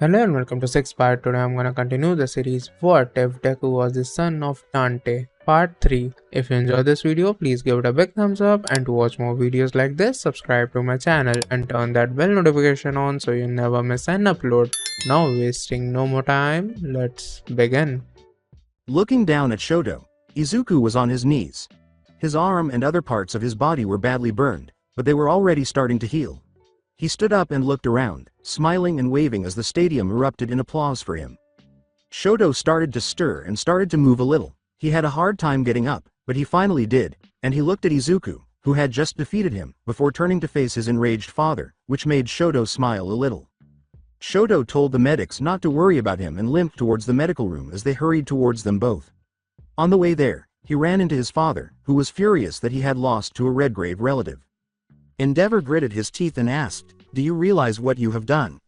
Hello and welcome to 6 Part. Today I'm gonna continue the series What If Deku Was the Son of Dante? Part 3. If you enjoyed this video, please give it a big thumbs up, and to watch more videos like this, subscribe to my channel and turn that bell notification on so you never miss an upload. Now wasting no more time, let's begin. Looking down at Shoto, Izuku was on his knees. His arm and other parts of his body were badly burned, but they were already starting to heal. He stood up and looked around, smiling and waving as the stadium erupted in applause for him. Shoto started to stir and started to move a little. He had a hard time getting up, but he finally did, and he looked at Izuku, who had just defeated him, before turning to face his enraged father, which made Shoto smile a little. Shoto told the medics not to worry about him and limped towards the medical room as they hurried towards them both. On the way there, he ran into his father, who was furious that he had lost to a Redgrave relative. Endeavor gritted his teeth and asked, "Do you realize what you have done?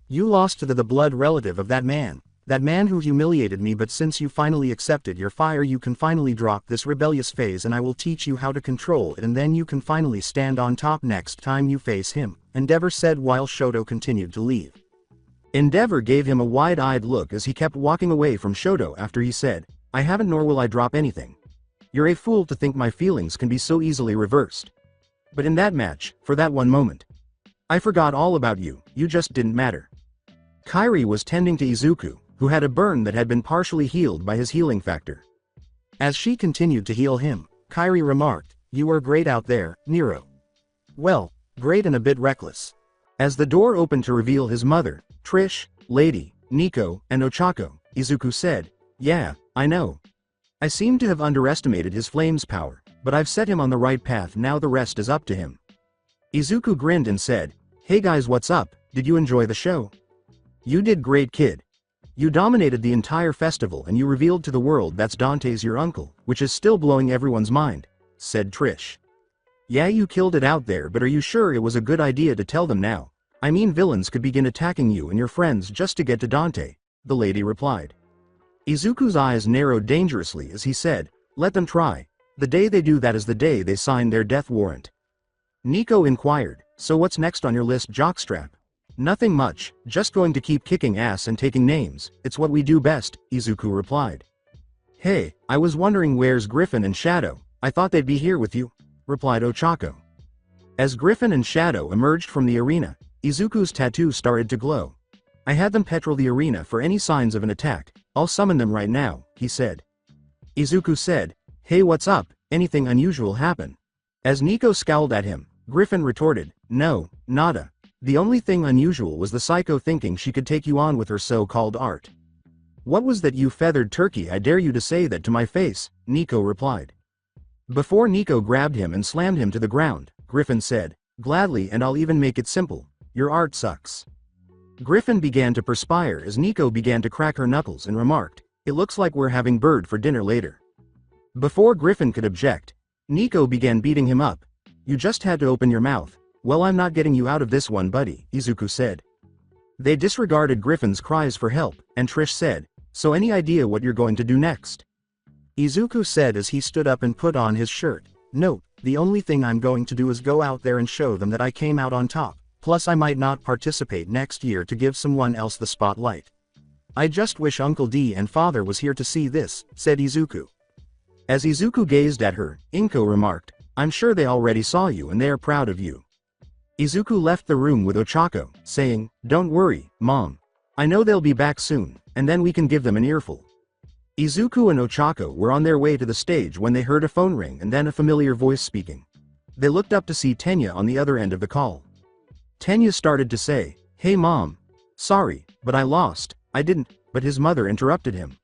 You lost to the blood relative of that man who humiliated me, but since you finally accepted your fire, you can finally drop this rebellious phase and I will teach you how to control it, and then you can finally stand on top next time you face him," Endeavor said while Shoto continued to leave. Endeavor gave him a wide-eyed look as he kept walking away from Shoto after he said, "I haven't nor will I drop anything. You're a fool to think my feelings can be so easily reversed. But in that match, for that one moment, I forgot all about you, you just didn't matter." Kairi was tending to Izuku, who had a burn that had been partially healed by his healing factor. As she continued to heal him, Kairi remarked, "You are great out there, Nero." "Well, great and a bit reckless." As the door opened to reveal his mother, Trish, Lady, Nico, and Ochako, Izuku said, "Yeah, I know. I seem to have underestimated his flame's power, but I've set him on the right path, now the rest is up to him." Izuku grinned and said, "Hey guys, what's up? Did you enjoy the show? You did great, kid. You dominated the entire festival and you revealed to the world that's Dante's your uncle, which is still blowing everyone's mind," said Trish. "Yeah, you killed it out there, but are you sure it was a good idea to tell them now? I mean, villains could begin attacking you and your friends just to get to Dante," the lady replied. Izuku's eyes narrowed dangerously as he said, "Let them try. The day they do that is the day they sign their death warrant." Nico inquired, "So what's next on your list, Jockstrap?" "Nothing much, just going to keep kicking ass and taking names, it's what we do best," Izuku replied. "Hey, I was wondering where's Griffin and Shadow, I thought they'd be here with you," replied Ochako. As Griffin and Shadow emerged from the arena, Izuku's tattoo started to glow. "I had them patrol the arena for any signs of an attack, I'll summon them right now," he said. Izuku said, "Hey, what's up, anything unusual happen?" As Nico scowled at him, Griffin retorted, "No, nada. The only thing unusual was the psycho thinking she could take you on with her so-called art." "What was that, you feathered turkey? I dare you to say that to my face," Nico replied. Before Nico grabbed him and slammed him to the ground, Griffin said, "Gladly, and I'll even make it simple. Your art sucks." Griffin began to perspire as Nico began to crack her knuckles and remarked, "It looks like we're having bird for dinner later." Before Griffin could object, Nico began beating him up. "You just had to open your mouth. Well, I'm not getting you out of this one, buddy," Izuku said. They disregarded Griffin's cries for help, and Trish said, "So any idea what you're going to do next?" Izuku said as he stood up and put on his shirt, "Nope, the only thing I'm going to do is go out there and show them that I came out on top. Plus I might not participate next year to give someone else the spotlight. I just wish Uncle D and Father was here to see this," said Izuku. As Izuku gazed at her, Inko remarked, "I'm sure they already saw you and they are proud of you." Izuku left the room with Ochako, saying, "Don't worry, Mom. I know they'll be back soon, and then we can give them an earful." Izuku and Ochako were on their way to the stage when they heard a phone ring and then a familiar voice speaking. They looked up to see Tenya on the other end of the call. Tenya started to say, "Hey Mom. Sorry, but I lost." "I didn't," but his mother interrupted him.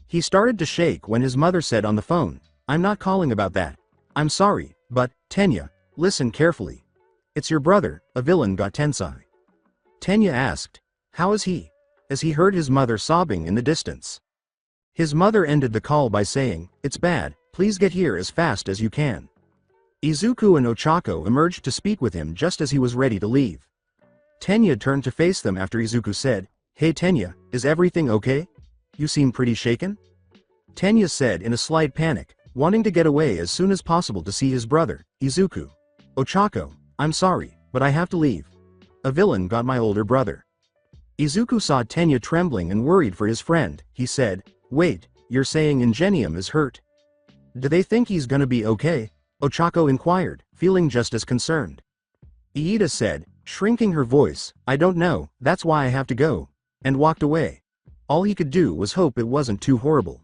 He started to shake when his mother said on the phone, "I'm not calling about that. I'm sorry, but, Tenya, listen carefully. It's your brother, a villain got Tensai." Tenya asked, "How is he?" as he heard his mother sobbing in the distance. His mother ended the call by saying, "It's bad, please get here as fast as you can." Izuku and Ochako emerged to speak with him just as he was ready to leave. Tenya turned to face them after Izuku said, "Hey Tenya, is everything okay? You seem pretty shaken?" Tenya said in a slight panic, wanting to get away as soon as possible to see his brother, Izuku. "Ochako, I'm sorry, but I have to leave. A villain got my older brother." Izuku saw Tenya trembling and worried for his friend. He said, "Wait, you're saying Ingenium is hurt? Do they think he's gonna be okay?" Ochako inquired, feeling just as concerned. Iida said, shrinking her voice, "I don't know, that's why I have to go," and walked away. All he could do was hope it wasn't too horrible.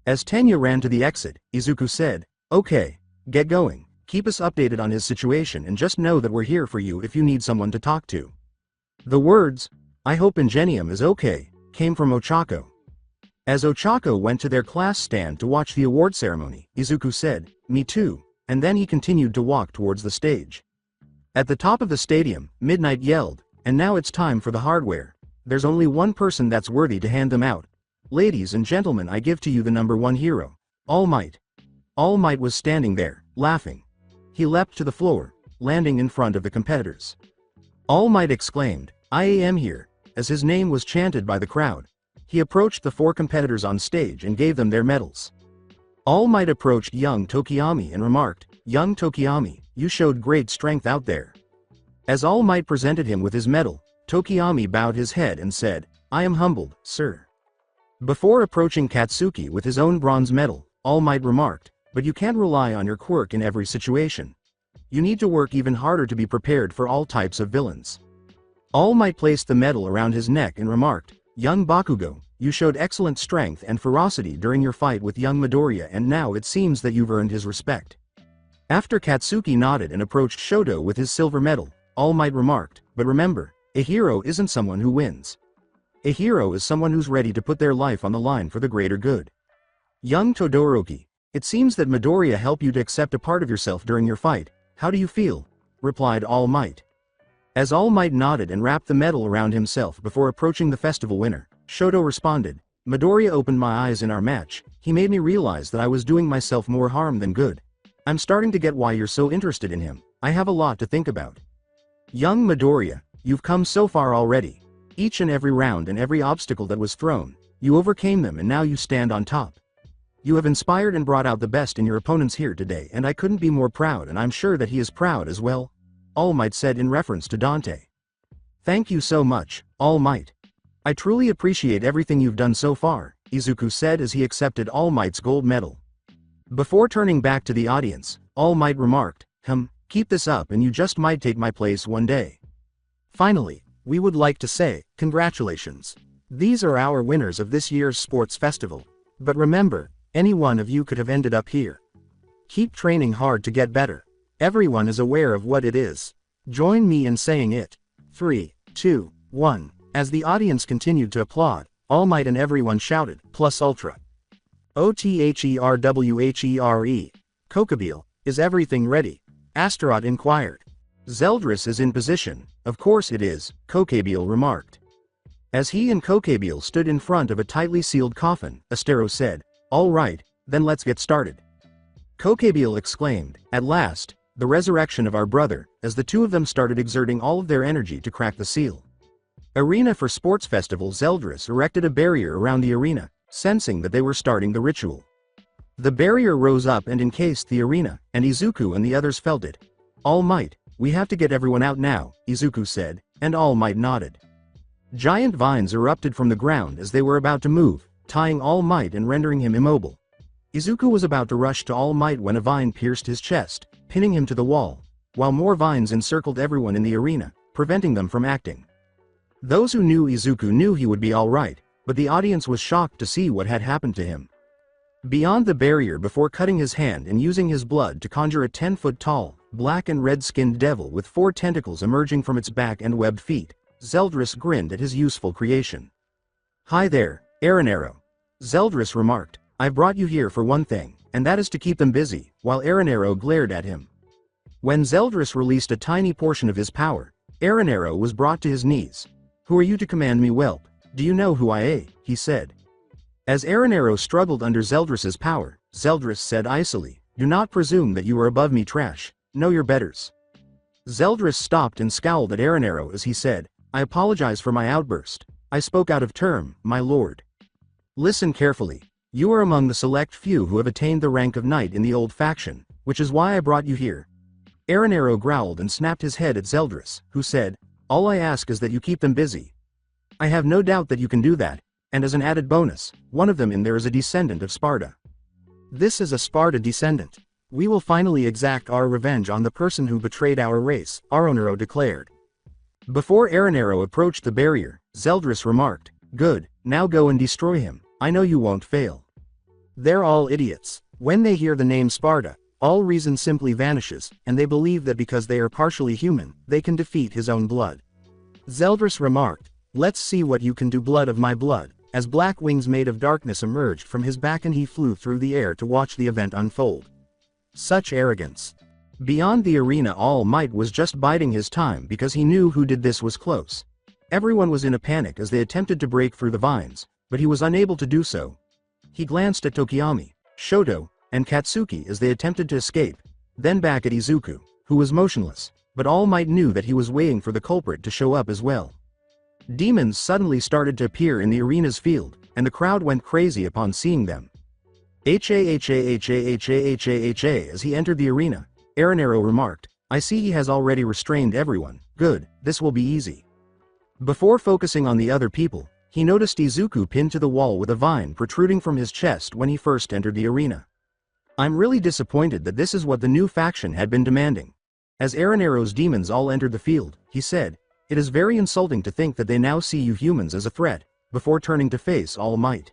As Tenya ran to the exit, Izuku said, "Okay, get going, keep us updated on his situation and just know that we're here for you if you need someone to talk to." The words, "I hope Ingenium is okay," came from Ochako. As Ochako went to their class stand to watch the award ceremony, Izuku said, "Me too," and then he continued to walk towards the stage. At the top of the stadium, Midnight yelled, "And now it's time for the hardware. There's only one person that's worthy to hand them out. Ladies and gentlemen, I give to you the number one hero, All Might." All Might was standing there, laughing. He leapt to the floor, landing in front of the competitors. All Might exclaimed, "I am here," as his name was chanted by the crowd. He approached the 4 competitors on stage and gave them their medals. All Might approached young Tokiyami and remarked, "Young Tokiyami, you showed great strength out there." As All Might presented him with his medal, Tokiyami bowed his head and said, "I am humbled, sir." Before approaching Katsuki with his own bronze medal, All Might remarked, "But you can't rely on your quirk in every situation. You need to work even harder to be prepared for all types of villains." All Might placed the medal around his neck and remarked, "Young Bakugo, you showed excellent strength and ferocity during your fight with young Midoriya, and now it seems that you've earned his respect." After Katsuki nodded and approached Shoto with his silver medal, All Might remarked, "But remember, a hero isn't someone who wins. A hero is someone who's ready to put their life on the line for the greater good. Young Todoroki, it seems that Midoriya helped you to accept a part of yourself during your fight. How do you feel?" replied All Might. As All Might nodded and wrapped the medal around himself before approaching the festival winner, Shoto responded, "Midoriya opened my eyes in our match. He made me realize that I was doing myself more harm than good. I'm starting to get why you're so interested in him. I have a lot to think about. Young Midoriya, you've come so far already. Each and every round and every obstacle that was thrown, you overcame them and now you stand on top. You have inspired and brought out the best in your opponents here today, and I couldn't be more proud, and I'm sure that he is proud as well," All Might said in reference to Dante. "Thank you so much, All Might. I truly appreciate everything you've done so far," Izuku said as he accepted All Might's gold medal. Before turning back to the audience, All Might remarked, "Keep this up and you just might take my place one day." Finally, we would like to say, congratulations. These are our winners of this year's sports festival. But remember, any one of you could have ended up here. Keep training hard to get better. Everyone is aware of what it is. Join me in saying it. 3, 2, 1. As the audience continued to applaud, All Might and everyone shouted, "Plus Ultra." OTHERWHERE. Kokabeel, is everything ready? Astaroth inquired. Zeldris is in position. Of course it is, Kokabeel remarked. As he and Kokabeel stood in front of a tightly sealed coffin, Astero said, "All right, then let's get started." Kokabeel exclaimed, "At last, the resurrection of our brother," as the two of them started exerting all of their energy to crack the seal. Arena for Sports Festival. Zeldris erected a barrier around the arena, sensing that they were starting the ritual. The barrier rose up and encased the arena, and Izuku and the others felt it. "All Might, we have to get everyone out now," Izuku said, and All Might nodded. Giant vines erupted from the ground as they were about to move, tying All Might and rendering him immobile. Izuku was about to rush to All Might when a vine pierced his chest, pinning him to the wall, while more vines encircled everyone in the arena, preventing them from acting. Those who knew Izuku knew he would be all right, but the audience was shocked to see what had happened to him. Beyond the barrier, before cutting his hand and using his blood to conjure a 10-foot-tall, black and red-skinned devil with 4 tentacles emerging from its back and webbed feet, Zeldris grinned at his useful creation. "Hi there, Aranero," Zeldris remarked. "I've brought you here for one thing, and that is to keep them busy," while Aranero glared at him. When Zeldris released a tiny portion of his power, Aranero was brought to his knees. "Who are you to command me, whelp? Do you know who I am?" he said. As Aranero struggled under Zeldris's power, Zeldris said icily, "Do not presume that you are above me, trash. Know your betters." Zeldris stopped and scowled at Aranero as he said, "I apologize for my outburst. I spoke out of turn, my lord. Listen carefully. You are among the select few who have attained the rank of knight in the old faction, which is why I brought you here." Aranero growled and snapped his head at Zeldris, who said, "All I ask is that you keep them busy." I have no doubt that you can do that, and as an added bonus, one of them in there is a descendant of Sparta. This is a Sparta descendant. We will finally exact our revenge on the person who betrayed our race, Aronero declared. Before Aronero approached the barrier, Zeldris remarked, "Good, now go and destroy him, I know you won't fail." They're all idiots. When they hear the name Sparta, all reason simply vanishes, and they believe that because they are partially human, they can defeat his own blood. Zeldris remarked, "Let's see what you can do, blood of my blood," as black wings made of darkness emerged from his back and he flew through the air to watch the event unfold. Such arrogance. Beyond the arena, All Might was just biding his time because he knew who did this was close. Everyone was in a panic as they attempted to break through the vines, but he was unable to do so. He glanced at Tokiyami, Shoto, and Katsuki as they attempted to escape, then back at Izuku, who was motionless, but All Might knew that he was waiting for the culprit to show up as well. Demons suddenly started to appear in the arena's field, and the crowd went crazy upon seeing them. Hahahahahahaha. As he entered the arena, Aronero remarked, "I see he has already restrained everyone, good, this will be easy." Before focusing on the other people, he noticed Izuku pinned to the wall with a vine protruding from his chest when he first entered the arena. "I'm really disappointed that this is what the new faction had been demanding." As Aronero's demons all entered the field, he said, "It is very insulting to think that they now see you humans as a threat," before turning to face All Might.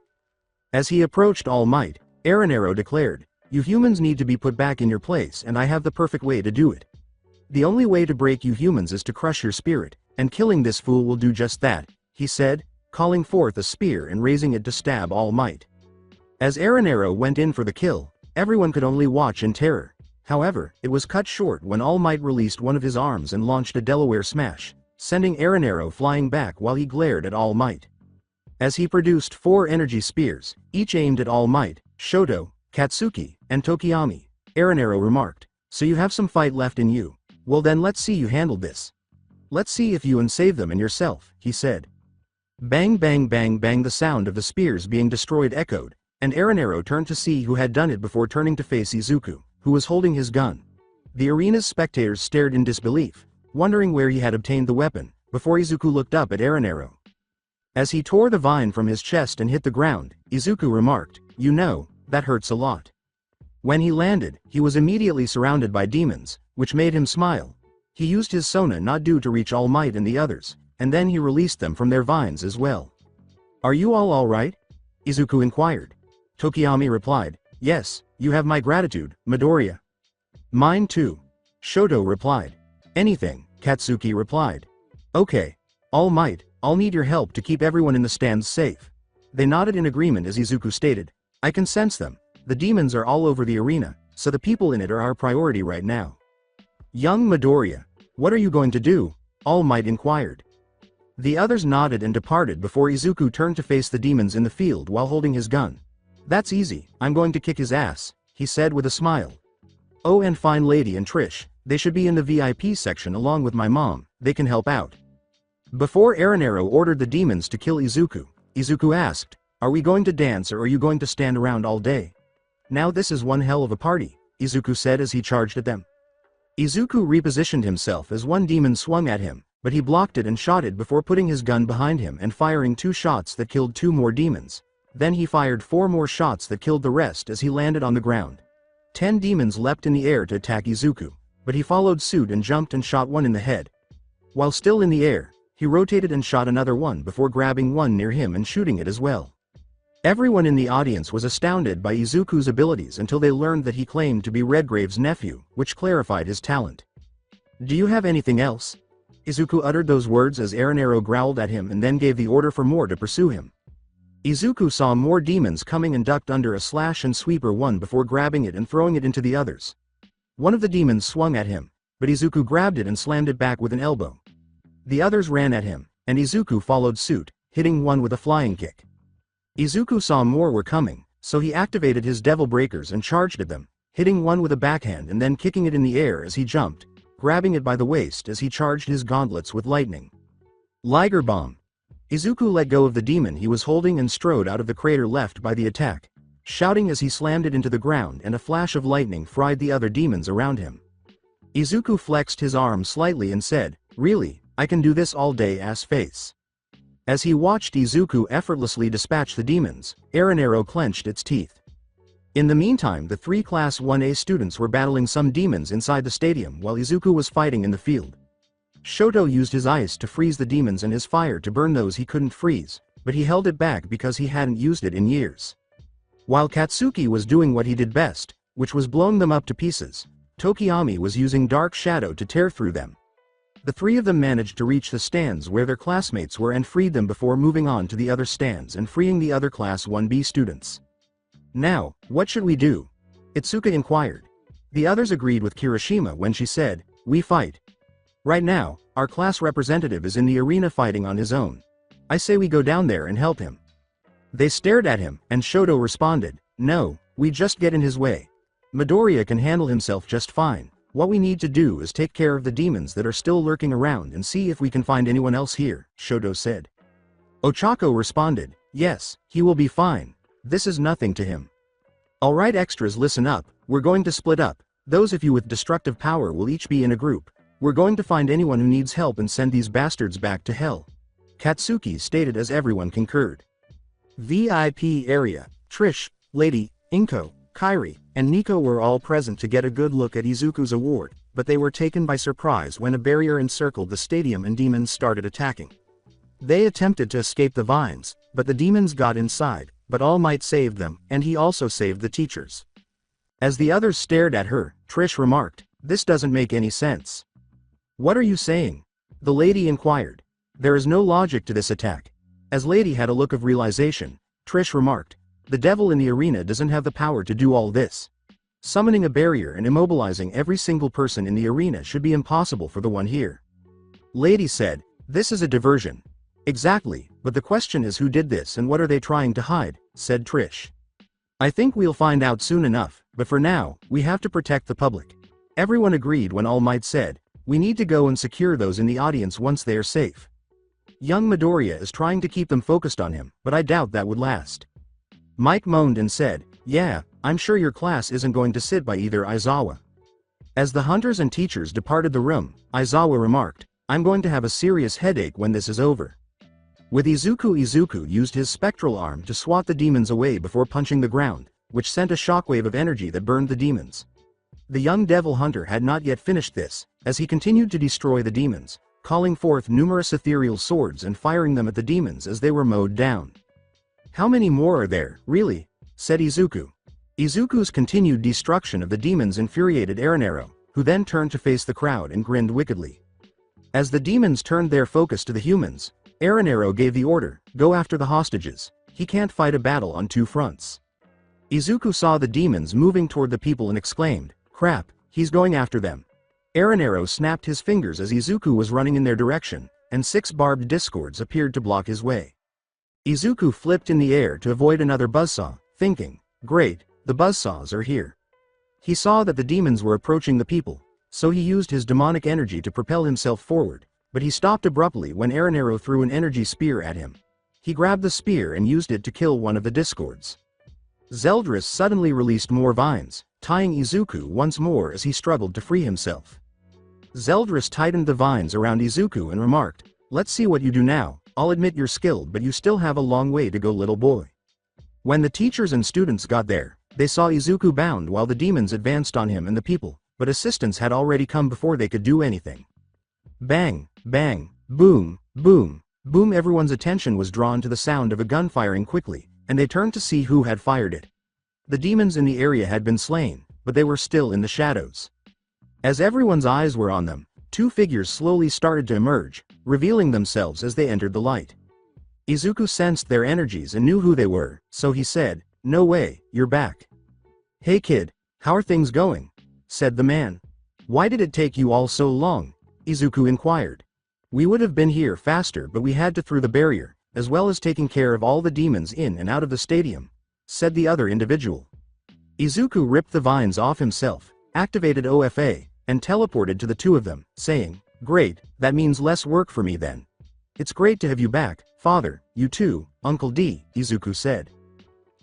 As he approached All Might, Aronero declared, "You humans need to be put back in your place, and I have the perfect way to do it. The only way to break you humans is to crush your spirit, and killing this fool will do just that," he said, calling forth a spear and raising it to stab All Might. As Aronero went in for the kill, everyone could only watch in terror. However, it was cut short when All Might released one of his arms and launched a Delaware smash, sending Aronero flying back while he glared at All Might. As he produced 4 energy spears, each aimed at All Might, Shoto, Katsuki, and Tokiyami, Aronero remarked, "So you have some fight left in you. Well then, let's see you handle this. Let's see if you unsave them and yourself," he said. Bang bang bang bang, the sound of the spears being destroyed echoed, and Aronero turned to see who had done it before turning to face Izuku, who was holding his gun. The arena's spectators stared in disbelief, wondering where he had obtained the weapon, before Izuku looked up at Aronero. As he tore the vine from his chest and hit the ground, Izuku remarked, "You know, that hurts a lot." When he landed, he was immediately surrounded by demons, which made him smile. He used his Sona not due to reach All Might and the others, and then he released them from their vines as well. "Are you all right?" Izuku inquired. Tokiyami replied, "Yes, you have my gratitude, Midoriya." "Mine too," Shoto replied. "Anything," Katsuki replied. "Okay. All Might, I'll need your help to keep everyone in the stands safe." They nodded in agreement as Izuku stated, "I can sense them. The demons are all over the arena, so the people in it are our priority right now." "Young Midoriya, what are you going to do?" All Might inquired. The others nodded and departed before Izuku turned to face the demons in the field while holding his gun. "That's easy, I'm going to kick his ass," he said with a smile. "Oh, and Fine Lady and Trish, they should be in the VIP section along with my mom, they can help out." Before Aronero ordered the demons to kill Izuku, Izuku asked, "Are we going to dance or are you going to stand around all day?" "Now this is one hell of a party," Izuku said as he charged at them. Izuku repositioned himself as one demon swung at him, but he blocked it and shot it before putting his gun behind him and firing 2 shots that killed 2 more demons. Then he fired 4 more shots that killed the rest as he landed on the ground. 10 demons leapt in the air to attack Izuku, but he followed suit and jumped and shot one in the head. While still in the air, he rotated and shot another one before grabbing one near him and shooting it as well. Everyone in the audience was astounded by Izuku's abilities until they learned that he claimed to be Redgrave's nephew, which clarified his talent. "Do you have anything else?" Izuku uttered those words as Aronero growled at him and then gave the order for more to pursue him. Izuku saw more demons coming and ducked under a slash and sweeper one before grabbing it and throwing it into the others. One of the demons swung at him, but Izuku grabbed it and slammed it back with an elbow. The others ran at him, and Izuku followed suit, hitting one with a flying kick. Izuku saw more were coming, so he activated his Devil Breakers and charged at them, hitting one with a backhand and then kicking it in the air as he jumped, grabbing it by the waist as he charged his gauntlets with lightning. Liger Bomb. Izuku let go of the demon he was holding and strode out of the crater left by the attack, shouting as he slammed it into the ground, and a flash of lightning fried the other demons around him. Izuku flexed his arm slightly and said, "Really, I can do this all day, ass face." As he watched Izuku effortlessly dispatch the demons, Aranero clenched its teeth. In the meantime, the 3 Class 1A students were battling some demons inside the stadium while Izuku was fighting in the field. Shoto used his ice to freeze the demons and his fire to burn those he couldn't freeze, but he held it back because he hadn't used it in years. While Katsuki was doing what he did best, which was blowing them up to pieces, Tokiyami was using Dark Shadow to tear through them. The 3 of them managed to reach the stands where their classmates were and freed them before moving on to the other stands and freeing the other Class 1B students. "Now, what should we do?" Itsuka inquired. The others agreed with Kirishima when she said, "We fight. Right now, our class representative is in the arena fighting on his own. I say we go down there and help him." They stared at him, and Shoto responded, "No, we just get in his way. Midoriya can handle himself just fine. What we need to do is take care of the demons that are still lurking around and see if we can find anyone else here," Shoto said. Ochako responded, "Yes, he will be fine. This is nothing to him." "Alright extras, listen up, we're going to split up. Those of you with destructive power will each be in a group. We're going to find anyone who needs help and send these bastards back to hell," Katsuki stated as everyone concurred. VIP area. Trish, Lady, Inko, Kairi, and Nico were all present to get a good look at Izuku's award, but they were taken by surprise when a barrier encircled the stadium and demons started attacking. They attempted to escape the vines, but the demons got inside, but All Might saved them, and he also saved the teachers. As the others stared at her, Trish remarked, "This doesn't make any sense." "What are you saying?" the lady inquired. "There is no logic to this attack." As Lady had a look of realization, Trish remarked, "The devil in the arena doesn't have the power to do all this. Summoning a barrier and immobilizing every single person in the arena should be impossible for the one here." Lady said, "This is a diversion." "Exactly, but the question is who did this and what are they trying to hide," said Trish. "I think we'll find out soon enough, but for now, we have to protect the public." Everyone agreed when All Might said, "We need to go and secure those in the audience once they are safe. Young Midoriya is trying to keep them focused on him, but I doubt that would last." Mike moaned and said, "Yeah, I'm sure your class isn't going to sit by either Aizawa." As the hunters and teachers departed the room, Aizawa remarked, "I'm going to have a serious headache when this is over." With Izuku used his spectral arm to swat the demons away before punching the ground, which sent a shockwave of energy that burned the demons. The young devil hunter had not yet finished this, as he continued to destroy the demons, calling forth numerous ethereal swords and firing them at the demons as they were mowed down. "How many more are there, really?" said Izuku. Izuku's continued destruction of the demons infuriated Aranero, who then turned to face the crowd and grinned wickedly. As the demons turned their focus to the humans, Aranero gave the order, "Go after the hostages. He can't fight a battle on 2 fronts." Izuku saw the demons moving toward the people and exclaimed, "Crap, he's going after them." Aranero snapped his fingers as Izuku was running in their direction, and 6 barbed discords appeared to block his way. Izuku flipped in the air to avoid another buzzsaw, thinking, "Great, the buzzsaws are here." He saw that the demons were approaching the people, so he used his demonic energy to propel himself forward, but he stopped abruptly when Aranero threw an energy spear at him. He grabbed the spear and used it to kill one of the discords. Zeldris suddenly released more vines, tying Izuku once more as he struggled to free himself. Zeldris tightened the vines around Izuku and remarked, "Let's see what you do now. I'll admit you're skilled, but you still have a long way to go, little boy." When the teachers and students got there, they saw Izuku bound while the demons advanced on him and the people, but assistance had already come before they could do anything. Bang, bang, boom, boom, boom. Everyone's attention was drawn to the sound of a gun firing quickly, and they turned to see who had fired it. The demons in the area had been slain, but they were still in the shadows. As everyone's eyes were on them, 2 figures slowly started to emerge, revealing themselves as they entered the light. Izuku sensed their energies and knew who they were, so he said, "No way, you're back." "Hey kid, how are things going?" said the man. "Why did it take you all so long?" Izuku inquired. "We would have been here faster, but we had to through the barrier, as well as taking care of all the demons in and out of the stadium," said the other individual. Izuku ripped the vines off himself, activated OFA, and teleported to the 2 of them, saying, "Great, that means less work for me then." "It's great to have you back, father, you too, Uncle D," Izuku said.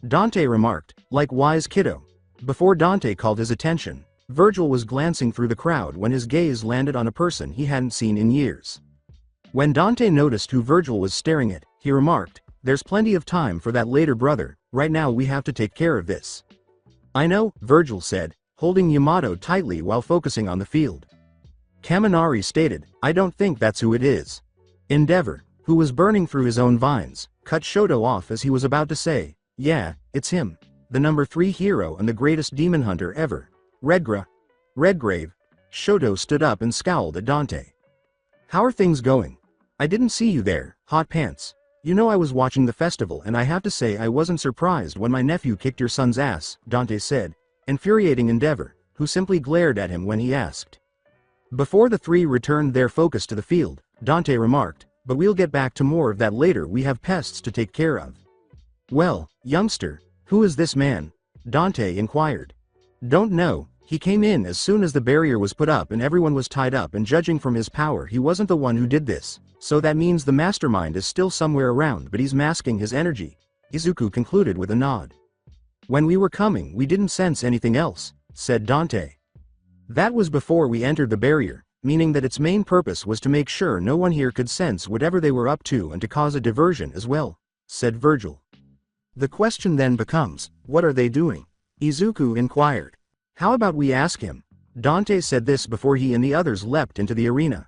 Dante remarked, "Like wise kiddo." Before Dante called his attention, Virgil was glancing through the crowd when his gaze landed on a person he hadn't seen in years. When Dante noticed who Virgil was staring at, he remarked. There's plenty of time for that later, brother. Right now we have to take care of this. I know, Virgil said, holding Yamato tightly while focusing on the field. Kaminari stated, I don't think that's who it is. Endeavor, who was burning through his own vines, cut Shoto off as he was about to say, yeah, it's him. The number 3 hero and the greatest demon hunter ever. Redgrave. Shoto stood up and scowled at Dante. How are things going? I didn't see you there, Hot Pants. You know I was watching the festival and I have to say I wasn't surprised when my nephew kicked your son's ass, Dante said, infuriating Endeavor, who simply glared at him when he asked. Before the three returned their focus to the field, Dante remarked, but we'll get back to more of that later, we have pests to take care of. Well, youngster, who is this man? Dante inquired. Don't know, he came in as soon as the barrier was put up and everyone was tied up, and judging from his power he wasn't the one who did this, so that means the mastermind is still somewhere around, but he's masking his energy, Izuku concluded with a nod. When we were coming we didn't sense anything else, said Dante. That was before we entered the barrier, meaning that its main purpose was to make sure no one here could sense whatever they were up to and to cause a diversion as well, said Virgil. The question then becomes, what are they doing? Izuku inquired. How about we ask him? Dante said this before he and the others leapt into the arena.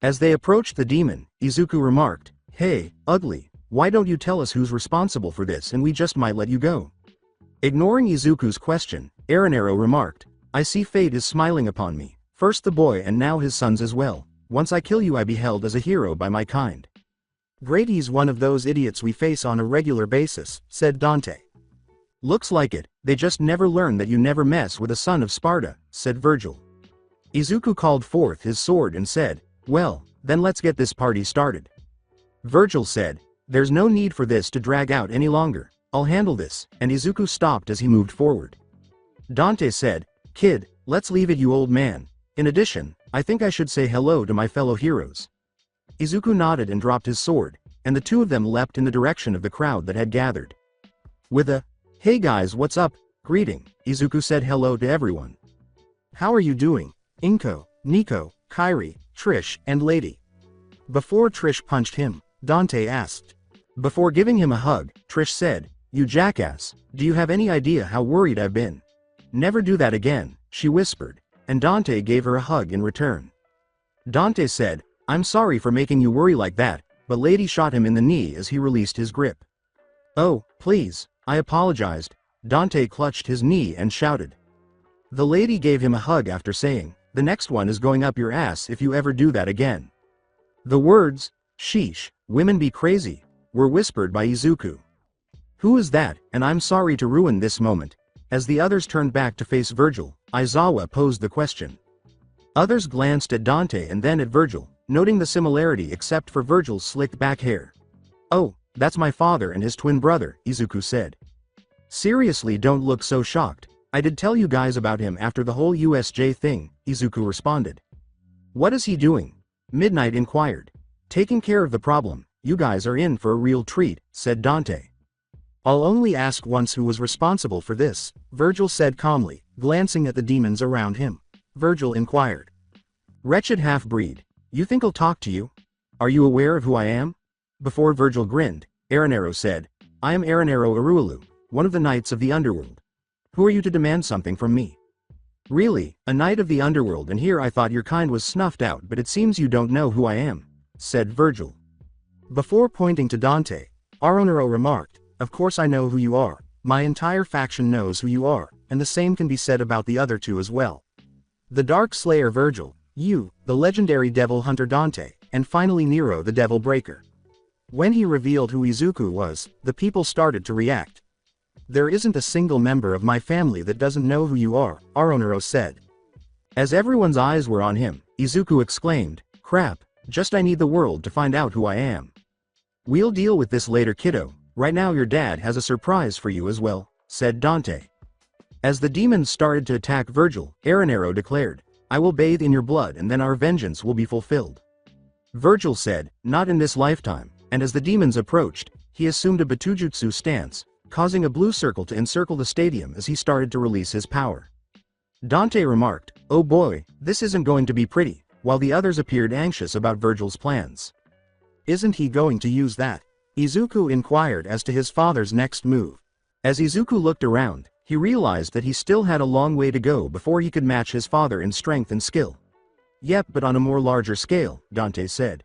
As they approached the demon, Izuku remarked, Hey, ugly, why don't you tell us who's responsible for this and we just might let you go? Ignoring Izuku's question, Aranero remarked, I see fate is smiling upon me, first the boy and now his sons as well. Once I kill you I be held as a hero by my kind. Grady's one of those idiots we face on a regular basis, said Dante. Looks like it, they just never learn that you never mess with a son of Sparta, said Virgil. Izuku called forth his sword and said, Well, then let's get this party started. Virgil said, There's no need for this to drag out any longer, I'll handle this, and Izuku stopped as he moved forward. Dante said, Kid, let's leave it, you old man. In addition, I think I should say hello to my fellow heroes. Izuku nodded and dropped his sword, and the two of them leapt in the direction of the crowd that had gathered. With a, Hey guys, what's up? Greeting, Izuku said hello to everyone. How are you doing? Inko, Nico, Kairi, Trish, and Lady. Before Trish punched him, Dante asked. Before giving him a hug, Trish said, You jackass, do you have any idea how worried I've been? Never do that again, she whispered, and Dante gave her a hug in return. Dante said, I'm sorry for making you worry like that, but Lady shot him in the knee as he released his grip. Oh, please, I apologized. Dante clutched his knee and shouted. The lady gave him a hug after saying, The next one is going up your ass if you ever do that again. The words, Sheesh, women be crazy, were whispered by Izuku. Who is that, and I'm sorry to ruin this moment. As the others turned back to face Virgil, Aizawa posed the question. Others glanced at Dante and then at Virgil, noting the similarity except for Virgil's slicked back hair. Oh, that's my father and his twin brother, Izuku said. Seriously, don't look so shocked. I did tell you guys about him after the whole USJ thing, Izuku responded. What is he doing? Midnight inquired. Taking care of the problem, you guys are in for a real treat, said Dante. I'll only ask once who was responsible for this, Virgil said calmly, glancing at the demons around him. Virgil inquired. Wretched half-breed, you think I'll talk to you? Are you aware of who I am? Before Virgil grinned, Aranero said, I am Aranero Arualu, one of the knights of the underworld. Who are you to demand something from me? Really, a knight of the underworld, and here I thought your kind was snuffed out, but it seems you don't know who I am, said Virgil. Before pointing to Dante, Aranero remarked, Of course I know who you are, my entire faction knows who you are, and the same can be said about the other two as well. The Dark Slayer Virgil, you, the legendary devil hunter Dante, and finally Nero the devil breaker. When he revealed who Izuku was, the people started to react. There isn't a single member of my family that doesn't know who you are, Aranero said. As everyone's eyes were on him, Izuku exclaimed, Crap, just I need the world to find out who I am. We'll deal with this later, kiddo. Right now your dad has a surprise for you as well, said Dante. As the demons started to attack Virgil, Aranero declared, I will bathe in your blood and then our vengeance will be fulfilled. Virgil said, Not in this lifetime, and as the demons approached, he assumed a Batujutsu stance, causing a blue circle to encircle the stadium as he started to release his power. Dante remarked, Oh boy, this isn't going to be pretty, while the others appeared anxious about Virgil's plans. Isn't he going to use that? Izuku inquired as to his father's next move. As Izuku looked around, he realized that he still had a long way to go before he could match his father in strength and skill. Yep, but on a more larger scale, Dante said.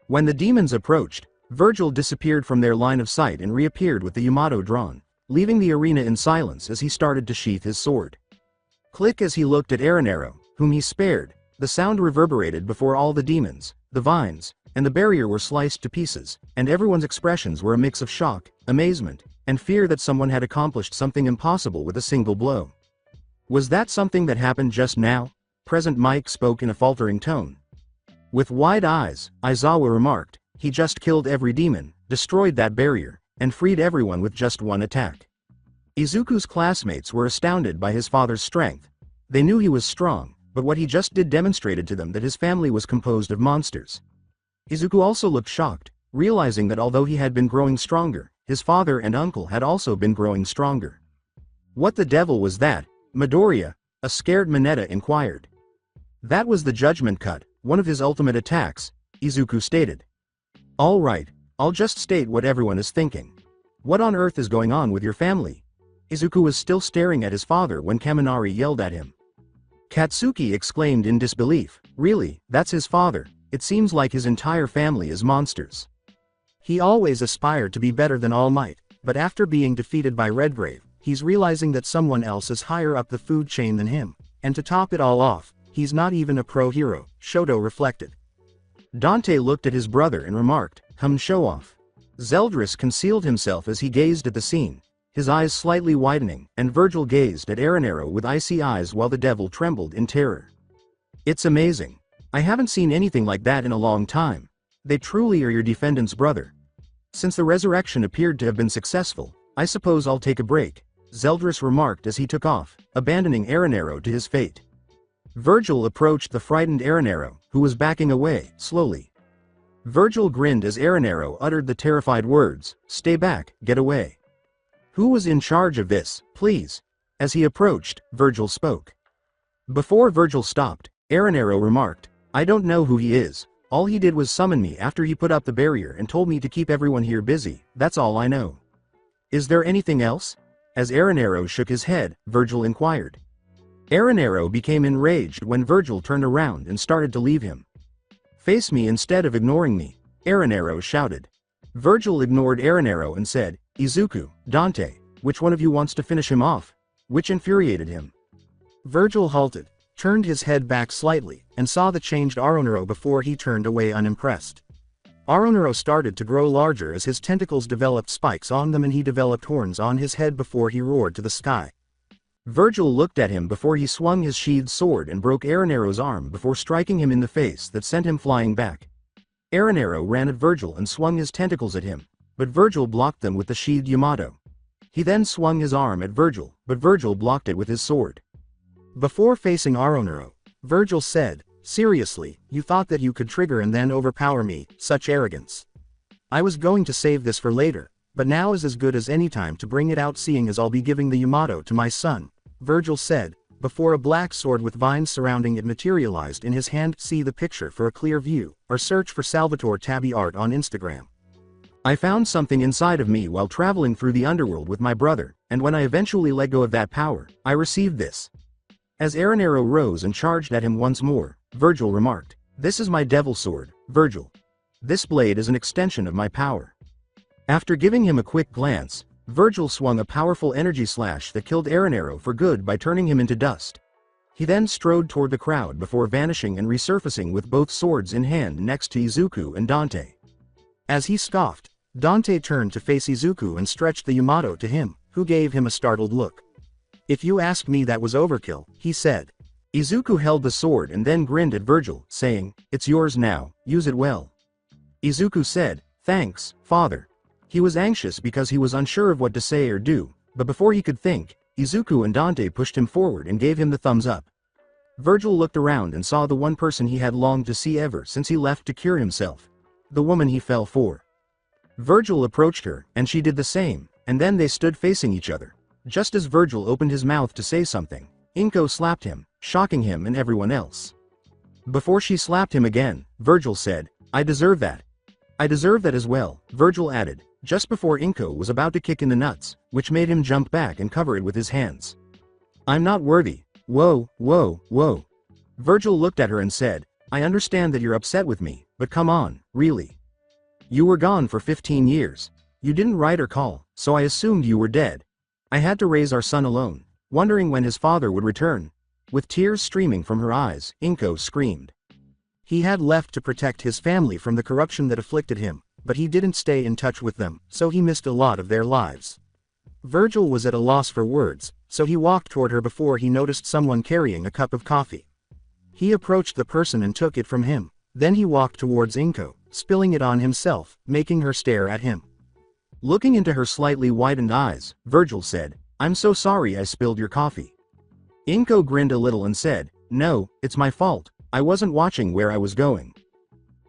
When the demons approached, Virgil disappeared from their line of sight and reappeared with the Yamato drawn, leaving the arena in silence as he started to sheath his sword. Click as he looked at Aranero, whom he spared. The sound reverberated before all the demons, the vines, and the barrier were sliced to pieces, and everyone's expressions were a mix of shock, amazement, and fear that someone had accomplished something impossible with a single blow. Was that something that happened just now? Present Mike spoke in a faltering tone. With wide eyes, Aizawa remarked, he just killed every demon, destroyed that barrier, and freed everyone with just one attack. Izuku's classmates were astounded by his father's strength. They knew he was strong, but what he just did demonstrated to them that his family was composed of monsters. Izuku also looked shocked, realizing that although he had been growing stronger, his father and uncle had also been growing stronger. What the devil was that, Midoriya? A scared Mineta inquired. That was the judgment cut, one of his ultimate attacks, Izuku stated. Alright, I'll just state what everyone is thinking. What on earth is going on with your family? Izuku was still staring at his father when Kaminari yelled at him. Katsuki exclaimed in disbelief, really, that's his father. It seems like his entire family is monsters. He always aspired to be better than All Might, but after being defeated by Redgrave, he's realizing that someone else is higher up the food chain than him, and to top it all off, he's not even a pro hero, Shoto reflected. Dante looked at his brother and remarked, show off. Zeldris concealed himself as he gazed at the scene, his eyes slightly widening, and Virgil gazed at Aranero with icy eyes while the devil trembled in terror. It's amazing. I haven't seen anything like that in a long time. They truly are your defendant's brother. Since the resurrection appeared to have been successful, I suppose I'll take a break, Zeldris remarked as he took off, abandoning Aranero to his fate. Virgil approached the frightened Aranero, who was backing away, slowly. Virgil grinned as Aranero uttered the terrified words, "Stay back, get away." Who was in charge of this, please? As he approached, Virgil spoke. Before Virgil stopped, Aranero remarked, I don't know who he is. All he did was summon me after he put up the barrier and told me to keep everyone here busy, that's all I know. Is there anything else? As Aranero shook his head, Virgil inquired. Aranero became enraged when Virgil turned around and started to leave him. Face me instead of ignoring me, Aranero shouted. Virgil ignored Aranero and said, Izuku, Dante, which one of you wants to finish him off? Which infuriated him. Virgil halted, turned his head back slightly, and saw the changed Aronero before he turned away unimpressed. Aronero started to grow larger as his tentacles developed spikes on them and he developed horns on his head before he roared to the sky. Virgil looked at him before he swung his sheathed sword and broke Aranero's arm before striking him in the face that sent him flying back. Aranero ran at Virgil and swung his tentacles at him, but Virgil blocked them with the sheathed Yamato. He then swung his arm at Virgil, but Virgil blocked it with his sword. Before facing Aronero, Virgil said, seriously, you thought that you could trigger and then overpower me, such arrogance. I was going to save this for later, but now is as good as any time to bring it out seeing as I'll be giving the Yamato to my son, Virgil said, before a black sword with vines surrounding it materialized in his hand. See the picture for a clear view, or search for Salvatore Tabby Art on Instagram. I found something inside of me while traveling through the underworld with my brother, and when I eventually let go of that power, I received this. As Aranero rose and charged at him once more, Virgil remarked, this is my devil sword, Virgil. This blade is an extension of my power. After giving him a quick glance, Virgil swung a powerful energy slash that killed Aranero for good by turning him into dust. He then strode toward the crowd before vanishing and resurfacing with both swords in hand next to Izuku and Dante. As he scoffed, Dante turned to face Izuku and stretched the Yamato to him, who gave him a startled look. If you ask me, that was overkill, he said. Izuku held the sword and then grinned at Virgil, saying, it's yours now, use it well. Izuku said, thanks, father. He was anxious because he was unsure of what to say or do, but before he could think, Izuku and Dante pushed him forward and gave him the thumbs up. Virgil looked around and saw the one person he had longed to see ever since he left to cure himself. The woman he fell for. Virgil approached her, and she did the same, and then they stood facing each other. Just as Virgil opened his mouth to say something, Inko slapped him, shocking him and everyone else. Before she slapped him again, Virgil said, I deserve that. I deserve that as well, Virgil added, just before Inko was about to kick in the nuts, which made him jump back and cover it with his hands. I'm not worthy. Whoa, whoa, whoa. Virgil looked at her and said, I understand that you're upset with me, but come on, really. You were gone for 15 years. You didn't write or call, so I assumed you were dead. I had to raise our son alone, wondering when his father would return. With tears streaming from her eyes, Inko screamed. He had left to protect his family from the corruption that afflicted him, but he didn't stay in touch with them, so he missed a lot of their lives. Virgil was at a loss for words, so he walked toward her before he noticed someone carrying a cup of coffee. He approached the person and took it from him. Then he walked towards Inko, spilling it on himself, making her stare at him. Looking into her slightly widened eyes, Virgil said, I'm so sorry I spilled your coffee. Inko grinned a little and said, No, it's my fault. I wasn't watching where I was going.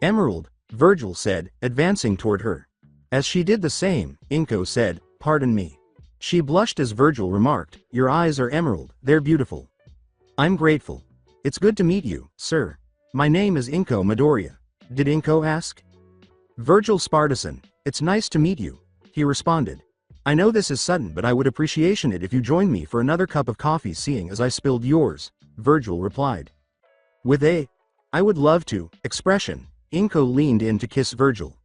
Emerald, Virgil said, advancing toward her. As she did the same, Inko said, Pardon me. She blushed as Virgil remarked, Your eyes are emerald, they're beautiful. I'm grateful. It's good to meet you, sir. My name is Inko Midoriya. Did Inko ask? Virgil Spartacin, it's nice to meet you, he responded. I know this is sudden, but I would appreciate it if you joined me for another cup of coffee seeing as I spilled yours, Virgil replied. With a, I would love to, expression, Inko leaned in to kiss Virgil.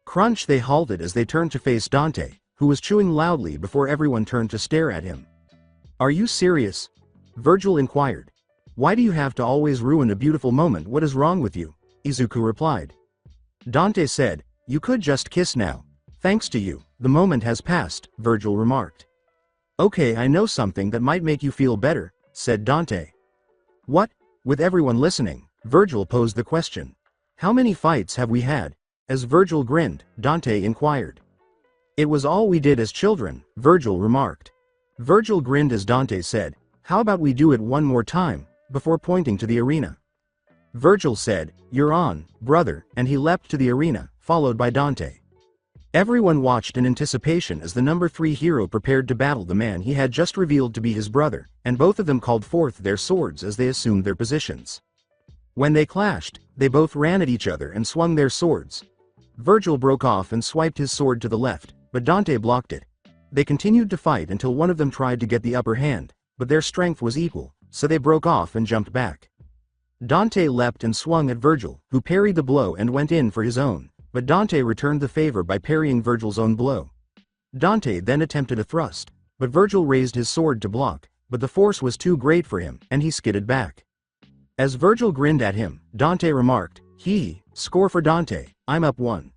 Crunch, they halted as they turned to face Dante, who was chewing loudly before everyone turned to stare at him. Are you serious? Virgil inquired. Why do you have to always ruin a beautiful moment? What is wrong with you? Izuku replied. Dante said, You could just kiss now. Thanks to you, the moment has passed, Virgil remarked. Okay, I know something that might make you feel better, said Dante. What? With everyone listening, Virgil posed the question. How many fights have we had? As Virgil grinned, Dante inquired. It was all we did as children, Virgil remarked. Virgil grinned as Dante said, How about we do it one more time, before pointing to the arena? Virgil said, You're on, brother, and he leapt to the arena, followed by Dante. Everyone watched in anticipation as the number 3 hero prepared to battle the man he had just revealed to be his brother, and both of them called forth their swords as they assumed their positions. When they clashed, they both ran at each other and swung their swords. Virgil broke off and swiped his sword to the left, but Dante blocked it. They continued to fight until one of them tried to get the upper hand, but their strength was equal, so they broke off and jumped back. Dante leapt and swung at Virgil, who parried the blow and went in for his own, but Dante returned the favor by parrying Virgil's own blow. Dante then attempted a thrust, but Virgil raised his sword to block, but the force was too great for him, and he skidded back. As Virgil grinned at him, Dante remarked, Score for Dante, I'm up 1.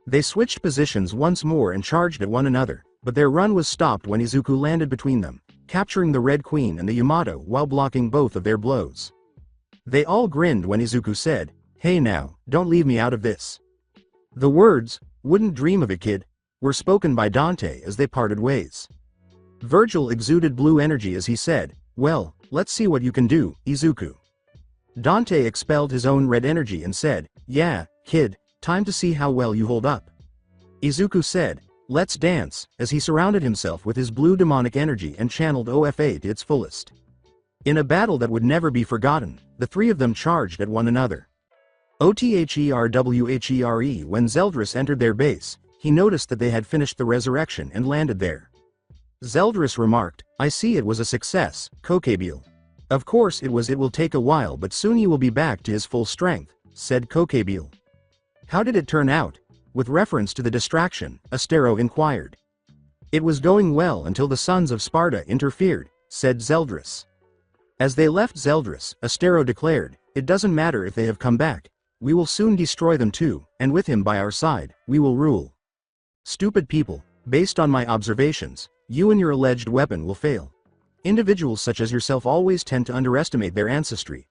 They switched positions once more and charged at one another, but their run was stopped when Izuku landed between them, capturing the Red Queen and the Yamato while blocking both of their blows. They all grinned when Izuku said, Hey now, don't leave me out of this. The words, wouldn't dream of it kid, were spoken by Dante as they parted ways. Virgil exuded blue energy as he said, Well, let's see what you can do, Izuku. Dante expelled his own red energy and said, Yeah, kid, time to see how well you hold up. Izuku said, Let's dance, as he surrounded himself with his blue demonic energy and channeled OFA to its fullest. In a battle that would never be forgotten, the 3 of them charged at one another. OTHERWHERE when Zeldris entered their base, he noticed that they had finished the resurrection and landed there. Zeldris remarked, I see it was a success, Kokabeel. Of course it will take a while but soon he will be back to his full strength, said Kokabeel. How did it turn out? With reference to the distraction, Astero inquired. It was going well until the sons of Sparta interfered, said Zeldris. As they left Zeldris, Astero declared, It doesn't matter if they have come back. We will soon destroy them too, and with him by our side, we will rule. Stupid people, based on my observations, you and your alleged weapon will fail. Individuals such as yourself always tend to underestimate their ancestry.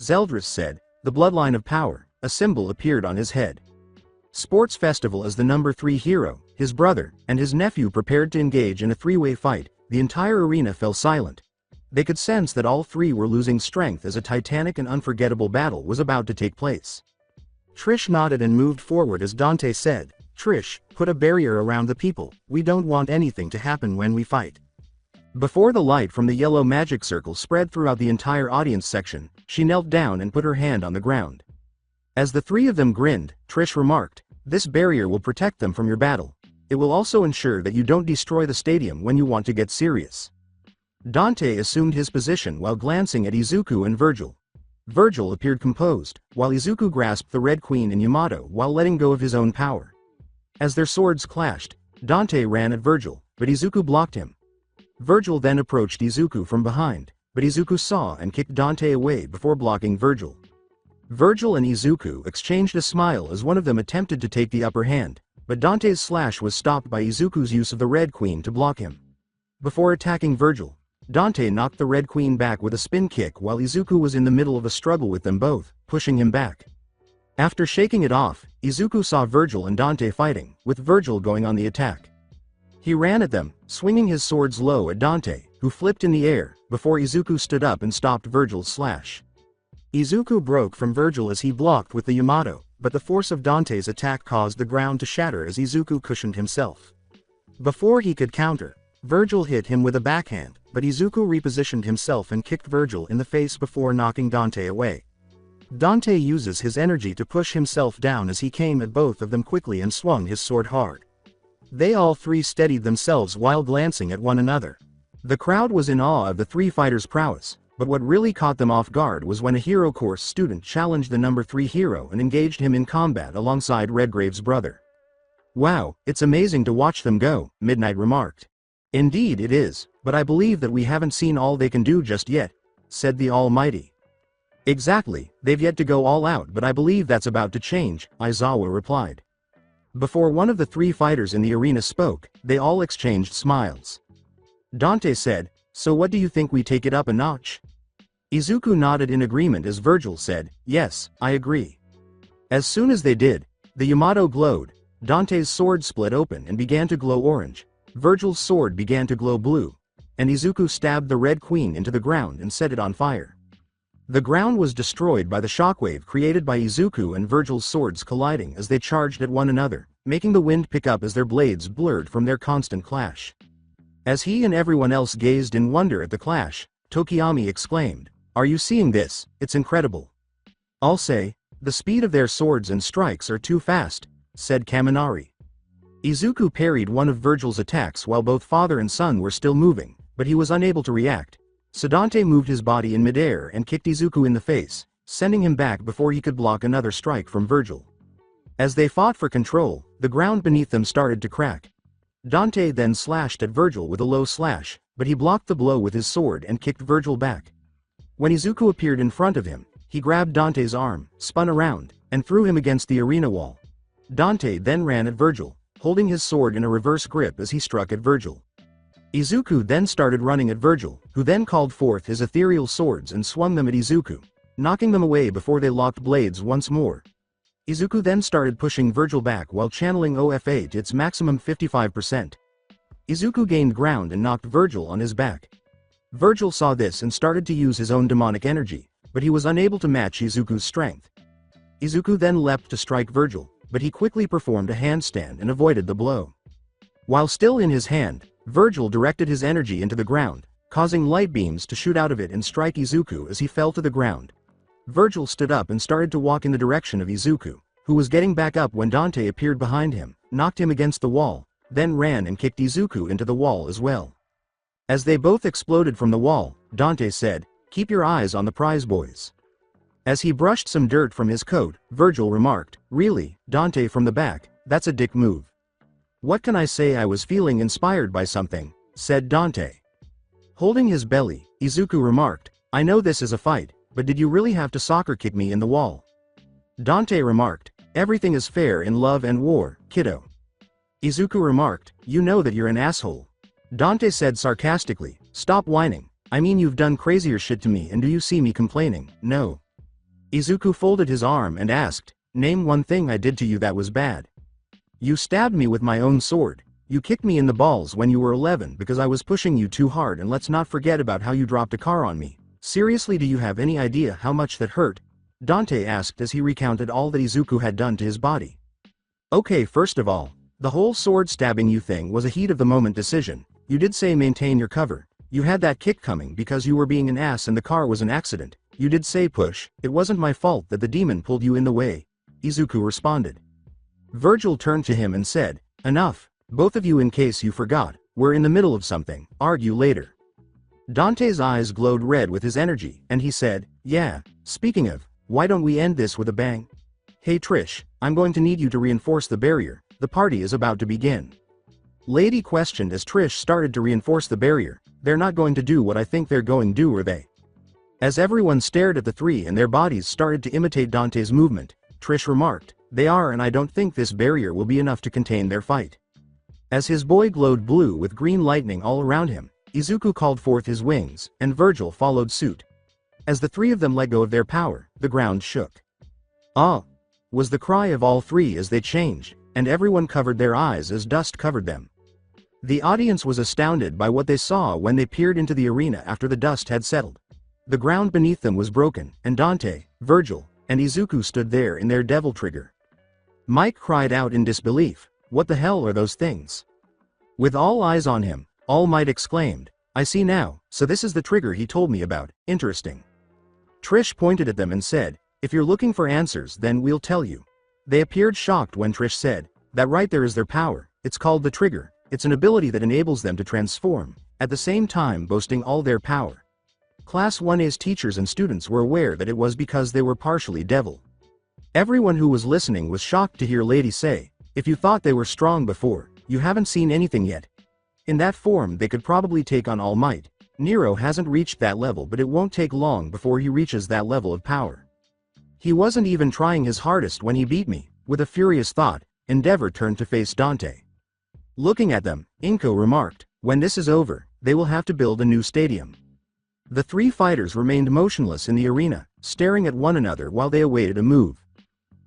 Zeldris said, the bloodline of power, a symbol appeared on his head. Sports Festival as the number 3 hero, his brother, and his nephew prepared to engage in a 3-way fight, the entire arena fell silent. They could sense that all 3 were losing strength as a titanic and unforgettable battle was about to take place. Trish nodded and moved forward as Dante said, Trish, put a barrier around the people, we don't want anything to happen when we fight. Before the light from the yellow magic circle spread throughout the entire audience section, she knelt down and put her hand on the ground. As the 3 of them grinned, Trish remarked, This barrier will protect them from your battle. It will also ensure that you don't destroy the stadium when you want to get serious. Dante assumed his position while glancing at Izuku and Virgil. Virgil appeared composed, while Izuku grasped the Red Queen and Yamato while letting go of his own power. As their swords clashed, Dante ran at Virgil, but Izuku blocked him. Virgil then approached Izuku from behind, but Izuku saw and kicked Dante away before blocking Virgil. Virgil and Izuku exchanged a smile as one of them attempted to take the upper hand, but Dante's slash was stopped by Izuku's use of the Red Queen to block him. Before attacking Virgil, Dante knocked the Red Queen back with a spin kick while Izuku was in the middle of a struggle with them both, pushing him back. After shaking it off, Izuku saw Virgil and Dante fighting, with Virgil going on the attack. He ran at them, swinging his swords low at Dante, who flipped in the air, before Izuku stood up and stopped Virgil's slash. Izuku broke from Virgil as he blocked with the Yamato, but the force of Dante's attack caused the ground to shatter as Izuku cushioned himself. Before he could counter, Virgil hit him with a backhand, but Izuku repositioned himself and kicked Virgil in the face before knocking Dante away. Dante uses his energy to push himself down as he came at both of them quickly and swung his sword hard. They all three steadied themselves while glancing at one another. The crowd was in awe of the three fighters' prowess, but what really caught them off guard was when a hero course student challenged the number 3 hero and engaged him in combat alongside Redgrave's brother. "Wow, it's amazing to watch them go," Midnight remarked. "Indeed it is, but I believe that we haven't seen all they can do just yet," said the Almighty. "Exactly, they've yet to go all out, but I believe that's about to change," Aizawa replied. Before one of the three fighters in the arena spoke, they all exchanged smiles. Dante said, "So what do you think we take it up a notch?" Izuku nodded in agreement as Virgil said, "Yes, I agree." As soon as they did, the Yamato glowed, Dante's sword split open and began to glow orange, Virgil's sword began to glow blue, and Izuku stabbed the Red Queen into the ground and set it on fire. The ground was destroyed by the shockwave created by Izuku and Virgil's swords colliding as they charged at one another, making the wind pick up as their blades blurred from their constant clash. As he and everyone else gazed in wonder at the clash, Tokiyami exclaimed, "Are you seeing this? It's incredible." "I'll say, the speed of their swords and strikes are too fast," said Kaminari. Izuku parried one of Virgil's attacks while both father and son were still moving, but he was unable to react. So Dante moved his body in midair and kicked Izuku in the face, sending him back before he could block another strike from Virgil. As they fought for control, the ground beneath them started to crack. Dante then slashed at Virgil with a low slash, but he blocked the blow with his sword and kicked Virgil back. When Izuku appeared in front of him, he grabbed Dante's arm, spun around, and threw him against the arena wall. Dante then ran at Virgil, holding his sword in a reverse grip as he struck at Virgil. Izuku then started running at Virgil, who then called forth his ethereal swords and swung them at Izuku, knocking them away before they locked blades once more. Izuku then started pushing Virgil back while channeling OFA to its maximum 55%. Izuku gained ground and knocked Virgil on his back. Virgil saw this and started to use his own demonic energy, but he was unable to match Izuku's strength. Izuku then leapt to strike Virgil, but he quickly performed a handstand and avoided the blow. While still in his hand, Virgil directed his energy into the ground, causing light beams to shoot out of it and strike Izuku as he fell to the ground. Virgil stood up and started to walk in the direction of Izuku, who was getting back up when Dante appeared behind him, knocked him against the wall, then ran and kicked Izuku into the wall as well. As they both exploded from the wall, Dante said, "Keep your eyes on the prize, boys." As he brushed some dirt from his coat, Virgil remarked, "Really, Dante from the back, that's a dick move." "What can I say, I was feeling inspired by something," said Dante. Holding his belly, Izuku remarked, "I know this is a fight, but did you really have to soccer kick me in the wall?" Dante remarked, "Everything is fair in love and war, kiddo." Izuku remarked, "You know that you're an asshole." Dante said sarcastically, "Stop whining, I mean you've done crazier shit to me and do you see me complaining? No." Izuku folded his arm and asked, "Name one thing I did to you that was bad." "You stabbed me with my own sword. You kicked me in the balls when you were 11 because I was pushing you too hard, and let's not forget about how you dropped a car on me. Seriously, do you have any idea how much that hurt?" Dante asked as he recounted all that Izuku had done to his body. "Okay, first of all, the whole sword stabbing you thing was a heat of the moment decision. You did say maintain your cover. You had that kick coming because you were being an ass and the car was an accident. You did say push, it wasn't my fault that the demon pulled you in the way," Izuku responded. Virgil turned to him and said, "Enough, both of you, in case you forgot, we're in the middle of something, argue later." Dante's eyes glowed red with his energy, and he said, "Yeah, speaking of, why don't we end this with a bang? Hey Trish, I'm going to need you to reinforce the barrier, the party is about to begin." Lady questioned as Trish started to reinforce the barrier. "They're not going to do what I think they're going to do, are they?" As everyone stared at the three and their bodies started to imitate Dante's movement, Trish remarked, "They are, and I don't think this barrier will be enough to contain their fight." As his boy glowed blue with green lightning all around him, Izuku called forth his wings, and Virgil followed suit. As the three of them let go of their power, the ground shook. "Ah!" was the cry of all three as they changed, and everyone covered their eyes as dust covered them. The audience was astounded by what they saw when they peered into the arena after the dust had settled. The ground beneath them was broken, and Dante, Virgil, and Izuku stood there in their devil trigger. Mike cried out in disbelief, "What the hell are those things?" With all eyes on him, All Might exclaimed, "I see now, so this is the trigger he told me about, interesting." Trish pointed at them and said, "If you're looking for answers, then we'll tell you." They appeared shocked when Trish said, "That right there is their power, it's called the trigger, it's an ability that enables them to transform, at the same time boasting all their power." Class 1A's teachers and students were aware that it was because they were partially devil. Everyone who was listening was shocked to hear Lady say, "If you thought they were strong before, you haven't seen anything yet. In that form they could probably take on All Might. Nero hasn't reached that level, but it won't take long before he reaches that level of power. He wasn't even trying his hardest when he beat me." With a furious thought, Endeavor turned to face Dante. Looking at them, Inko remarked, "When this is over, they will have to build a new stadium." The three fighters remained motionless in the arena, staring at one another while they awaited a move.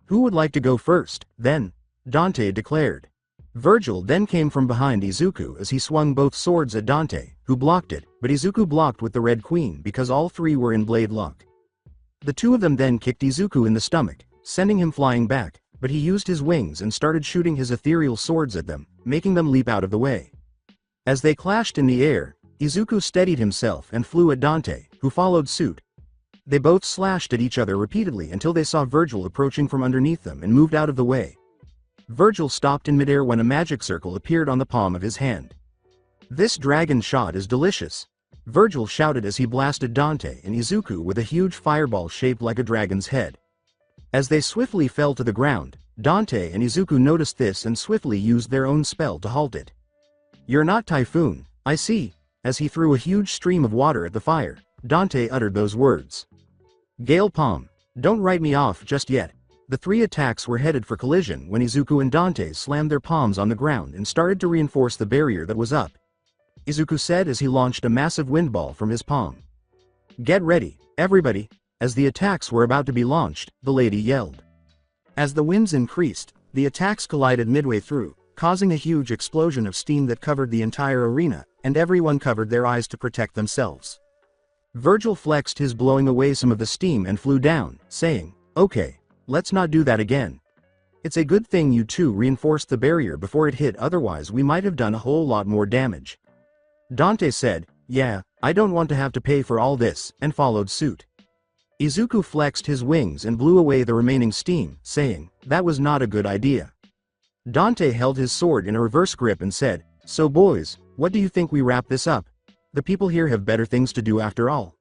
"Who would like to go first, then?" Dante declared. Virgil then came from behind Izuku as he swung both swords at Dante, who blocked it, but Izuku blocked with the Red Queen because all three were in blade lock. The two of them then kicked Izuku in the stomach, sending him flying back, but he used his wings and started shooting his ethereal swords at them, making them leap out of the way. As they clashed in the air, Izuku steadied himself and flew at Dante, who followed suit. They both slashed at each other repeatedly until they saw Virgil approaching from underneath them and moved out of the way. Virgil stopped in midair when a magic circle appeared on the palm of his hand. "This dragon shot is delicious," Virgil shouted as he blasted Dante and Izuku with a huge fireball shaped like a dragon's head. As they swiftly fell to the ground, Dante and Izuku noticed this and swiftly used their own spell to halt it. "You're not Typhoon, I see." As he threw a huge stream of water at the fire, Dante uttered those words. "Gale Palm, don't write me off just yet." The three attacks were headed for collision when Izuku and Dante slammed their palms on the ground and started to reinforce the barrier that was up. Izuku said as he launched a massive wind ball from his palm. "Get ready, everybody." As the attacks were about to be launched, the lady yelled. As the winds increased, the attacks collided midway through, causing a huge explosion of steam that covered the entire arena, and everyone covered their eyes to protect themselves. Virgil flexed his blowing away some of the steam and flew down, saying, "Okay, let's not do that again. It's a good thing you two reinforced the barrier before it hit, otherwise we might have done a whole lot more damage." Dante said, "Yeah, I don't want to have to pay for all this," and followed suit. Izuku flexed his wings and blew away the remaining steam, saying, "That was not a good idea." Dante held his sword in a reverse grip and said, "So boys, what do you think we wrap this up? The people here have better things to do after all."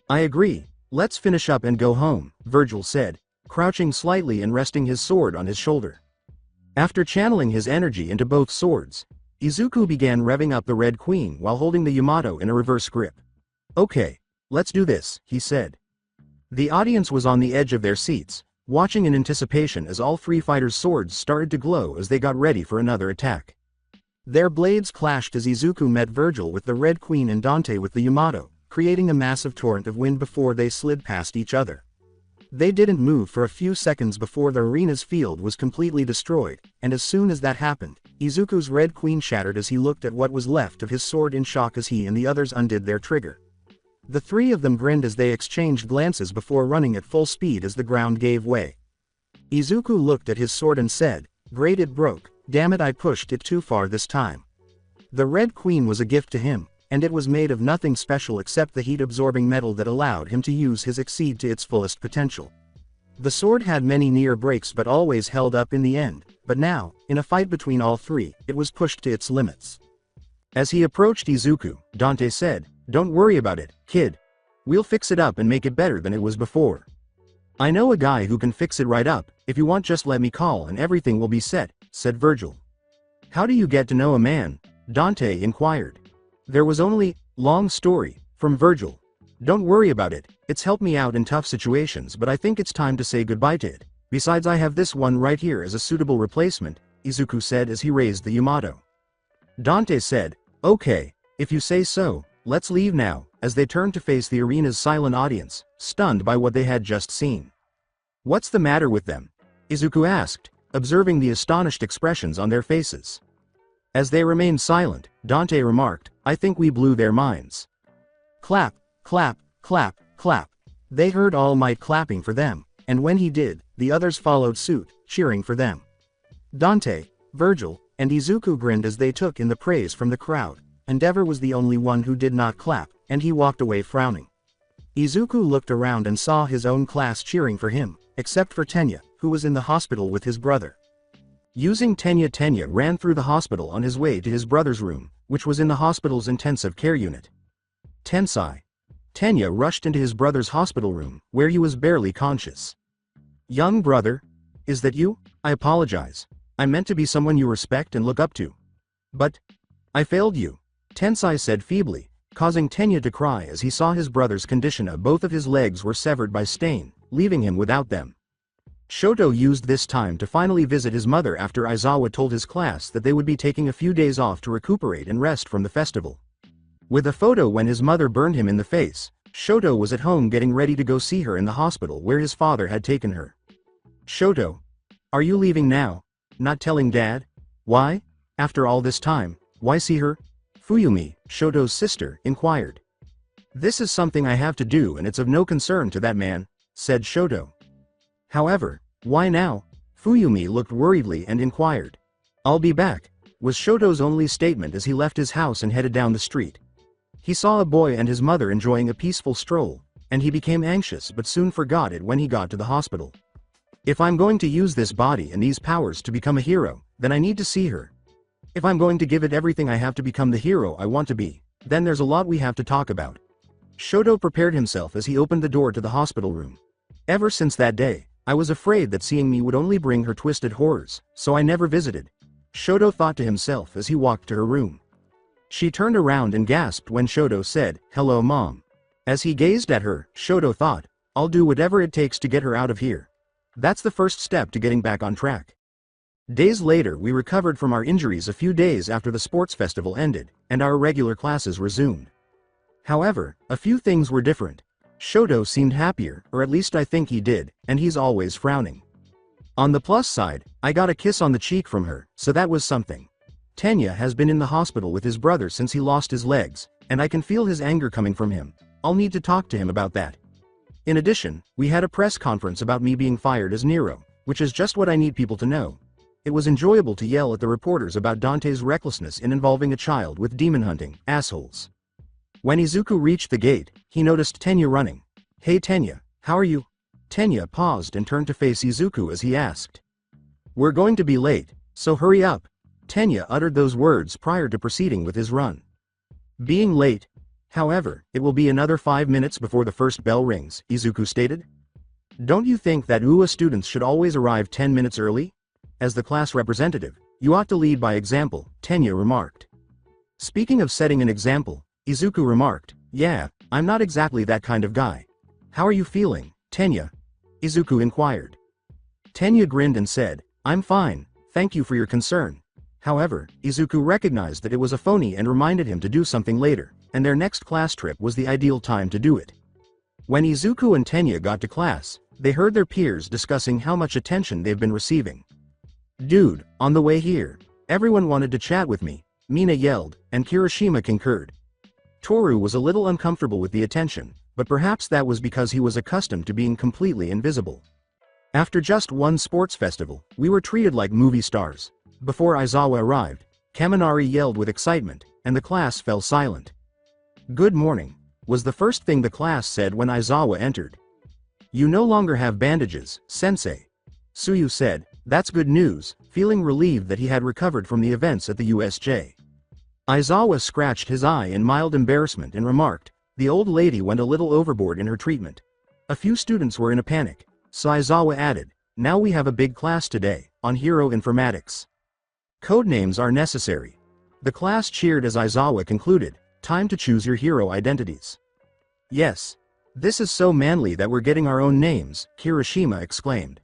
"I agree, let's finish up and go home," Virgil said, crouching slightly and resting his sword on his shoulder. After channeling his energy into both swords, Izuku began revving up the Red Queen while holding the Yamato in a reverse grip. "Okay, let's do this," he said. The audience was on the edge of their seats, watching in anticipation as all three fighters' swords started to glow as they got ready for another attack. Their blades clashed as Izuku met Virgil with the Red Queen and Dante with the Yamato, creating a massive torrent of wind before they slid past each other. They didn't move for a few seconds before the arena's field was completely destroyed, and as soon as that happened, Izuku's Red Queen shattered as he looked at what was left of his sword in shock as he and the others undid their trigger. The three of them grinned as they exchanged glances before running at full speed as the ground gave way. Izuku looked at his sword and said, "Great, it broke, damn it, I pushed it too far this time." The Red Queen was a gift to him, and it was made of nothing special except the heat-absorbing metal that allowed him to use his Exceed to its fullest potential. The sword had many near breaks but always held up in the end, but now, in a fight between all three, it was pushed to its limits. As he approached Izuku, Dante said, "Don't worry about it, kid. We'll fix it up and make it better than it was before. I know a guy who can fix it right up. If you want, just let me call and everything will be set," said Virgil. "How do you get to know a man?" Dante inquired. There was only, "Long story," from Virgil. "Don't worry about it, it's helped me out in tough situations, but I think it's time to say goodbye to it. Besides, I have this one right here as a suitable replacement," Izuku said as he raised the Yamato. Dante said, "Okay, if you say so, let's leave now," as they turned to face the arena's silent audience, stunned by what they had just seen. "What's the matter with them?" Izuku asked, observing the astonished expressions on their faces. As they remained silent, Dante remarked, "I think we blew their minds." Clap, clap, clap, clap. They heard All Might clapping for them, and when he did, the others followed suit, cheering for them. Dante, Virgil, and Izuku grinned as they took in the praise from the crowd. Endeavor was the only one who did not clap, and he walked away frowning. Izuku looked around and saw his own class cheering for him, except for Tenya, who was in the hospital with his brother. Using Tenya ran through the hospital on his way to his brother's room, which was in the hospital's intensive care unit. Tensai. Tenya rushed into his brother's hospital room, where he was barely conscious. "Young brother? Is that you? I apologize. I meant to be someone you respect and look up to. But I failed you," Tensai said feebly, causing Tenya to cry as he saw his brother's condition. Both of his legs were severed by stain, leaving him without them. Shoto used this time to finally visit his mother after Aizawa told his class that they would be taking a few days off to recuperate and rest from the festival. With a photo when his mother burned him in the face, Shoto was at home getting ready to go see her in the hospital where his father had taken her. "Shoto, are you leaving now? Not telling Dad? Why? After all this time, why see her?" Fuyumi, Shoto's sister, inquired. "This is something I have to do and it's of no concern to that man," said Shoto. "However, why now?" Fuyumi looked worriedly and inquired. "I'll be back," was Shoto's only statement as he left his house and headed down the street. He saw a boy and his mother enjoying a peaceful stroll, and he became anxious but soon forgot it when he got to the hospital. "If I'm going to use this body and these powers to become a hero, then I need to see her. If I'm going to give it everything I have to become the hero I want to be, then there's a lot we have to talk about." Shoto prepared himself as he opened the door to the hospital room. "Ever since that day, I was afraid that seeing me would only bring her twisted horrors, so I never visited," Shoto thought to himself as he walked to her room. She turned around and gasped when Shoto said, "Hello, Mom." As he gazed at her, Shoto thought, "I'll do whatever it takes to get her out of here. That's the first step to getting back on track." Days later, we recovered from our injuries a few days after the sports festival ended, and our regular classes resumed. However, a few things were different. Shoto seemed happier, or at least I think he did, and he's always frowning. On the plus side, I got a kiss on the cheek from her, so that was something. Tenya has been in the hospital with his brother since he lost his legs, and I can feel his anger coming from him. I'll need to talk to him about that. In addition, we had a press conference about me being fired as Nero, which is just what I need people to know. It was enjoyable to yell at the reporters about Dante's recklessness in involving a child with demon hunting, assholes. When Izuku reached the gate, he noticed Tenya running. "Hey Tenya, how are you?" Tenya paused and turned to face Izuku as he asked. "We're going to be late, so hurry up." Tenya uttered those words prior to proceeding with his run. "Being late? However, it will be another 5 minutes before the first bell rings," Izuku stated. "Don't you think that UA students should always arrive 10 minutes early? As the class representative, you ought to lead by example," Tenya remarked. Speaking of setting an example, Izuku remarked, "Yeah, I'm not exactly that kind of guy. How are you feeling, Tenya?" Izuku inquired. Tenya grinned and said, "I'm fine, thank you for your concern." However, Izuku recognized that it was a phony and reminded him to do something later, and their next class trip was the ideal time to do it. When Izuku and Tenya got to class, they heard their peers discussing how much attention they've been receiving. "Dude, on the way here, everyone wanted to chat with me," Mina yelled, and Kirishima concurred. Toru was a little uncomfortable with the attention, but perhaps that was because he was accustomed to being completely invisible. After just one sports festival, we were treated like movie stars. Before Aizawa arrived, Kaminari yelled with excitement, and the class fell silent. "Good morning," was the first thing the class said when Aizawa entered. You no longer have bandages, sensei. Suyu said, "That's good news," feeling relieved that he had recovered from the events at the USJ. Aizawa scratched his eye in mild embarrassment and remarked, "The old lady went a little overboard in her treatment." A few students were in a panic, so Aizawa added, "Now we have a big class today, on hero informatics. Codenames are necessary." The class cheered as Aizawa concluded, "Time to choose your hero identities." "Yes. This is so manly that we're getting our own names," Kirishima exclaimed.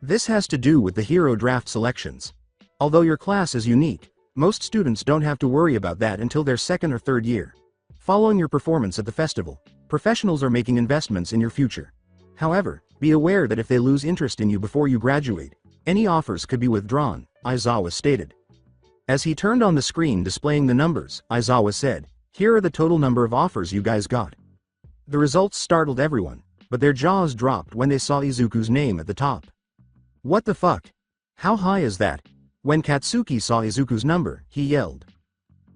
"This has to do with the hero draft selections. Although your class is unique, most students don't have to worry about that until their second or third year. Following your performance at the festival, professionals are making investments in your future. However, be aware that if they lose interest in you before you graduate, any offers could be withdrawn," Aizawa stated. As he turned on the screen displaying the numbers, Aizawa said, "Here are the total number of offers you guys got." The results startled everyone, but their jaws dropped when they saw Izuku's name at the top. "What the fuck? How high is that?" When Katsuki saw Izuku's number, he yelled.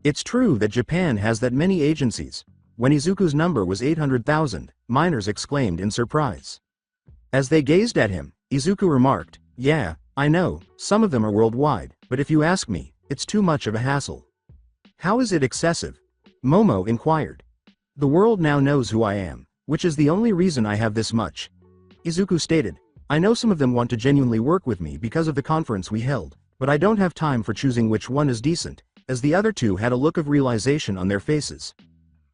"It's true that Japan has that many agencies." When Izuku's number was 800,000, minors exclaimed in surprise. As they gazed at him, Izuku remarked, "Yeah, I know, some of them are worldwide, but if you ask me, it's too much of a hassle." "How is it excessive?" Momo inquired. "The world now knows who I am, which is the only reason I have this much," Izuku stated. "I know some of them want to genuinely work with me because of the conference we held, but I don't have time for choosing which one is decent," as the other two had a look of realization on their faces.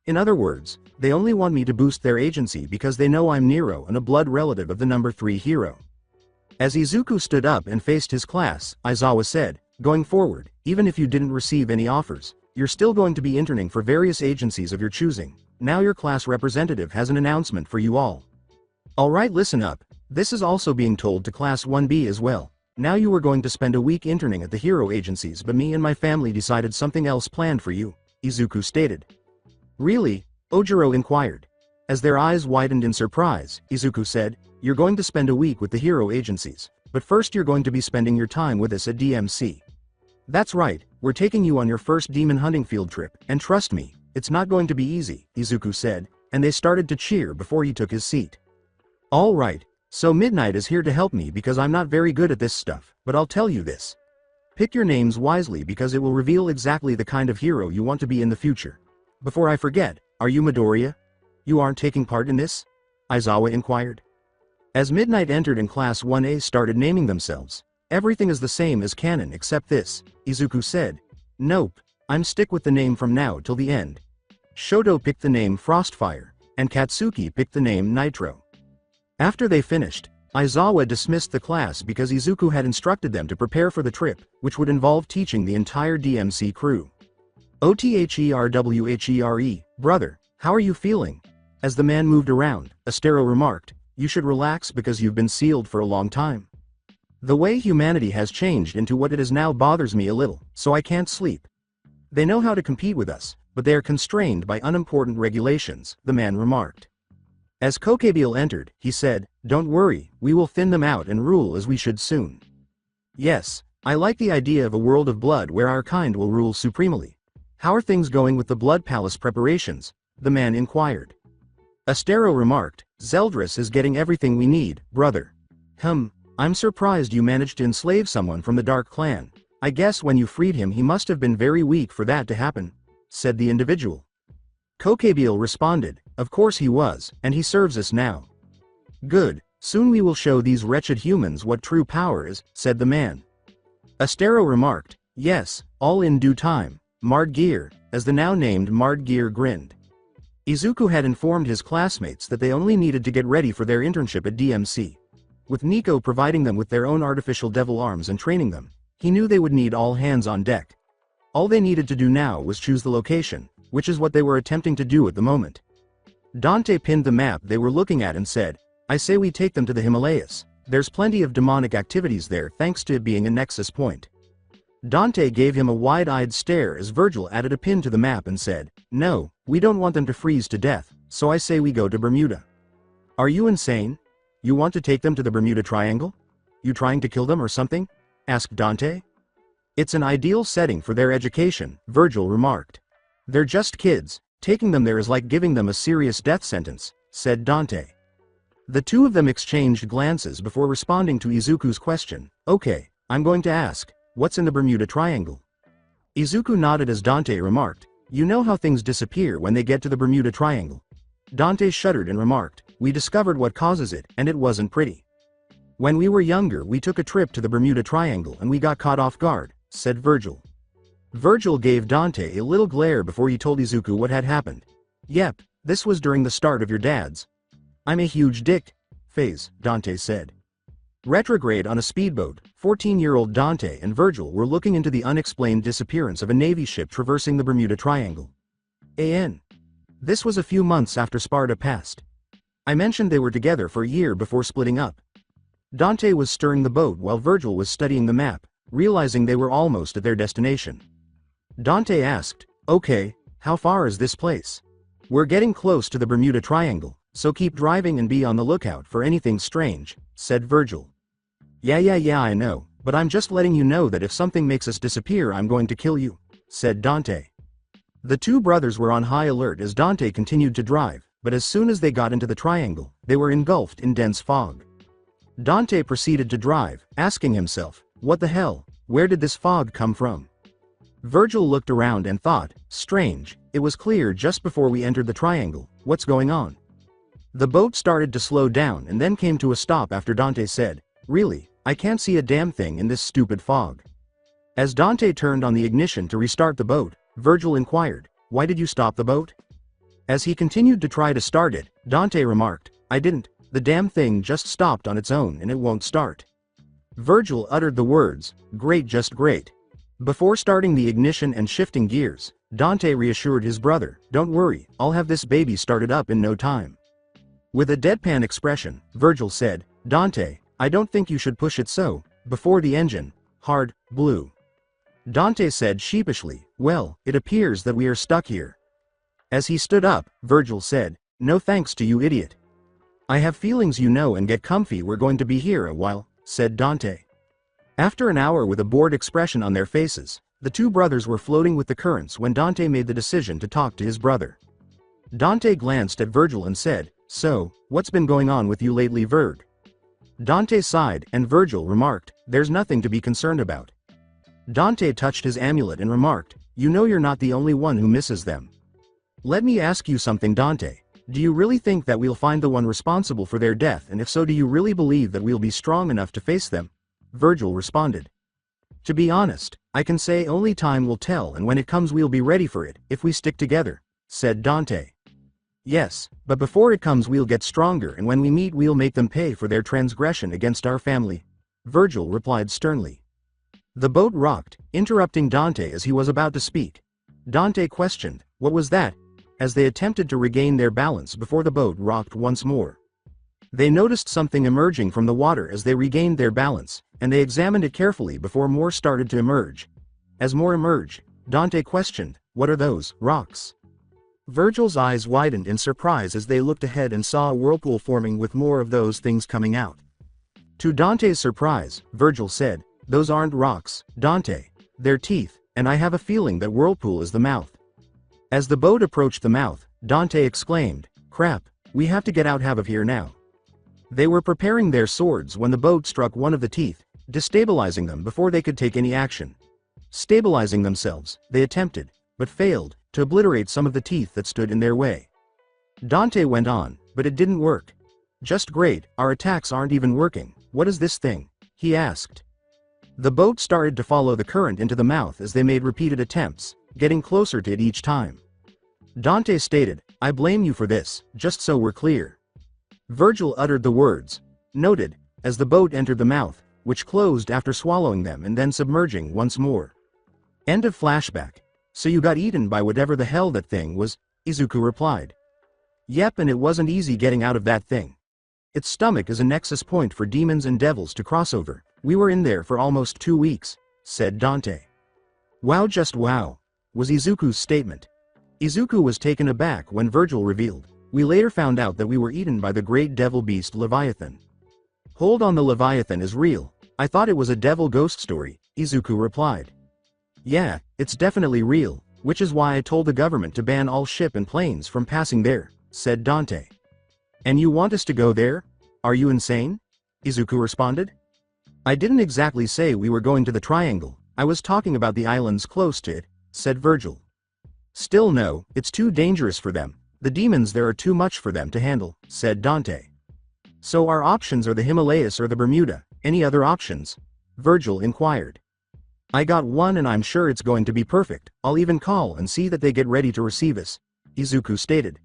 "In other words, they only want me to boost their agency because they know I'm Nero and a blood relative of the number 3 hero." As Izuku stood up and faced his class, Aizawa said, "Going forward, even if you didn't receive any offers, you're still going to be interning for various agencies of your choosing. Now your class representative has an announcement for you all. Alright, listen up. This is also being told to Class 1B as well. Now you were going to spend a week interning at the hero agencies, but me and my family decided something else planned for you," Izuku stated. "Really?" Ojiro inquired. As their eyes widened in surprise, Izuku said, "You're going to spend a week with the hero agencies, but first you're going to be spending your time with us at DMC. That's right, we're taking you on your first demon hunting field trip, and trust me, it's not going to be easy," Izuku said, and they started to cheer before he took his seat. "All right, so Midnight is here to help me because I'm not very good at this stuff, but I'll tell you this. Pick your names wisely because it will reveal exactly the kind of hero you want to be in the future. Before I forget, are you Midoriya? You aren't taking part in this?" Aizawa inquired. As Midnight entered and Class 1A started naming themselves, "Everything is the same as canon except this," Izuku said. "Nope, I'm stick with the name from now till the end." Shoto picked the name Frostfire, and Katsuki picked the name Nitro. After they finished, Aizawa dismissed the class because Izuku had instructed them to prepare for the trip, which would involve teaching the entire DMC crew. "OTHERWHERE, brother, how are you feeling?" As the man moved around, Astero remarked, "You should relax because you've been sealed for a long time. The way humanity has changed into what it is now bothers me a little, so I can't sleep. They know how to compete with us, but they are constrained by unimportant regulations," the man remarked. As Kokebiel entered, he said, "Don't worry, we will thin them out and rule as we should soon." "Yes, I like the idea of a world of blood where our kind will rule supremely. How are things going with the Blood Palace preparations?" the man inquired. Astero remarked, "Zeldris is getting everything we need, brother. I'm surprised you managed to enslave someone from the Dark Clan. I guess when you freed him he must have been very weak for that to happen," said the individual. Kokebiel responded, "Of course he was, and he serves us now." "Good, soon we will show these wretched humans what true power is," said the man. Astero remarked, "Yes, all in due time, Mardgear," as the now named Mardgear grinned. Izuku had informed his classmates that they only needed to get ready for their internship at DMC. With Nico providing them with their own artificial devil arms and training them, he knew they would need all hands on deck. All they needed to do now was choose the location, which is what they were attempting to do at the moment. Dante pinned the map they were looking at and said, "I say we take them to the Himalayas. There's plenty of demonic activities there thanks to it being a nexus point." Dante gave him a wide-eyed stare as Virgil added a pin to the map and said, "No, we don't want them to freeze to death, so I say we go to Bermuda." "Are you insane? You want to take them to the Bermuda Triangle? You trying to kill them or something?" asked Dante. "It's an ideal setting for their education," Virgil remarked. "They're just kids, taking them there is like giving them a serious death sentence," said Dante. The two of them exchanged glances before responding to Izuku's question. Okay, I'm going to ask, what's in the Bermuda Triangle? Izuku nodded as Dante remarked, you know how things disappear when they get to the Bermuda Triangle. Dante shuddered and remarked, we discovered what causes it, and it wasn't pretty. When we were younger we took a trip to the Bermuda Triangle and we got caught off guard, said Virgil. Virgil gave Dante a little glare before he told Izuku what had happened. Yep, this was during the start of your dad's I'm a huge dick phase, Dante said. Retrograde on a speedboat, 14-year-old Dante and Virgil were looking into the unexplained disappearance of a Navy ship traversing the Bermuda Triangle. This was a few months after Sparta passed. I mentioned they were together for a year before splitting up. Dante was steering the boat while Virgil was studying the map, realizing they were almost at their destination. Dante asked, okay, how far is this place? We're getting close to the Bermuda Triangle, so keep driving and be on the lookout for anything strange, said Virgil. Yeah, I know, but I'm just letting you know that if something makes us disappear I'm going to kill you, said Dante. The two brothers were on high alert as Dante continued to drive, but as soon as they got into the triangle, they were engulfed in dense fog. Dante proceeded to drive, asking himself, what the hell, where did this fog come from? Virgil looked around and thought, strange, it was clear just before we entered the triangle, what's going on? The boat started to slow down and then came to a stop after Dante said, really, I can't see a damn thing in this stupid fog. As Dante turned on the ignition to restart the boat, Virgil inquired, why did you stop the boat? As he continued to try to start it, Dante remarked, I didn't, the damn thing just stopped on its own and it won't start. Virgil uttered the words, great, just great. Before starting the ignition and shifting gears, Dante reassured his brother, don't worry, I'll have this baby started up in no time. With a deadpan expression, Virgil said, Dante, I don't think you should push it so, before the engine, hard, blew. Dante said sheepishly, well, it appears that we are stuck here. As he stood up, Virgil said, no thanks to you idiot. I have feelings you know and get comfy we're going to be here a while, said Dante. After an hour with a bored expression on their faces, the two brothers were floating with the currents when Dante made the decision to talk to his brother. Dante glanced at Virgil and said, so, what's been going on with you lately, Virg? Dante sighed, and Virgil remarked, there's nothing to be concerned about. Dante touched his amulet and remarked, you know you're not the only one who misses them. Let me ask you something, Dante. Do you really think that we'll find the one responsible for their death, and if so do you really believe that we'll be strong enough to face them? Virgil responded. To be honest, I can say only time will tell, and when it comes we'll be ready for it, if we stick together, said Dante. Yes, but before it comes we'll get stronger, and when we meet we'll make them pay for their transgression against our family, Virgil replied sternly. The boat rocked, interrupting Dante as he was about to speak. Dante questioned, what was that? As they attempted to regain their balance before the boat rocked once more. They noticed something emerging from the water as they regained their balance, and they examined it carefully before more started to emerge. As more emerged, Dante questioned, what are those rocks? Virgil's eyes widened in surprise as they looked ahead and saw a whirlpool forming with more of those things coming out. To Dante's surprise, Virgil said, those aren't rocks, Dante. They're teeth, and I have a feeling that whirlpool is the mouth. As the boat approached the mouth, Dante exclaimed, crap, we have to get out of here now. They were preparing their swords when the boat struck one of the teeth, destabilizing them before they could take any action. Stabilizing themselves, they attempted, but failed, to obliterate some of the teeth that stood in their way. Dante went on, but it didn't work. Just great, our attacks aren't even working, what is this thing? He asked. The boat started to follow the current into the mouth as they made repeated attempts, getting closer to it each time. Dante stated, I blame you for this, just so we're clear. Virgil uttered the words, noted, as the boat entered the mouth, which closed after swallowing them and then submerging once more. End of flashback. So you got eaten by whatever the hell that thing was, Izuku replied. Yep, and it wasn't easy getting out of that thing. Its stomach is a nexus point for demons and devils to cross over. We were in there for almost 2 weeks, said Dante. Wow, just wow, was Izuku's statement. Izuku was taken aback when Virgil revealed, we later found out that we were eaten by the great devil beast Leviathan. Hold on, the Leviathan is real. I thought it was a devil ghost story, Izuku replied. Yeah, it's definitely real, which is why I told the government to ban all ship and planes from passing there, said Dante. And you want us to go there? Are you insane? Izuku responded. I didn't exactly say we were going to the triangle, I was talking about the islands close to it, said Virgil. Still no, it's too dangerous for them, the demons there are too much for them to handle, said Dante. So our options are the Himalayas or the Bermuda, any other options? Virgil inquired. I got one and I'm sure it's going to be perfect, I'll even call and see that they get ready to receive us, Izuku stated.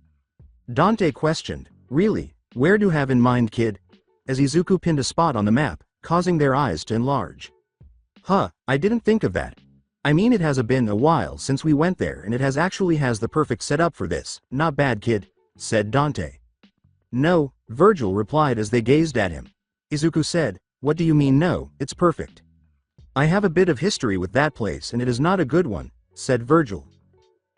Dante questioned, really, where do you have in mind, kid? As Izuku pinned a spot on the map, causing their eyes to enlarge. I didn't think of that. I mean it has been a while since we went there and it actually has the perfect setup for this, not bad kid, said Dante. No, Virgil replied as they gazed at him. Izuku said, what do you mean no, it's perfect? I have a bit of history with that place and it is not a good one, said Virgil.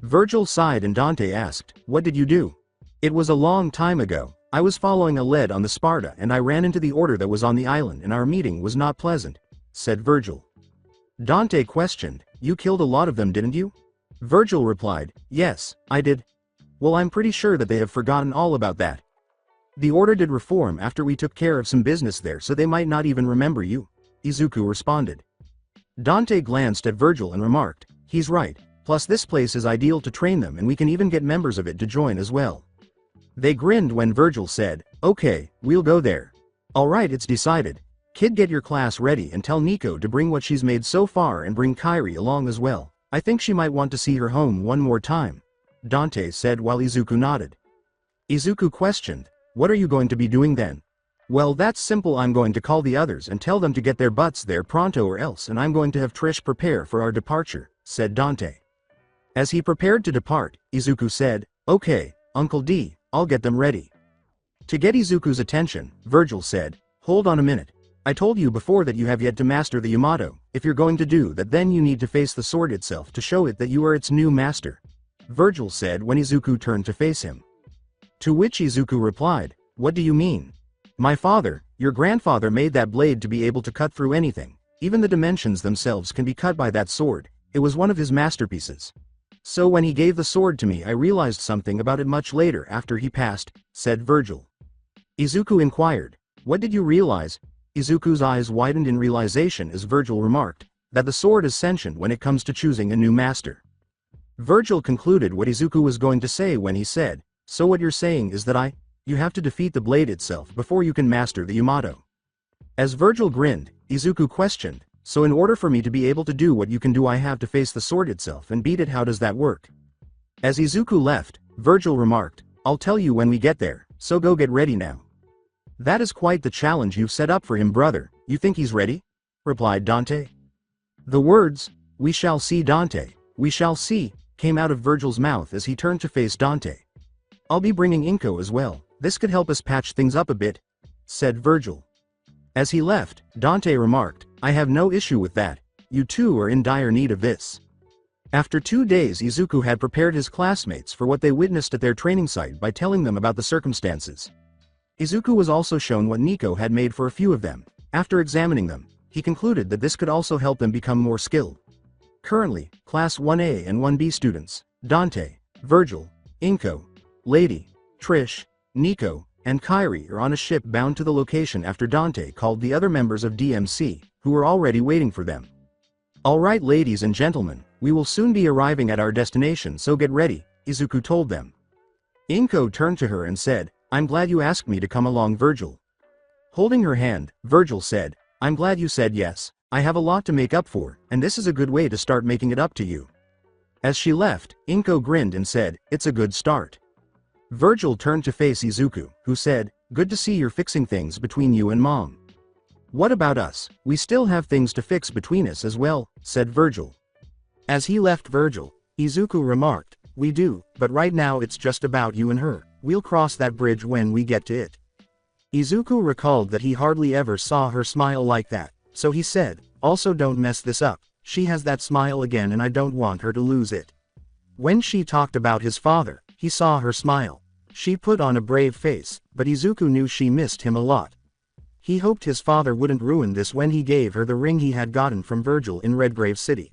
Virgil sighed and Dante asked, what did you do? It was a long time ago, I was following a lead on the Sparta and I ran into the order that was on the island and our meeting was not pleasant, said Virgil. Dante questioned, you killed a lot of them didn't you? Virgil replied, yes, I did. Well, I'm pretty sure that they have forgotten all about that. The order did reform after we took care of some business there so they might not even remember you, Izuku responded. Dante glanced at Virgil and remarked, he's right, plus this place is ideal to train them and we can even get members of it to join as well. They grinned when Virgil said, okay, we'll go there. Alright, it's decided. Kid, get your class ready and tell Nico to bring what she's made so far and bring Kairi along as well. I think she might want to see her home one more time, Dante said while Izuku nodded. Izuku questioned, what are you going to be doing then? Well, that's simple, I'm going to call the others and tell them to get their butts there pronto or else and I'm going to have Trish prepare for our departure, said Dante. As he prepared to depart, Izuku said, okay, Uncle D, I'll get them ready. To get Izuku's attention, Virgil said, hold on a minute. I told you before that you have yet to master the Yamato, if you're going to do that then you need to face the sword itself to show it that you are its new master. Virgil said when Izuku turned to face him. To which Izuku replied, what do you mean? My father, your grandfather made that blade to be able to cut through anything, even the dimensions themselves can be cut by that sword, it was one of his masterpieces. So when he gave the sword to me I realized something about it much later after he passed, said Virgil. Izuku inquired, what did you realize? Izuku's eyes widened in realization as Virgil remarked, that the sword is sentient when it comes to choosing a new master. Virgil concluded what Izuku was going to say when he said, so what you're saying is that you have to defeat the blade itself before you can master the Yamato. As Virgil grinned, Izuku questioned, so in order for me to be able to do what you can do I have to face the sword itself and beat it, how does that work? As Izuku left, Virgil remarked, I'll tell you when we get there, so go get ready now. That is quite the challenge you've set up for him, brother, you think he's ready? Replied Dante. The words, we shall see Dante, we shall see, came out of Virgil's mouth as he turned to face Dante. I'll be bringing Inko as well, this could help us patch things up a bit, said Virgil. As he left, Dante remarked, I have no issue with that, you two are in dire need of this. After 2 days Izuku had prepared his classmates for what they witnessed at their training site by telling them about the circumstances. Izuku was also shown what Nico had made for a few of them. After examining them, he concluded that this could also help them become more skilled. Currently, Class 1A and 1B students, Dante, Virgil, Inko, Lady, Trish, Nico, and Kairi are on a ship bound to the location after Dante called the other members of DMC, who were already waiting for them. Alright ladies and gentlemen, we will soon be arriving at our destination so get ready, Izuku told them. Inko turned to her and said, I'm glad you asked me to come along, Virgil. Holding her hand, Virgil said, I'm glad you said yes, I have a lot to make up for, and this is a good way to start making it up to you. As she left, Inko grinned and said, it's a good start. Virgil turned to face Izuku, who said, good to see you're fixing things between you and Mom. What about us? We still have things to fix between us as well, said Virgil. As he left Virgil, Izuku remarked, we do, but right now it's just about you and her, we'll cross that bridge when we get to it. Izuku recalled that he hardly ever saw her smile like that, so he said, also don't mess this up, she has that smile again and I don't want her to lose it. When she talked about his father, he saw her smile. She put on a brave face, but Izuku knew she missed him a lot. He hoped his father wouldn't ruin this when he gave her the ring he had gotten from Virgil in Redgrave City.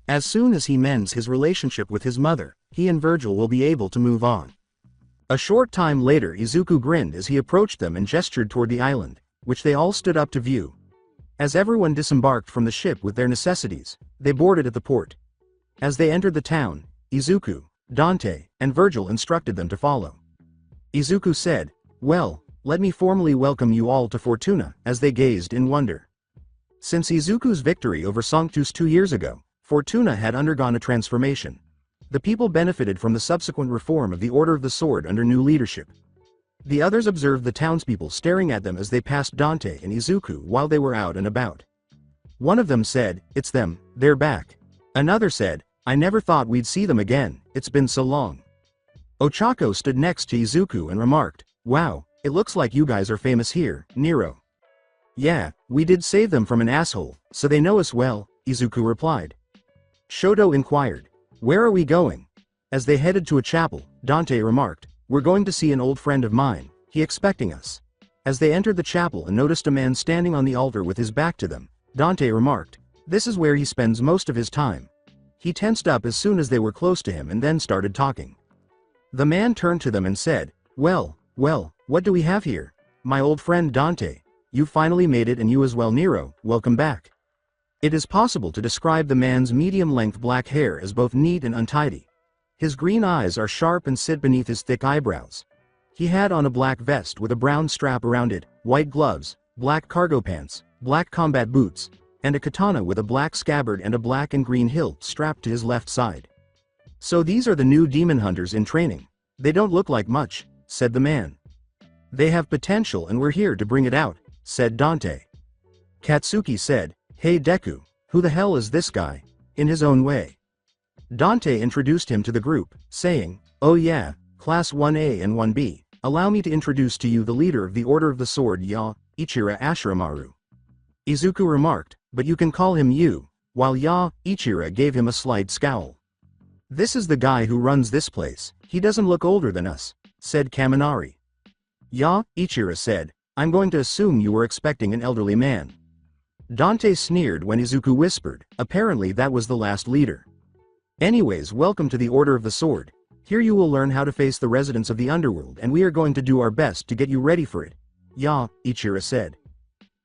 As soon as he mends his relationship with his mother, he and Virgil will be able to move on. A short time later Izuku grinned as he approached them and gestured toward the island, which they all stood up to view. As everyone disembarked from the ship with their necessities, they boarded at the port. As they entered the town, Izuku, Dante, and Virgil instructed them to follow. Izuku said, "Well, let me formally welcome you all to Fortuna," as they gazed in wonder. Since Izuku's victory over Sanctus 2 years ago, Fortuna had undergone a transformation. The people benefited from the subsequent reform of the Order of the Sword under new leadership. The others observed the townspeople staring at them as they passed Dante and Izuku while they were out and about. One of them said, "It's them, they're back." Another said, "I never thought we'd see them again, it's been so long." Ochako stood next to Izuku and remarked, "Wow, it looks like you guys are famous here, Nero." "Yeah, we did save them from an asshole, so they know us well," Izuku replied. Shoto inquired, "Where are we going?" As they headed to a chapel, Dante remarked, "We're going to see an old friend of mine, he expecting us." As they entered the chapel and noticed a man standing on the altar with his back to them, Dante remarked, "This is where he spends most of his time." He tensed up as soon as they were close to him and then started talking. The man turned to them and said, well, what do we have here? My old friend Dante, you finally made it, and you as well, Nero, welcome back." It is possible to describe the man's medium-length black hair as both neat and untidy. His green eyes are sharp and sit beneath his thick eyebrows. He had on a black vest with a brown strap around it, white gloves, black cargo pants, black combat boots, and a katana with a black scabbard and a black and green hilt strapped to his left side. "So these are the new demon hunters in training. They don't look like much," said the man. "They have potential and we're here to bring it out," said Dante. Katsuki said, "Hey Deku, who the hell is this guy?" in his own way. Dante introduced him to the group, saying, "Oh yeah, Class 1A and 1B, allow me to introduce to you the leader of the Order of the Sword, Ichira Ashiramaru." Izuku remarked, "But you can call him you," while Ichira gave him a slight scowl. "This is the guy who runs this place, he doesn't look older than us," said Kaminari. Ichira said, "I'm going to assume you were expecting an elderly man." Dante sneered when Izuku whispered, apparently that was the last leader. "Anyways, welcome to the Order of the Sword. Here you will learn how to face the residents of the underworld, and we are going to do our best to get you ready for it," Ichira said.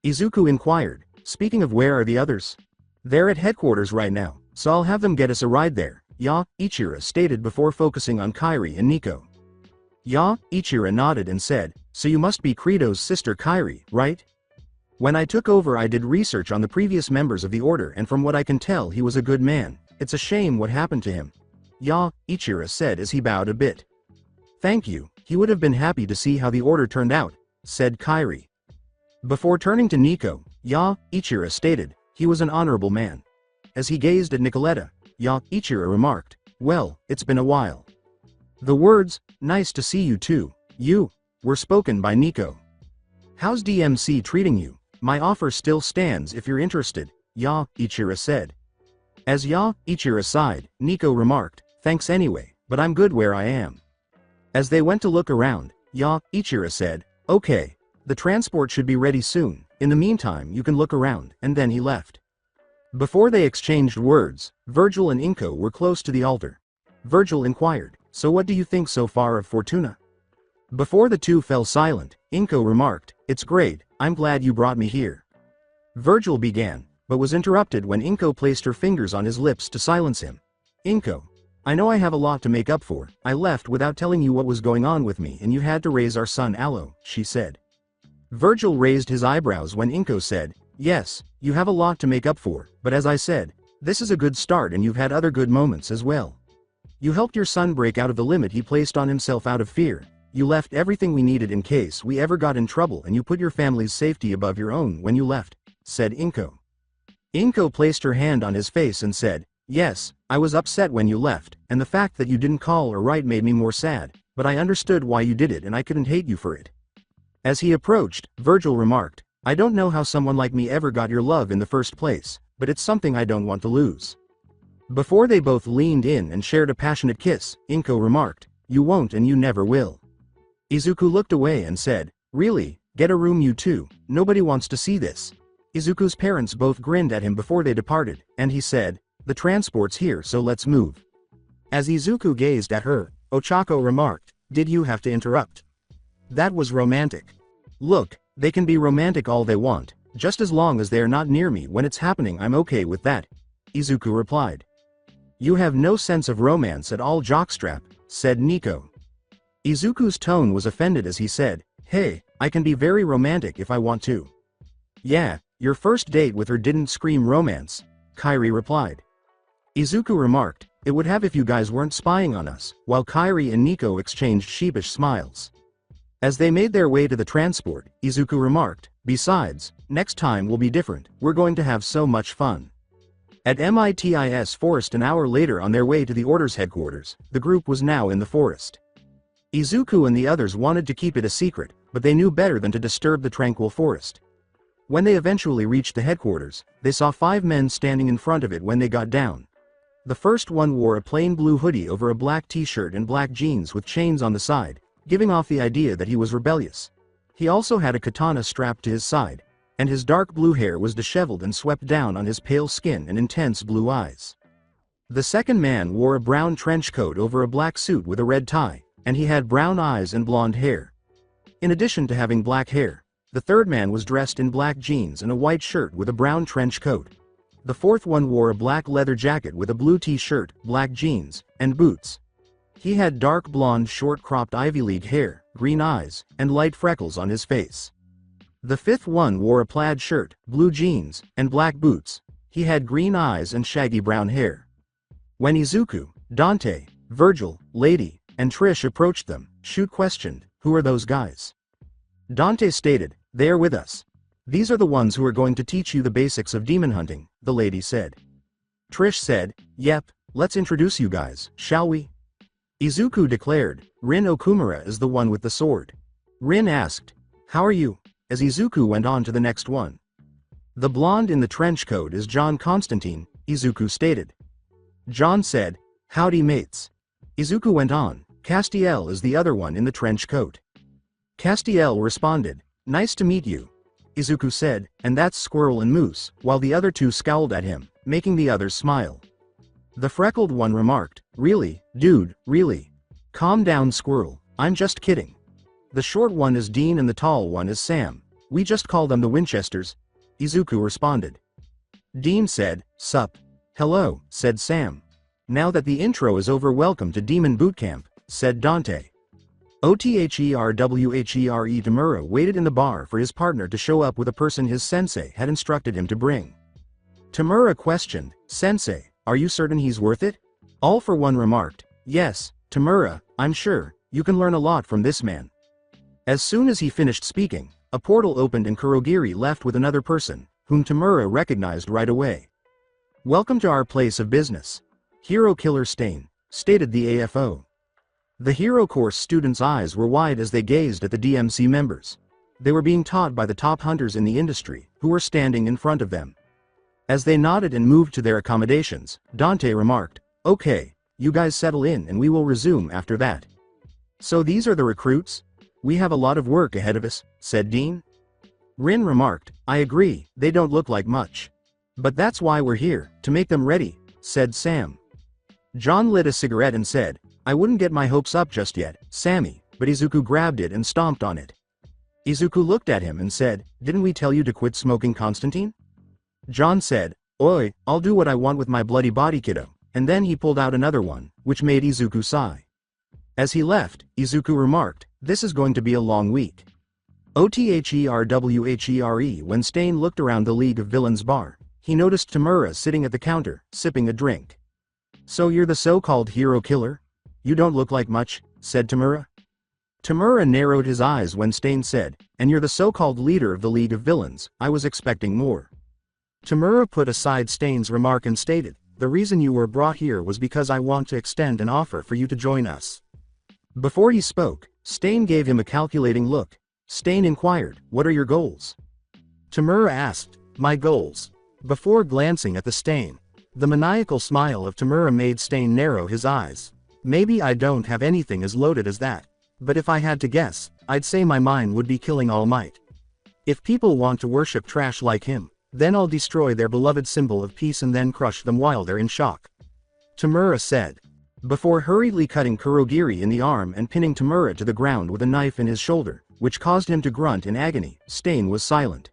Izuku inquired, "Speaking of, where are the others?" "They're at headquarters right now, so I'll have them get us a ride there," Ichira stated before focusing on Kairi and Nico. Ichira nodded and said, "So you must be Credo's sister Kairi, right? When I took over I did research on the previous members of the Order, and from what I can tell he was a good man. It's a shame what happened to him," Ichira said as he bowed a bit. "Thank you, he would have been happy to see how the Order turned out," said Kairi. Before turning to Nico, Ichira stated, "He was an honorable man." As he gazed at Nicoletta, Ichira remarked, "Well, it's been a while." The words, "Nice to see you too, you," were spoken by Nico. "How's DMC treating you? My offer still stands if you're interested," Ichira said. As Ichira sighed, Nico remarked, "Thanks anyway, but I'm good where I am." As they went to look around, Ichira said, "Okay, the transport should be ready soon, in the meantime you can look around," and then he left. Before they exchanged words, Virgil and Inko were close to the altar. Virgil inquired, "So what do you think so far of Fortuna?" Before the two fell silent, Inko remarked, "It's great, I'm glad you brought me here." Virgil began, but was interrupted when Inko placed her fingers on his lips to silence him. "Inko, I know I have a lot to make up for. I left without telling you what was going on with me and you had to raise our son Aloe," she said. Virgil raised his eyebrows when Inko said, "Yes, you have a lot to make up for, but as I said, this is a good start and you've had other good moments as well. You helped your son break out of the limit he placed on himself out of fear. You left everything we needed in case we ever got in trouble, and you put your family's safety above your own when you left," said Inko. Inko placed her hand on his face and said, "Yes, I was upset when you left, and the fact that you didn't call or write made me more sad, but I understood why you did it and I couldn't hate you for it." As he approached, Virgil remarked, "I don't know how someone like me ever got your love in the first place, but it's something I don't want to lose." Before they both leaned in and shared a passionate kiss, Inko remarked, "You won't and you never will." Izuku looked away and said, "Really, get a room you two, nobody wants to see this." Izuku's parents both grinned at him before they departed, and he said, "The transport's here, so let's move." As Izuku gazed at her, Ochako remarked, Did you have to interrupt? That was romantic. Look, they can be romantic all they want, just as long as they are not near me when it's happening. I'm okay with that, Izuku replied. You have no sense of romance at all, jockstrap, said Nico. Izuku's tone was offended as he said, hey, I can be very romantic if I want to. Yeah, your first date with her didn't scream romance, Kairi replied. Izuku remarked, it would have if you guys weren't spying on us, while Kairi and Nico exchanged sheepish smiles. As they made their way to the transport, Izuku remarked, besides, next time will be different, we're going to have so much fun. At MITIS Forest an hour later on their way to the Order's headquarters, the group was now in the forest. Izuku and the others wanted to keep it a secret, but they knew better than to disturb the tranquil forest. When they eventually reached the headquarters, they saw 5 men standing in front of it. When they got down, the first one wore a plain blue hoodie over a black t-shirt and black jeans with chains on the side, giving off the idea that he was rebellious. He also had a katana strapped to his side, and his dark blue hair was disheveled and swept down on his pale skin and intense blue eyes. The second man wore a brown trench coat over a black suit with a red tie, and he had brown eyes and blonde hair. In addition to having black hair, the third man was dressed in black jeans and a white shirt with a brown trench coat. The fourth one wore a black leather jacket with a blue t-shirt, black jeans, and boots. He had dark blonde short-cropped Ivy League hair, green eyes, and light freckles on his face. The fifth one wore a plaid shirt, blue jeans, and black boots. He had green eyes and shaggy brown hair. When Izuku, Dante, Virgil, Lady, and Trish approached them, Shu questioned, who are those guys? Dante stated, they are with us. These are the ones who are going to teach you the basics of demon hunting, the lady said. Trish said, yep, let's introduce you guys, shall we? Izuku declared, Rin Okumura is the one with the sword. Rin asked, how are you? As Izuku went on to the next one. The blonde in the trench coat is John Constantine, Izuku stated. John said, howdy mates. Izuku went on, Castiel is the other one in the trench coat. Castiel responded, nice to meet you. Izuku said, and that's Squirrel and Moose, while the other two scowled at him, making the others smile. The freckled one remarked, really, dude, really? Calm down, Squirrel, I'm just kidding. The short one is Dean and the tall one is Sam. We just call them the Winchesters. Izuku responded. Dean said, sup. Hello, said Sam. Now that the intro is over, welcome to Demon Boot Camp, said Dante. OTHERWHERE Tamura waited in the bar for his partner to show up with a person his sensei had instructed him to bring. Tamura questioned, Sensei, are you certain he's worth it? All for One remarked, yes, Tamura, I'm sure, you can learn a lot from this man. As soon as he finished speaking, a portal opened and Kurogiri left with another person, whom Tamura recognized right away. Welcome to our place of business. Hero Killer Stain, stated the AFO. The Hero Course students' eyes were wide as they gazed at the DMC members. They were being taught by the top hunters in the industry, who were standing in front of them. As they nodded and moved to their accommodations, Dante remarked, okay, you guys settle in and we will resume after that. So these are the recruits? We have a lot of work ahead of us, said Dean. Rin remarked, I agree, they don't look like much. But that's why we're here, to make them ready, said Sam. John lit a cigarette and said, I wouldn't get my hopes up just yet, Sammy, but Izuku grabbed it and stomped on it. Izuku looked at him and said, didn't we tell you to quit smoking, Constantine? John said, oi, I'll do what I want with my bloody body, kiddo, and then he pulled out another one, which made Izuku sigh. As he left, Izuku remarked, this is going to be a long week. OTHERWHERE When Stain looked around the League of Villains bar, he noticed Tamura sitting at the counter, sipping a drink. So you're the so-called hero killer? You don't look like much, said Tamura. Tamura narrowed his eyes when Stain said, and you're the so-called leader of the League of Villains, I was expecting more. Tamura put aside Stain's remark and stated, the reason you were brought here was because I want to extend an offer for you to join us. Before he spoke, Stain gave him a calculating look. Stain inquired, what are your goals? Tamura asked, my goals. Before glancing at the Stain, the maniacal smile of Tamura made Stain narrow his eyes. Maybe I don't have anything as loaded as that. But if I had to guess, I'd say my mind would be killing All Might. If people want to worship trash like him, then I'll destroy their beloved symbol of peace and then crush them while they're in shock. Tamura said. before hurriedly cutting Kurogiri in the arm and pinning Tamura to the ground with a knife in his shoulder, which caused him to grunt in agony. Stain was silent.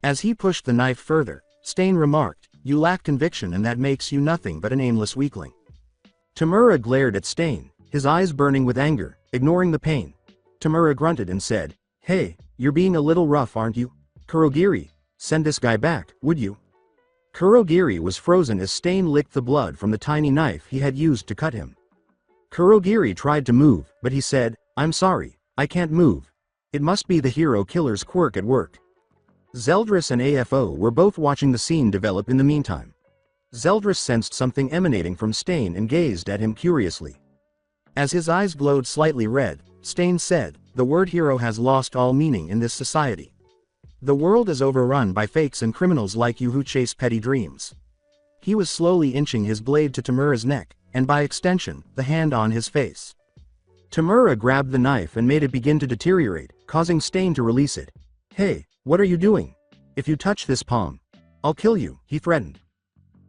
As he pushed the knife further, Stain remarked, "You lack conviction and that makes you nothing but an aimless weakling." Tamura glared at Stain, his eyes burning with anger, ignoring the pain. Tamura grunted and said, "Hey, you're being a little rough, aren't you? Kurogiri, send this guy back, would you?" Kurogiri was frozen as Stain licked the blood from the tiny knife he had used to cut him. Kurogiri tried to move, but he said, "I'm sorry, I can't move. It must be the hero killer's quirk at work." Zeldris and AFO were both watching the scene develop in the meantime. Zeldris sensed something emanating from Stain and gazed at him curiously. As his eyes glowed slightly red, Stain said, "The word hero has lost all meaning in this society. The world is overrun by fakes and criminals like you who chase petty dreams." He was slowly inching his blade to Tamura's neck, and by extension, the hand on his face. Tamura grabbed the knife and made it begin to deteriorate, causing Stain to release it. "Hey, what are you doing? If you touch this palm, I'll kill you," he threatened.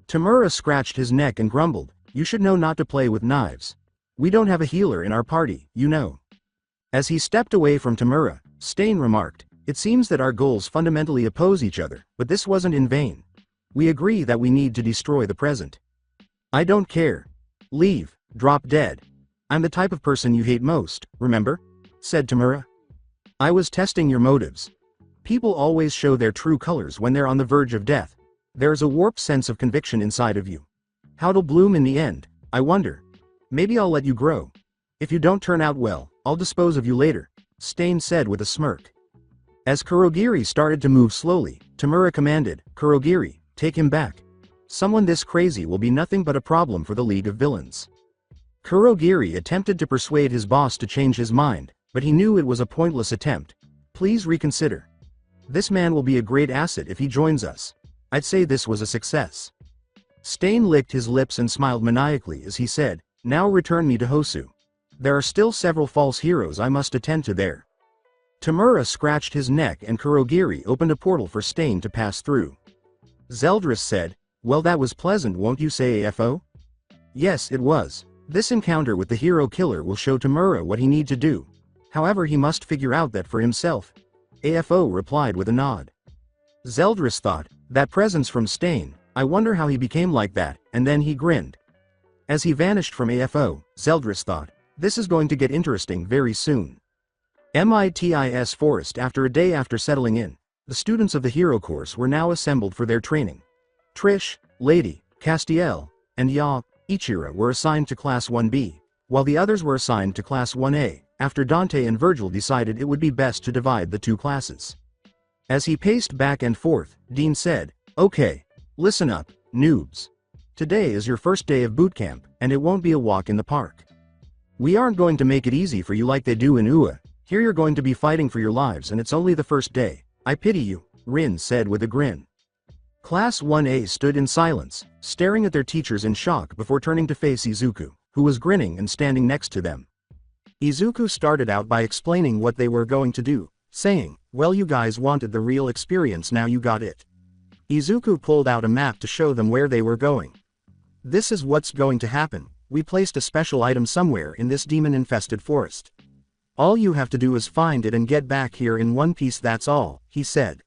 Tamura scratched his neck and grumbled, "You should know not to play with knives. We don't have a healer in our party, you know." As he stepped away from Tamura, Stain remarked, "It seems that our goals fundamentally oppose each other, but this wasn't in vain. We agree that we need to destroy the present." "I don't care. Leave, drop dead. I'm the type of person you hate most, remember?" said Tamura. "I was testing your motives. People always show their true colors when they're on the verge of death. There's a warped sense of conviction inside of you. How'll bloom in the end, I wonder? Maybe I'll let you grow. If you don't turn out well, I'll dispose of you later," Stain said with a smirk. As Kurogiri started to move slowly, Tamura commanded, "Kurogiri, take him back. Someone this crazy will be nothing but a problem for the League of Villains." Kurogiri attempted to persuade his boss to change his mind, but he knew it was a pointless attempt. "Please reconsider. This man will be a great asset if he joins us. I'd say this was a success." Stain licked his lips and smiled maniacally as he said, "Now return me to Hosu. There are still several false heroes I must attend to there." Tamura scratched his neck and Kurogiri opened a portal for Stain to pass through. Zeldris said, "Well, that was pleasant, won't you say, AFO?" "Yes, it was. This encounter with the hero killer will show Tamura what he need to do. However, he must figure out that for himself." AFO replied with a nod. Zeldris thought, "That presence from Stain, I wonder how he became like that," and then he grinned. As he vanished from AFO, Zeldris thought, "This is going to get interesting very soon." MITIS Forest. After a day after settling in, the students of the hero course were now assembled for their training. Trish, Lady, Castiel, and Ichira were assigned to Class 1B, while the others were assigned to Class 1A, after Dante and Virgil decided it would be best to divide the two classes. As he paced back and forth, Dean said, "Okay, listen up, noobs. Today is your first day of boot camp, and it won't be a walk in the park. We aren't going to make it easy for you like they do in UA. Here you're going to be fighting for your lives and it's only the first day. I pity you," Rin said with a grin. Class 1A stood in silence, staring at their teachers in shock before turning to face Izuku, who was grinning and standing next to them. Izuku started out by explaining what they were going to do, saying, "Well, you guys wanted the real experience, now you got it." Izuku pulled out a map to show them where they were going. "This is what's going to happen. We placed a special item somewhere in this demon-infested forest. All you have to do is find it and get back here in one piece, that's all," he said.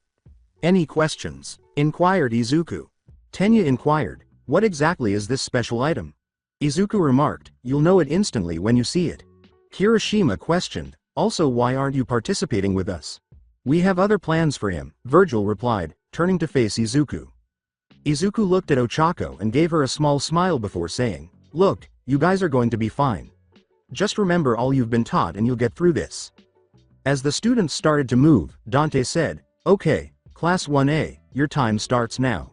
"Any questions?" inquired Izuku. Tenya inquired, "What exactly is this special item?" Izuku remarked, "You'll know it instantly when you see it." Kirishima questioned, "Also, why aren't you participating with us?" "We have other plans for him," Virgil replied, turning to face Izuku. Izuku looked at Ochako and gave her a small smile before saying, "Look, you guys are going to be fine. Just remember all you've been taught and you'll get through this." As the students started to move, Dante said, "Okay, Class 1A, your time starts now."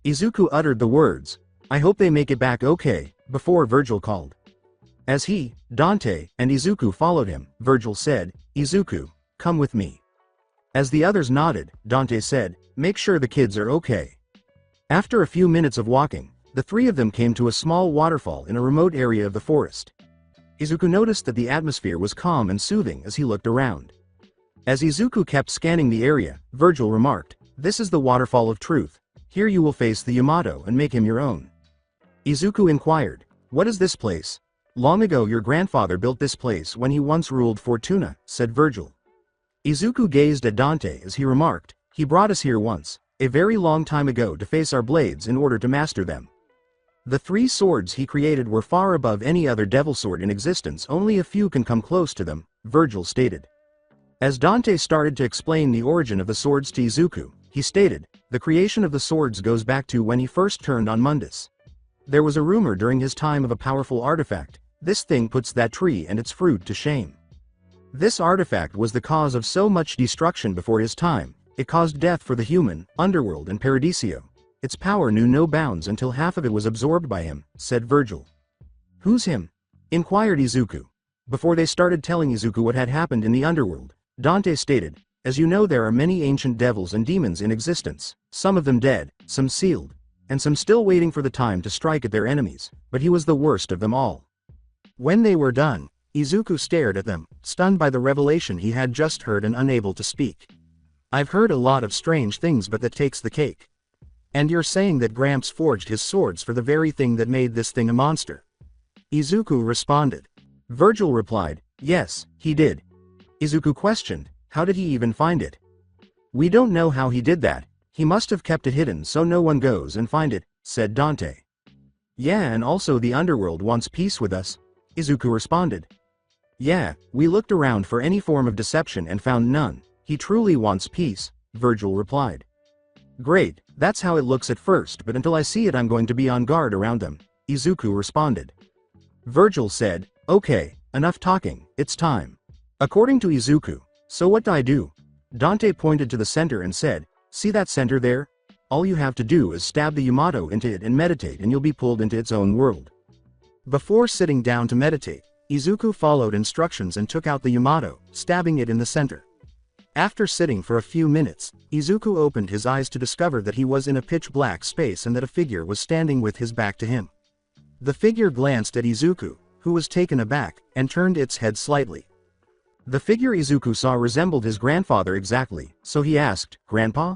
Izuku uttered the words, "I hope they make it back okay," before Virgil called. As he, Dante, and Izuku followed him, Virgil said, "Izuku, come with me." As the others nodded, Dante said, "Make sure the kids are okay." After a few minutes of walking, the three of them came to a small waterfall in a remote area of the forest. Izuku noticed that the atmosphere was calm and soothing as he looked around. As Izuku kept scanning the area, Virgil remarked, "This is the waterfall of truth. Here you will face the Yamato and make him your own." Izuku inquired, What is this place? Long ago your grandfather built this place when he once ruled Fortuna, said Virgil. Izuku gazed at Dante as he remarked, he brought us here once, a very long time ago to face our blades in order to master them. The 3 swords he created were far above any other devil sword in existence, only a few can come close to them, Virgil stated. As Dante started to explain the origin of the swords to Izuku, he stated, the creation of the swords goes back to when he first turned on Mundus. There was a rumor during his time of a powerful artifact. This thing puts that tree and its fruit to shame. This artifact was the cause of so much destruction before his time. It caused death for the human, underworld and Paradiso. Its power knew no bounds until half of it was absorbed by him, said Virgil. Who's him? Inquired Izuku. Before they started telling Izuku what had happened in the underworld, Dante stated, as you know there are many ancient devils and demons in existence, some of them dead, some sealed, and some still waiting for the time to strike at their enemies, but he was the worst of them all. When they were done, Izuku stared at them, stunned by the revelation he had just heard and unable to speak. I've heard a lot of strange things, but that takes the cake. And you're saying that Gramps forged his swords for the very thing that made this thing a monster? Izuku responded. Virgil replied, yes, he did. Izuku questioned, how did he even find it? We don't know how he did that, he must have kept it hidden so no one goes and find it, said Dante. Yeah, and also the underworld wants peace with us, Izuku responded. Yeah, we looked around for any form of deception and found none. He truly wants peace, Virgil replied. Great, that's how it looks at first, but until I see it I'm going to be on guard around them, Izuku responded. Virgil said, okay, enough talking, it's time. According to Izuku, so what do I do? Dante pointed to the center and said, see that center there? All you have to do is stab the Yamato into it and meditate and you'll be pulled into its own world. Before sitting down to meditate, Izuku followed instructions and took out the Yamato, stabbing it in the center. After sitting for a few minutes, Izuku opened his eyes to discover that he was in a pitch-black space and that a figure was standing with his back to him. The figure glanced at Izuku, who was taken aback, and turned its head slightly. The figure Izuku saw resembled his grandfather exactly, so he asked, Grandpa?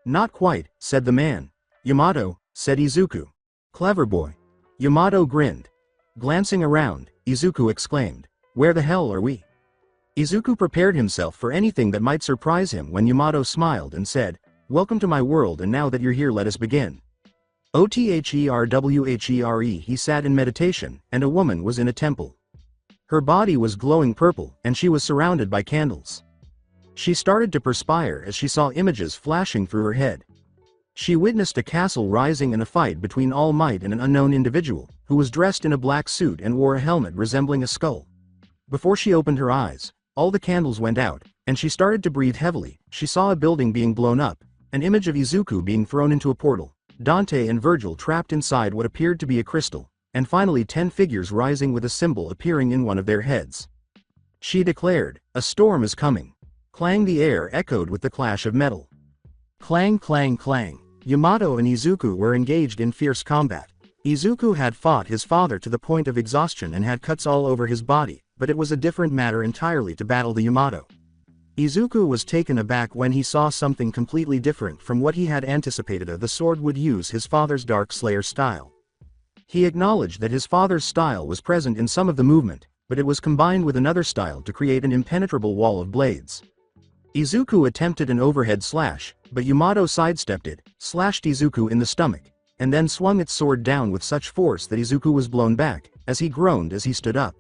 Not quite, said the man. Yamato, said Izuku. Clever boy. Yamato grinned. Glancing around, Izuku exclaimed, where the hell are we? Izuku prepared himself for anything that might surprise him when Yamato smiled and said, welcome to my world, and now that you're here let us begin. Otherwhere, he sat in meditation, and a woman was in a temple. Her body was glowing purple, and she was surrounded by candles. She started to perspire as she saw images flashing through her head. She witnessed a castle rising and a fight between All Might and an unknown individual, who was dressed in a black suit and wore a helmet resembling a skull. Before she opened her eyes, all the candles went out, and she started to breathe heavily. She saw a building being blown up, an image of Izuku being thrown into a portal, Dante and Virgil trapped inside what appeared to be a crystal, and finally 10 figures rising with a symbol appearing in one of their heads. She declared, a storm is coming. Clang, the air echoed with the clash of metal. Clang, clang, clang. Yamato and Izuku were engaged in fierce combat. Izuku had fought his father to the point of exhaustion and had cuts all over his body, but it was a different matter entirely to battle the Yamato. Izuku was taken aback when he saw something completely different from what he had anticipated. The sword would use his father's Dark Slayer style. He acknowledged that his father's style was present in some of the movement, but it was combined with another style to create an impenetrable wall of blades. Izuku attempted an overhead slash, but Yamato sidestepped it, slashed Izuku in the stomach, and then swung its sword down with such force that Izuku was blown back, as he groaned as he stood up.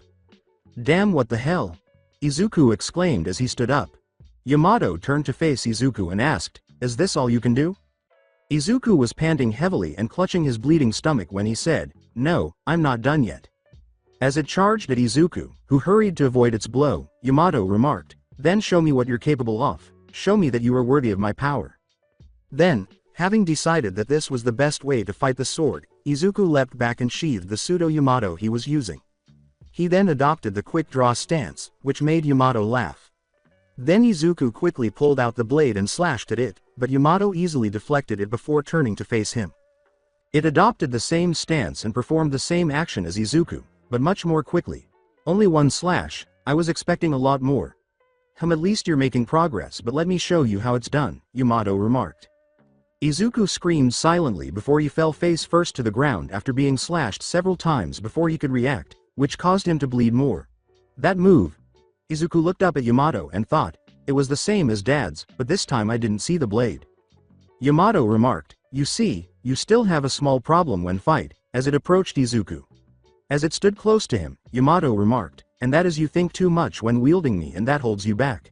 Damn, what the hell? Izuku exclaimed as he stood up. Yamato turned to face Izuku and asked, is this all you can do? Izuku was panting heavily and clutching his bleeding stomach when he said, no, I'm not done yet. As it charged at Izuku, who hurried to avoid its blow, Yamato remarked, then show me what you're capable of, show me that you are worthy of my power. Then, having decided that this was the best way to fight the sword, Izuku leapt back and sheathed the pseudo-Yamato he was using. He then adopted the quick draw stance, which made Yamato laugh. Then Izuku quickly pulled out the blade and slashed at it, but Yamato easily deflected it before turning to face him. It adopted the same stance and performed the same action as Izuku, but much more quickly. Only one slash, I was expecting a lot more. At least you're making progress, but let me show you how it's done, Yamato remarked. Izuku screamed silently before he fell face first to the ground after being slashed several times before he could react, which caused him to bleed more. That move. Izuku looked up at Yamato and thought, it was the same as Dad's, but this time I didn't see the blade. Yamato remarked, you see, you still have a small problem when fight, as it approached Izuku. As it stood close to him, Yamato remarked, and that is you think too much when wielding me and that holds you back.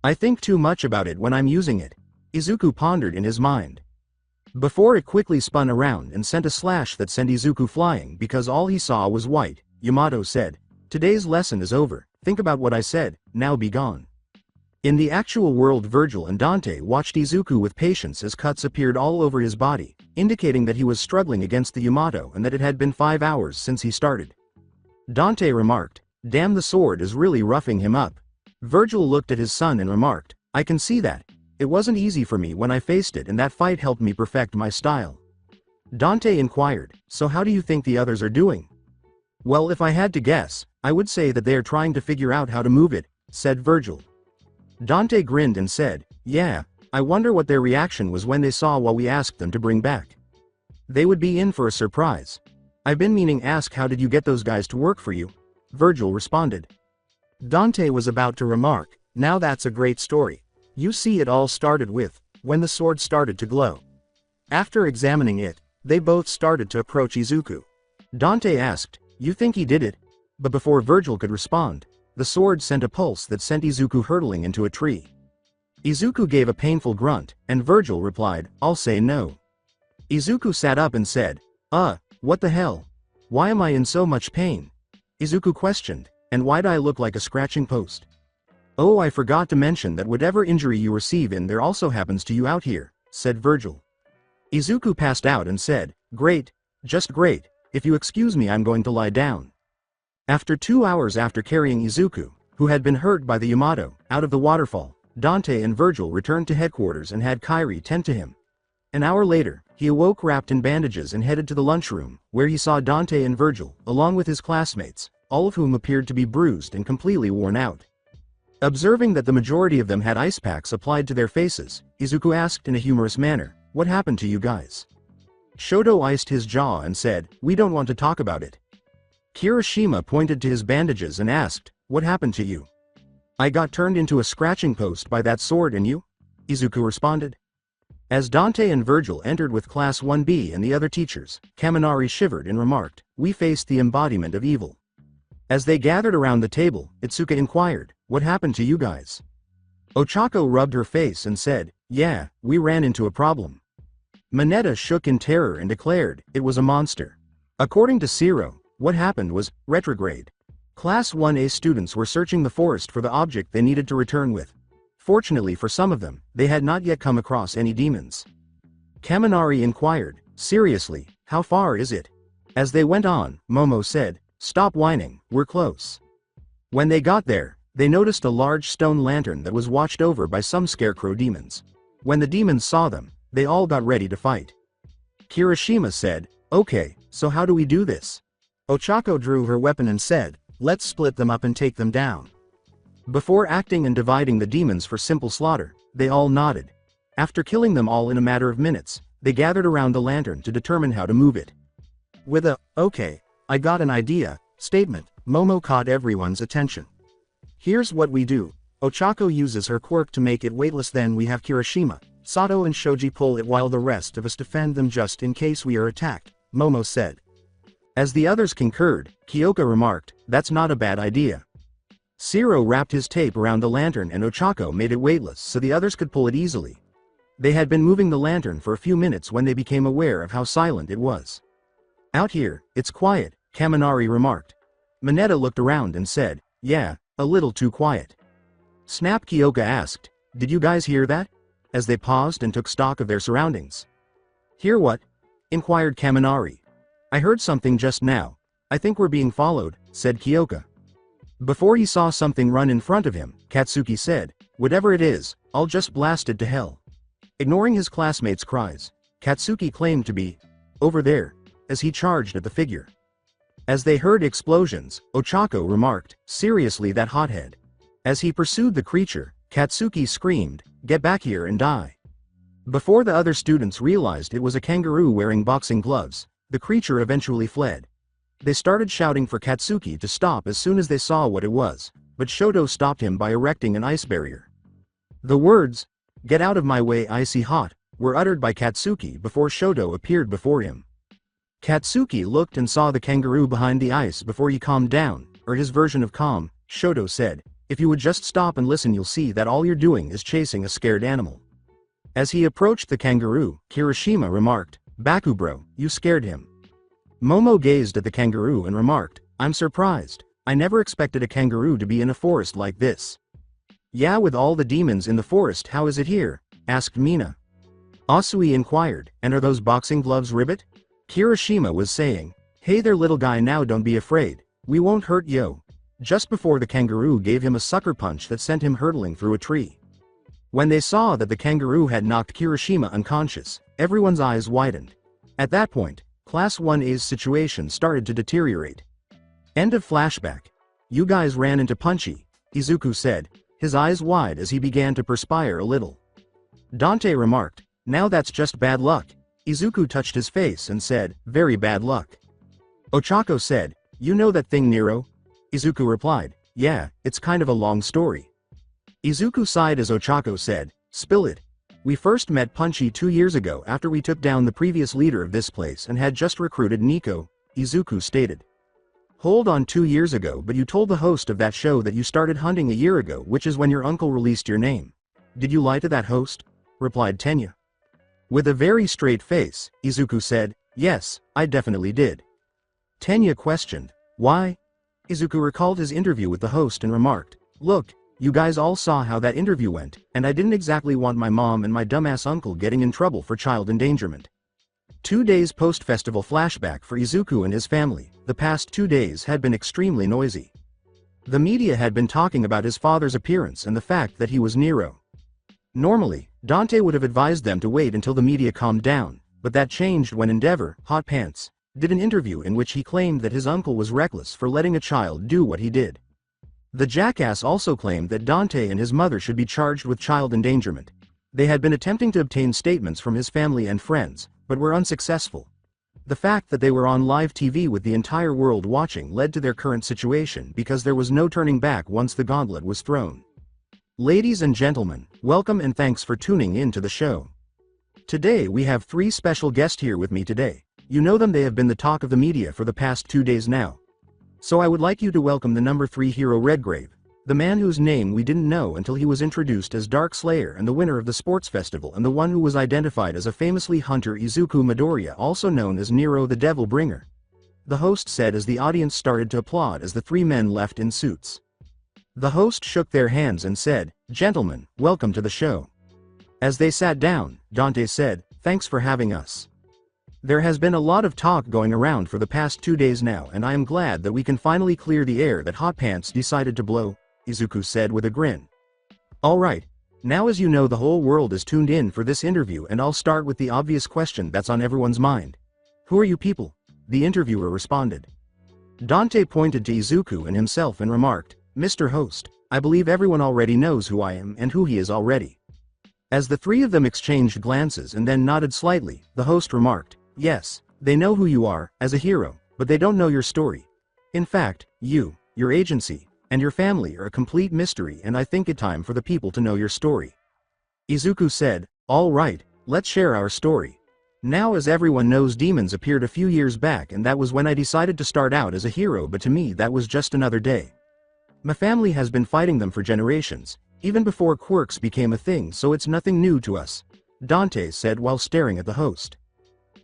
I think too much about it when I'm using it. Izuku pondered in his mind. Before it quickly spun around and sent a slash that sent Izuku flying because all he saw was white, Yamato said, today's lesson is over, think about what I said, now be gone. In the actual world, Virgil and Dante watched Izuku with patience as cuts appeared all over his body, indicating that he was struggling against the Yamato and that it had been 5 hours since he started. Dante remarked, damn, the sword is really roughing him up. Virgil looked at his son and remarked, I can see that. It wasn't easy for me when I faced it and that fight helped me perfect my style. Dante inquired, so how do you think the others are doing? Well, if I had to guess, I would say that they are trying to figure out how to move it, said Virgil. Dante grinned and said, yeah, I wonder what their reaction was when they saw what we asked them to bring back. They would be in for a surprise. I've been meaning ask how did you get those guys to work for you? Virgil responded. Dante was about to remark, now that's a great story. You see, it all started with, when the sword started to glow. After examining it, they both started to approach Izuku. Dante asked, you think he did it? But before Virgil could respond, the sword sent a pulse that sent Izuku hurtling into a tree. Izuku gave a painful grunt, and Virgil replied, I'll say no. Izuku sat up and said, what the hell? Why am I in so much pain? Izuku questioned, and why'd I look like a scratching post? Oh, I forgot to mention that whatever injury you receive in there also happens to you out here, said Virgil. Izuku passed out and said, great, just great, if you excuse me I'm going to lie down. After 2 hours after carrying Izuku, who had been hurt by the Yamato, out of the waterfall, Dante and Virgil returned to headquarters and had Kairi tend to him. An hour later, he awoke wrapped in bandages and headed to the lunchroom, where he saw Dante and Virgil, along with his classmates, all of whom appeared to be bruised and completely worn out. Observing that the majority of them had ice packs applied to their faces, Izuku asked in a humorous manner, what happened to you guys? Shoto iced his jaw and said, we don't want to talk about it. Kirishima pointed to his bandages and asked, what happened to you? I got turned into a scratching post by that sword and you? Izuku responded. As Dante and Virgil entered with Class 1B and the other teachers, Kaminari shivered and remarked, we faced the embodiment of evil. As they gathered around the table, Itsuka inquired, what happened to you guys? Ochako rubbed her face and said, yeah, we ran into a problem. Mineta shook in terror and declared, it was a monster. According to Zero, what happened was, retrograde. Class 1A students were searching the forest for the object they needed to return with. Fortunately for some of them, they had not yet come across any demons. Kaminari inquired, seriously, how far is it? As they went on, Momo said, stop whining, we're close. When they got there, they noticed a large stone lantern that was watched over by some scarecrow demons. When the demons saw them, they all got ready to fight. Kirishima said, okay, so how do we do this? Ochako drew her weapon and said, let's split them up and take them down. Before acting and dividing the demons for simple slaughter, they all nodded. After killing them all in a matter of minutes, they gathered around the lantern to determine how to move it. With a, okay, I got an idea, statement, Momo caught everyone's attention. Here's what we do. Ochako uses her quirk to make it weightless, then we have Kirishima, Sato and Shoji pull it while the rest of us defend them just in case we are attacked, Momo said. As the others concurred, Kyoka remarked, that's not a bad idea. Zero wrapped his tape around the lantern and Ochako made it weightless so the others could pull it easily. They had been moving the lantern for a few minutes when they became aware of how silent it was. Out here, it's quiet, Kaminari remarked. Mineta looked around and said, yeah, a little too quiet. Snap, Kyoka asked, did you guys hear that? As they paused and took stock of their surroundings. Hear what? Inquired Kaminari. I heard something just now. I think we're being followed, said Kyoka. Before he saw something run in front of him, Katsuki said, whatever it is, I'll just blast it to hell. Ignoring his classmates' cries, Katsuki claimed to be over there, as he charged at the figure. As they heard explosions, Ochako remarked, seriously, that hothead. As he pursued the creature, Katsuki screamed, get back here and die. Before the other students realized it was a kangaroo wearing boxing gloves, the creature eventually fled. They started shouting for Katsuki to stop as soon as they saw what it was, but Shoto stopped him by erecting an ice barrier. The words, "Get out of my way, icy hot," were uttered by Katsuki before Shoto appeared before him. Katsuki looked and saw the kangaroo behind the ice before he calmed down, or his version of calm. Shoto said, "If you would just stop and listen, you'll see that all you're doing is chasing a scared animal." As he approached the kangaroo, Kirishima remarked, "Baku bro, you scared him." Momo gazed at the kangaroo and remarked, "I'm surprised. I never expected a kangaroo to be in a forest like this." "Yeah, with all the demons in the forest, how is it here?" asked Mina. Asui inquired, "And are those boxing gloves ribbit?" Kirishima was saying, "Hey there little guy, now don't be afraid. We won't hurt yo." Just before the kangaroo gave him a sucker punch that sent him hurtling through a tree. When they saw that the kangaroo had knocked Kirishima unconscious, everyone's eyes widened. At that point, Class 1A's situation started to deteriorate. End of flashback. "You guys ran into Punchy," Izuku said, his eyes wide as he began to perspire a little. Dante remarked, "Now that's just bad luck." Izuku touched his face and said, "Very bad luck." Ochako said, "You know that thing Nero?" Izuku replied, "Yeah, it's kind of a long story." Izuku sighed as Ochako said, "Spill it." "We first met Punchy 2 years ago after we took down the previous leader of this place and had just recruited Nico," Izuku stated. "Hold on, 2 years ago, but you told the host of that show that you started hunting a year ago, which is when your uncle released your name. Did you lie to that host?" replied Tenya. With a very straight face, Izuku said, "Yes, I definitely did." Tenya questioned, "Why?" Izuku recalled his interview with the host and remarked, "Look, you guys all saw how that interview went, and I didn't exactly want my mom and my dumbass uncle getting in trouble for child endangerment." 2 days post-festival flashback for Izuku and his family. The past 2 days had been extremely noisy. The media had been talking about his father's appearance and the fact that he was Nero. Normally, Dante would have advised them to wait until the media calmed down, but that changed when Endeavor, Hot Pants, did an interview in which he claimed that his uncle was reckless for letting a child do what he did. The jackass also claimed that Dante and his mother should be charged with child endangerment. They had been attempting to obtain statements from his family and friends, but were unsuccessful. The fact that they were on live TV with the entire world watching led to their current situation because there was no turning back once the gauntlet was thrown. Ladies and gentlemen, welcome and thanks for tuning in to the show. Today we have 3 special guests here with me today. You know them, they have been the talk of the media for the past 2 days now. So I would like you to welcome the number 3 hero Redgrave, the man whose name we didn't know until he was introduced as Dark Slayer and the winner of the sports festival, and the one who was identified as a famously hunter Izuku Midoriya, also known as Nero the Devil Bringer. The host said as the audience started to applaud as the 3 men left in suits. The host shook their hands and said, "Gentlemen, welcome to the show." As they sat down, Dante said, "Thanks for having us. There has been a lot of talk going around for the past 2 days now, and I am glad that we can finally clear the air that Hot Pants decided to blow," Izuku said with a grin. "Alright, now as you know, the whole world is tuned in for this interview, and I'll start with the obvious question that's on everyone's mind. Who are you people?" The interviewer responded. Dante pointed to Izuku and himself and remarked, "Mr. Host, I believe everyone already knows who I am and who he is already." As the 3 of them exchanged glances and then nodded slightly, the host remarked, "Yes, they know who you are, as a hero, but they don't know your story. In fact, you, your agency, and your family are a complete mystery, and I think it's time for the people to know your story." Izuku said, "All right, let's share our story. Now, as everyone knows, demons appeared a few years back, and that was when I decided to start out as a hero, but to me that was just another day. My family has been fighting them for generations, even before quirks became a thing, so it's nothing new to us," Dante said while staring at the host.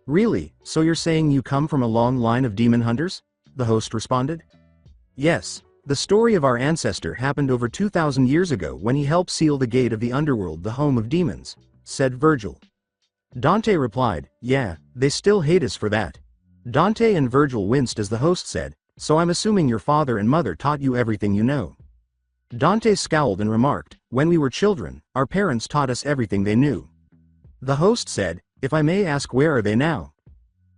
"Really, so you're saying you come from a long line of demon hunters?" the host responded. "Yes, the story of our ancestor happened over 2,000 years ago when he helped seal the gate of the underworld, the home of demons," said Virgil. Dante replied, "Yeah, they still hate us for that." Dante and Virgil winced as the host said, "So I'm assuming your father and mother taught you everything you know." Dante scowled and remarked, "When we were children, our parents taught us everything they knew." The host said, "If I may ask, where are they now?"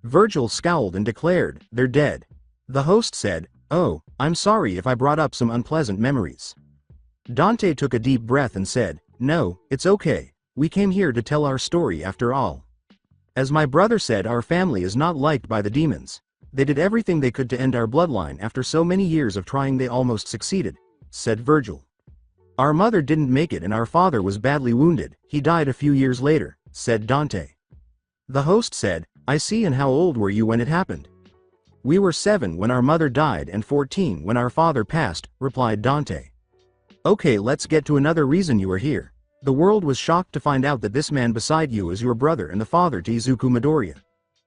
Virgil scowled and declared, "They're dead." The host said, "Oh, I'm sorry if I brought up some unpleasant memories." Dante took a deep breath and said, "No, it's okay. We came here to tell our story after all. As my brother said, our family is not liked by the demons. They did everything they could to end our bloodline. After so many years of trying, they almost succeeded, said Virgil. Our mother didn't make it and our father was badly wounded. He died a few years later, said Dante. The host said, I see. And how old were you when it happened? We were 7 when our mother died and 14 when our father passed, replied Dante. Okay, let's get to another reason you are here. The world was shocked to find out that this man beside you is your brother and the father to Izuku Midoriya.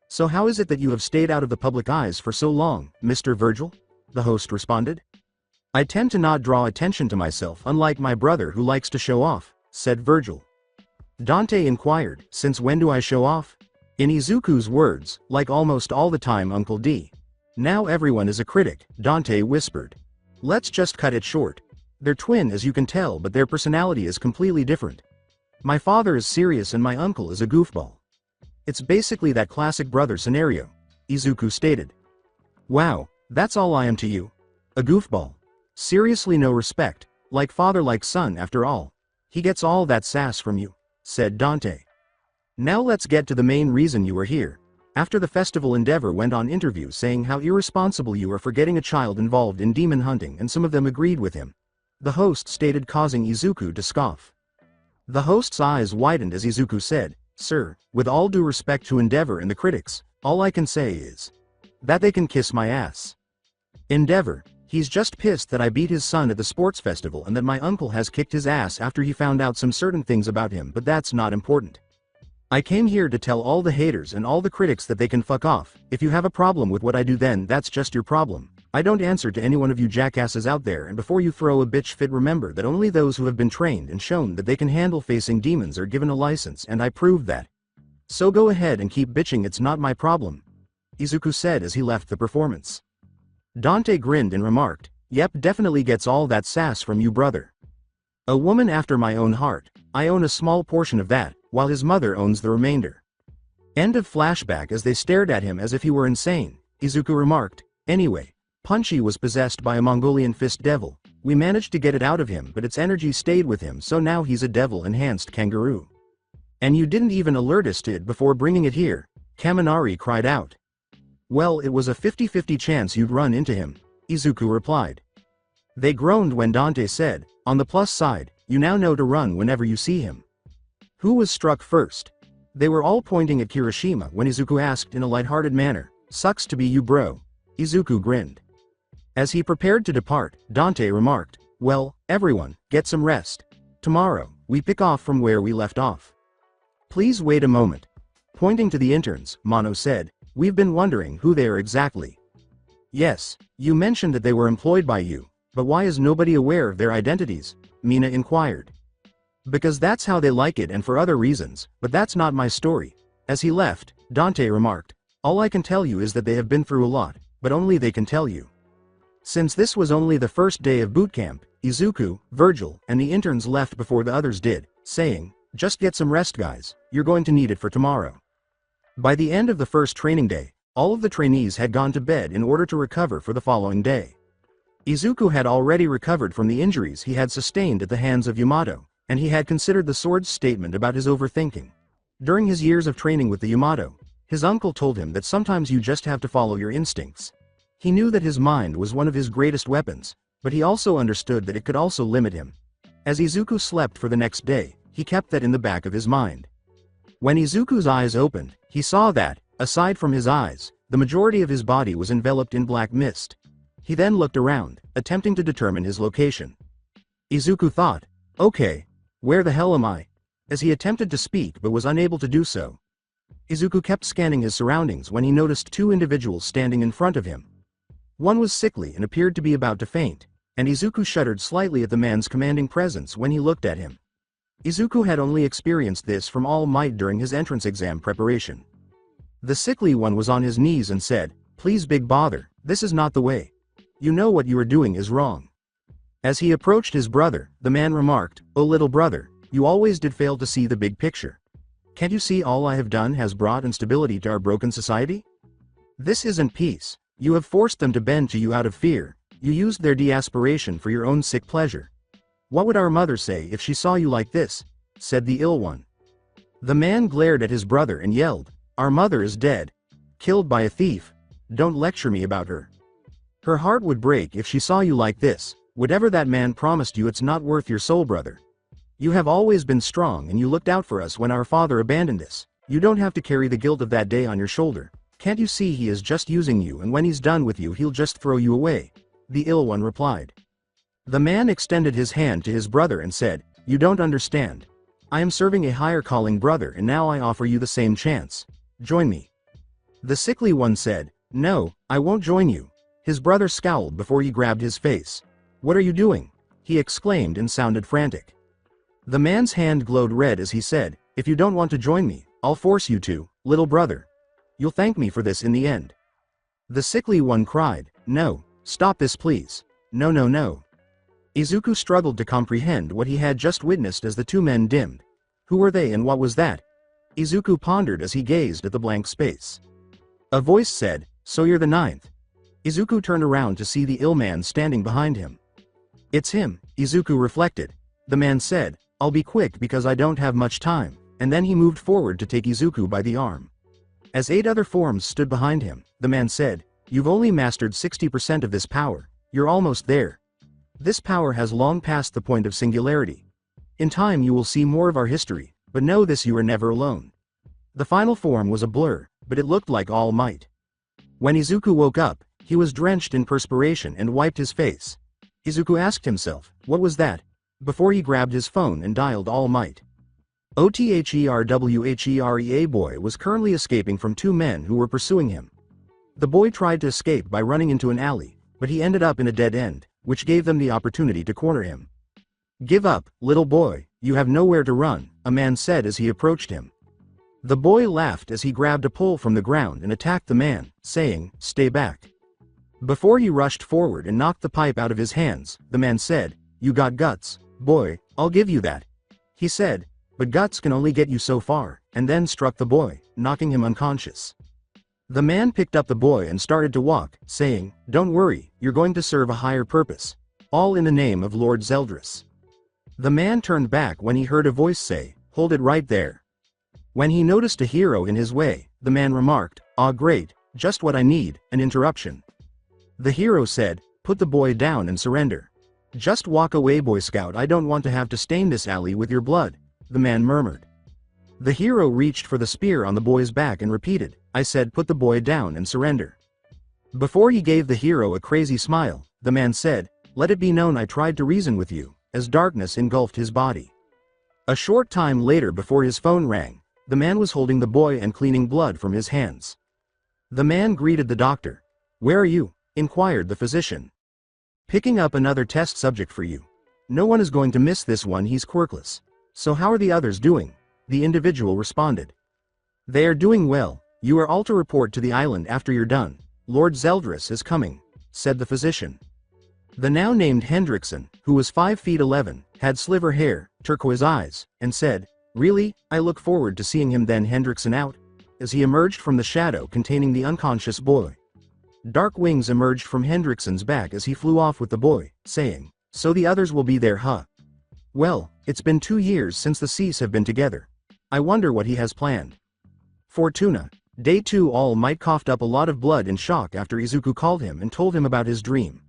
So how is it that you have stayed out of the public eyes for so long, Mr. Virgil? The host responded. I tend to not draw attention to myself, unlike my brother who likes to show off, said Virgil. Dante inquired, since when do I show off? In Izuku's words, like almost all the time, Uncle D. Now everyone is a critic, Dante whispered. Let's just cut it short. They're twin as you can tell, but their personality is completely different. My father is serious and my uncle is a goofball. It's basically that classic brother scenario, Izuku stated. Wow, that's all I am to you? A goofball? Seriously, no respect, like father like son after all. He gets all that sass from you, said Dante. Now let's get to the main reason you are here. After the festival, Endeavor went on interview saying how irresponsible you are for getting a child involved in demon hunting, and some of them agreed with him. The host stated, causing Izuku to scoff. The host's eyes widened as Izuku said, Sir, with all due respect to Endeavor and the critics, all I can say is that they can kiss my ass. Endeavor, he's just pissed that I beat his son at the sports festival and that my uncle has kicked his ass after he found out some certain things about him, but that's not important. I came here to tell all the haters and all the critics that they can fuck off. If you have a problem with what I do, then that's just your problem. I don't answer to any one of you jackasses out there, and before you throw a bitch fit, remember that only those who have been trained and shown that they can handle facing demons are given a license, and I proved that. So go ahead and keep bitching, it's not my problem, Izuku said as he left the performance. Dante grinned and remarked, Yep, definitely gets all that sass from you, brother. A woman after my own heart. I own a small portion of that, while his mother owns the remainder. End of flashback. As they stared at him as if he were insane, Izuku remarked, Anyway, Punchy was possessed by a Mongolian fist devil. We managed to get it out of him, but its energy stayed with him, so now he's a devil-enhanced kangaroo. And you didn't even alert us to it before bringing it here, Kaminari cried out. Well, it was a 50-50 chance you'd run into him, Izuku replied. They groaned when Dante said, On the plus side, you now know to run whenever you see him. Who was struck first? They were all pointing at Kirishima when Izuku asked in a lighthearted manner, Sucks to be you, bro. Izuku grinned. As he prepared to depart, Dante remarked, Well, everyone, get some rest. Tomorrow, we pick off from where we left off. Please wait a moment. Pointing to the interns, Mono said, We've been wondering who they are exactly. Yes, you mentioned that they were employed by you, but why is nobody aware of their identities? Mina inquired. Because that's how they like it and for other reasons, but that's not my story. As he left, Dante remarked, All I can tell you is that they have been through a lot, but only they can tell you. Since this was only the first day of boot camp, Izuku, Virgil, and the interns left before the others did, saying, Just get some rest, guys, you're going to need it for tomorrow. By the end of the first training day, all of the trainees had gone to bed in order to recover for the following day. Izuku had already recovered from the injuries he had sustained at the hands of Yamato, and he had considered the sword's statement about his overthinking. During his years of training with the Yamato, his uncle told him that sometimes you just have to follow your instincts. He knew that his mind was one of his greatest weapons, but he also understood that it could also limit him. As Izuku slept for the next day, he kept that in the back of his mind. When Izuku's eyes opened, he saw that, aside from his eyes, the majority of his body was enveloped in black mist. He then looked around, attempting to determine his location. Izuku thought, Okay, where the hell am I? As he attempted to speak but was unable to do so. Izuku kept scanning his surroundings when he noticed 2 individuals standing in front of him. One was sickly and appeared to be about to faint, and Izuku shuddered slightly at the man's commanding presence when he looked at him. Izuku had only experienced this from All Might during his entrance exam preparation. The sickly one was on his knees and said, Please, big bother, this is not the way. You know what you are doing is wrong. As he approached his brother, the man remarked, Oh little brother, you always did fail to see the big picture. Can't you see all I have done has brought instability to our broken society? This isn't peace. You have forced them to bend to you out of fear. You used their de-aspiration for your own sick pleasure. What would our mother say if she saw you like this? Said the ill one. The man glared at his brother and yelled, "Our mother is dead. Killed by a thief. Don't lecture me about her. Her heart would break if she saw you like this. Whatever that man promised you, it's not worth your soul, brother. You have always been strong and you looked out for us when our father abandoned us. You don't have to carry the guilt of that day on your shoulder. Can't you see he is just using you, and when he's done with you he'll just throw you away?" The ill one replied. The man extended his hand to his brother and said, "You don't understand. I am serving a higher calling, brother, and now I offer you the same chance. Join me." The sickly one said, "No, I won't join you." His brother scowled before he grabbed his face. "What are you doing?" he exclaimed and sounded frantic. The man's hand glowed red as he said, "If you don't want to join me, I'll force you to, little brother. You'll thank me for this in the end." The sickly one cried, "No, stop this please. No, no, no." Izuku struggled to comprehend what he had just witnessed as the two men dimmed. Who were they and what was that? Izuku pondered as he gazed at the blank space. A voice said, "So you're the ninth." Izuku turned around to see the ill man standing behind him. "It's him," Izuku reflected. The man said, "I'll be quick because I don't have much time," and then he moved forward to take Izuku by the arm. As 8 other forms stood behind him, the man said, "You've only mastered 60% of this power. You're almost there. This power has long passed the point of singularity. In time you will see more of our history, but know this: you are never alone." The final form was a blur, but it looked like All Might. When Izuku woke up, he was drenched in perspiration and wiped his face. Izuku asked himself, what was that? Before he grabbed his phone and dialed All Might. OTHERWHEREA boy was currently escaping from 2 men who were pursuing him. The boy tried to escape by running into an alley, but he ended up in a dead end, which gave them the opportunity to corner him. "Give up, little boy, you have nowhere to run," a man said as he approached him. The boy laughed as he grabbed a pole from the ground and attacked the man, saying, "Stay back." Before he rushed forward and knocked the pipe out of his hands, the man said, "You got guts, boy, I'll give you that." He said, "But guts can only get you so far," and then struck the boy, knocking him unconscious. The man picked up the boy and started to walk, saying, "Don't worry, you're going to serve a higher purpose. All in the name of Lord Zeldris." The man turned back when he heard a voice say, "Hold it right there." When he noticed a hero in his way, the man remarked, "Ah, great, just what I need, an interruption." The hero said, "Put the boy down and surrender." "Just walk away, Boy Scout, I don't want to have to stain this alley with your blood," the man murmured. The hero reached for the spear on the boy's back and repeated, "I said put the boy down and surrender." Before he gave the hero a crazy smile, the man said, "Let it be known I tried to reason with you," as darkness engulfed his body. A short time later, before his phone rang, the man was holding the boy and cleaning blood from his hands. The man greeted the doctor. "Where are you?" inquired the physician. "Picking up another test subject for you. No one is going to miss this one, he's quirkless." "So how are the others doing?" the individual responded. "They are doing well. You are all to report to the island after you're done. Lord Zeldris is coming," said the physician. The now named Hendrickson, who was 5 feet 11, had sliver hair, turquoise eyes, and said, "Really, I look forward to seeing him then." Hendrickson out, as he emerged from the shadow containing the unconscious boy. Dark wings emerged from Hendrickson's back as he flew off with the boy, saying, "So the others will be there, huh? Well, it's been 2 years since the Seas have been together. I wonder what he has planned." Fortuna. Day 2. All Might coughed up a lot of blood in shock after Izuku called him and told him about his dream.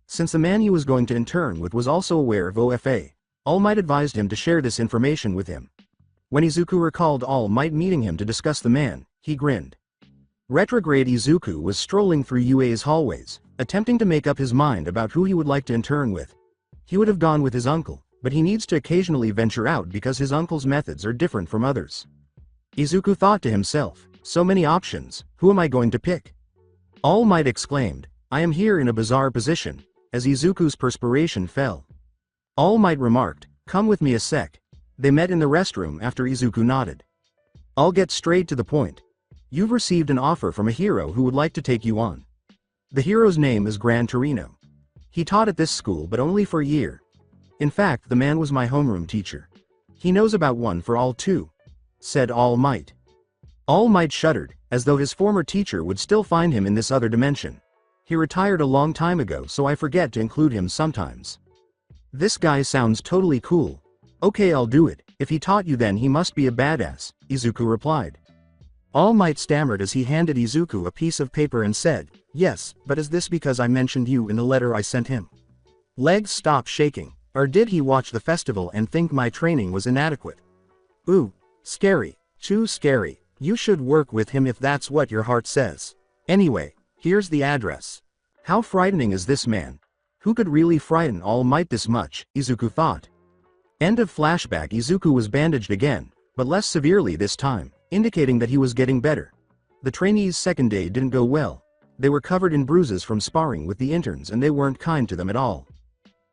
Since the man he was going to intern with was also aware of OFA, All Might advised him to share this information with him. When Izuku recalled All Might meeting him to discuss the man, he grinned. Retrograde Izuku was strolling through UA's hallways, attempting to make up his mind about who he would like to intern with. He would have gone with his uncle, but he needs to occasionally venture out because his uncle's methods are different from others. Izuku thought to himself, so many options, who am I going to pick? All Might exclaimed, "I am here in a bizarre position," as Izuku's perspiration fell. All Might remarked, "Come with me a sec." They met in the restroom after Izuku nodded. "I'll get straight to the point. You've received an offer from a hero who would like to take you on. The hero's name is Gran Torino. He taught at this school but only for a year. In fact, the man was my homeroom teacher. He knows about One for All too," said All Might. All Might shuddered, as though his former teacher would still find him in this other dimension. "He retired a long time ago, so I forget to include him sometimes." "This guy sounds totally cool. Okay, I'll do it," If he taught you then he must be a badass, Izuku replied. All Might stammered as he handed Izuku a piece of paper and said, yes, but is this because I mentioned you in the letter I sent him? Legs stopped shaking. Or did he watch the festival and think my training was inadequate? Ooh, scary, too scary. You should work with him if that's what your heart says. Anyway, here's the address. How frightening is this man? Who could really frighten All Might this much, Izuku thought. End of flashback. Izuku was bandaged again, but less severely this time, indicating that he was getting better. The trainees' second day didn't go well. They were covered in bruises from sparring with the interns and they weren't kind to them at all.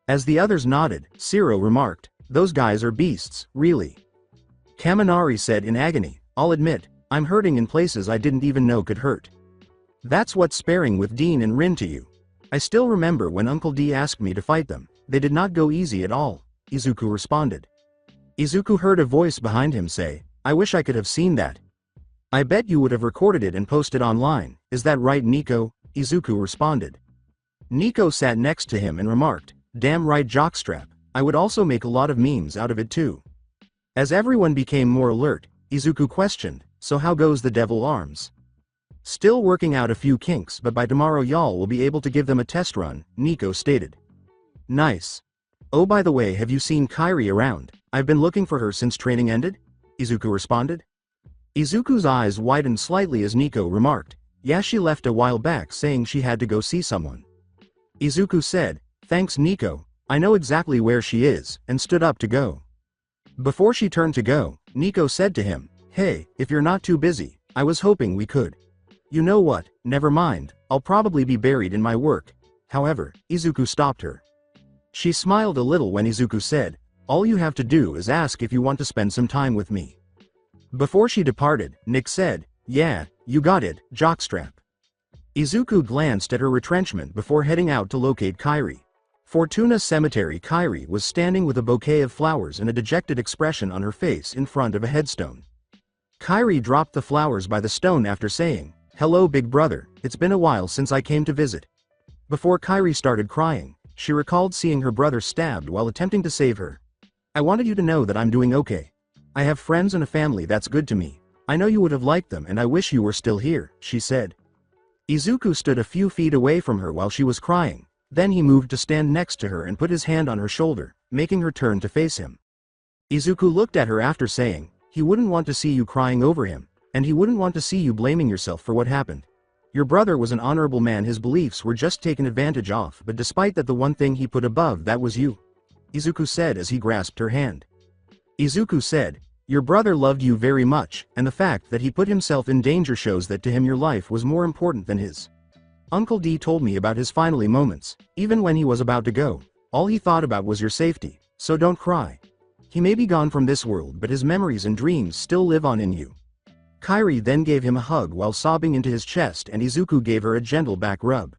As the others nodded, Shiro remarked, those guys are beasts, really. Kaminari said in agony, I'll admit, I'm hurting in places I didn't even know could hurt. That's what's sparring with Dean and Rin to you. I still remember when Uncle D asked me to fight them, they did not go easy at all, Izuku responded. Izuku heard a voice behind him say, I wish I could have seen that. I bet you would have recorded it and posted online, is that right Nico? Izuku responded. Nico sat next to him and remarked, damn right jockstrap, I would also make a lot of memes out of it too. As everyone became more alert, Izuku questioned, so how goes the devil arms? Still working out a few kinks but by tomorrow y'all will be able to give them a test run, Nico stated. Nice. Oh by the way have you seen Kairi around? I've been looking for her since training ended? Izuku responded. Izuku's eyes widened slightly as Nico remarked, yeah she left a while back saying she had to go see someone. Izuku said, thanks Nico, I know exactly where she is, and stood up to go. Before she turned to go, Nico said to him, hey, if you're not too busy, I was hoping we could. You know what, never mind, I'll probably be buried in my work. However, Izuku stopped her. She smiled a little when Izuku said, all you have to do is ask if you want to spend some time with me. Before she departed, Nick said, yeah, you got it, jockstrap. Izuku glanced at her retrenchment before heading out to locate Kairi. Fortuna Cemetery. Kairi was standing with a bouquet of flowers and a dejected expression on her face in front of a headstone. Kairi dropped the flowers by the stone after saying, hello big brother, it's been a while since I came to visit. Before Kairi started crying, she recalled seeing her brother stabbed while attempting to save her. I wanted you to know that I'm doing okay. I have friends and a family that's good to me. I know you would have liked them and I wish you were still here, she said. Izuku stood a few feet away from her while she was crying. Then he moved to stand next to her and put his hand on her shoulder, making her turn to face him. Izuku looked at her after saying, he wouldn't want to see you crying over him, and he wouldn't want to see you blaming yourself for what happened. Your brother was an honorable man, his beliefs were just taken advantage of, but despite that the one thing he put above that was you. Izuku said as he grasped her hand. Izuku said, your brother loved you very much, and the fact that he put himself in danger shows that to him your life was more important than his. Uncle D told me about his finally moments. Even when he was about to go, all he thought about was your safety, so don't cry. He may be gone from this world but his memories and dreams still live on in you. Kairi then gave him a hug while sobbing into his chest and Izuku gave her a gentle back rub.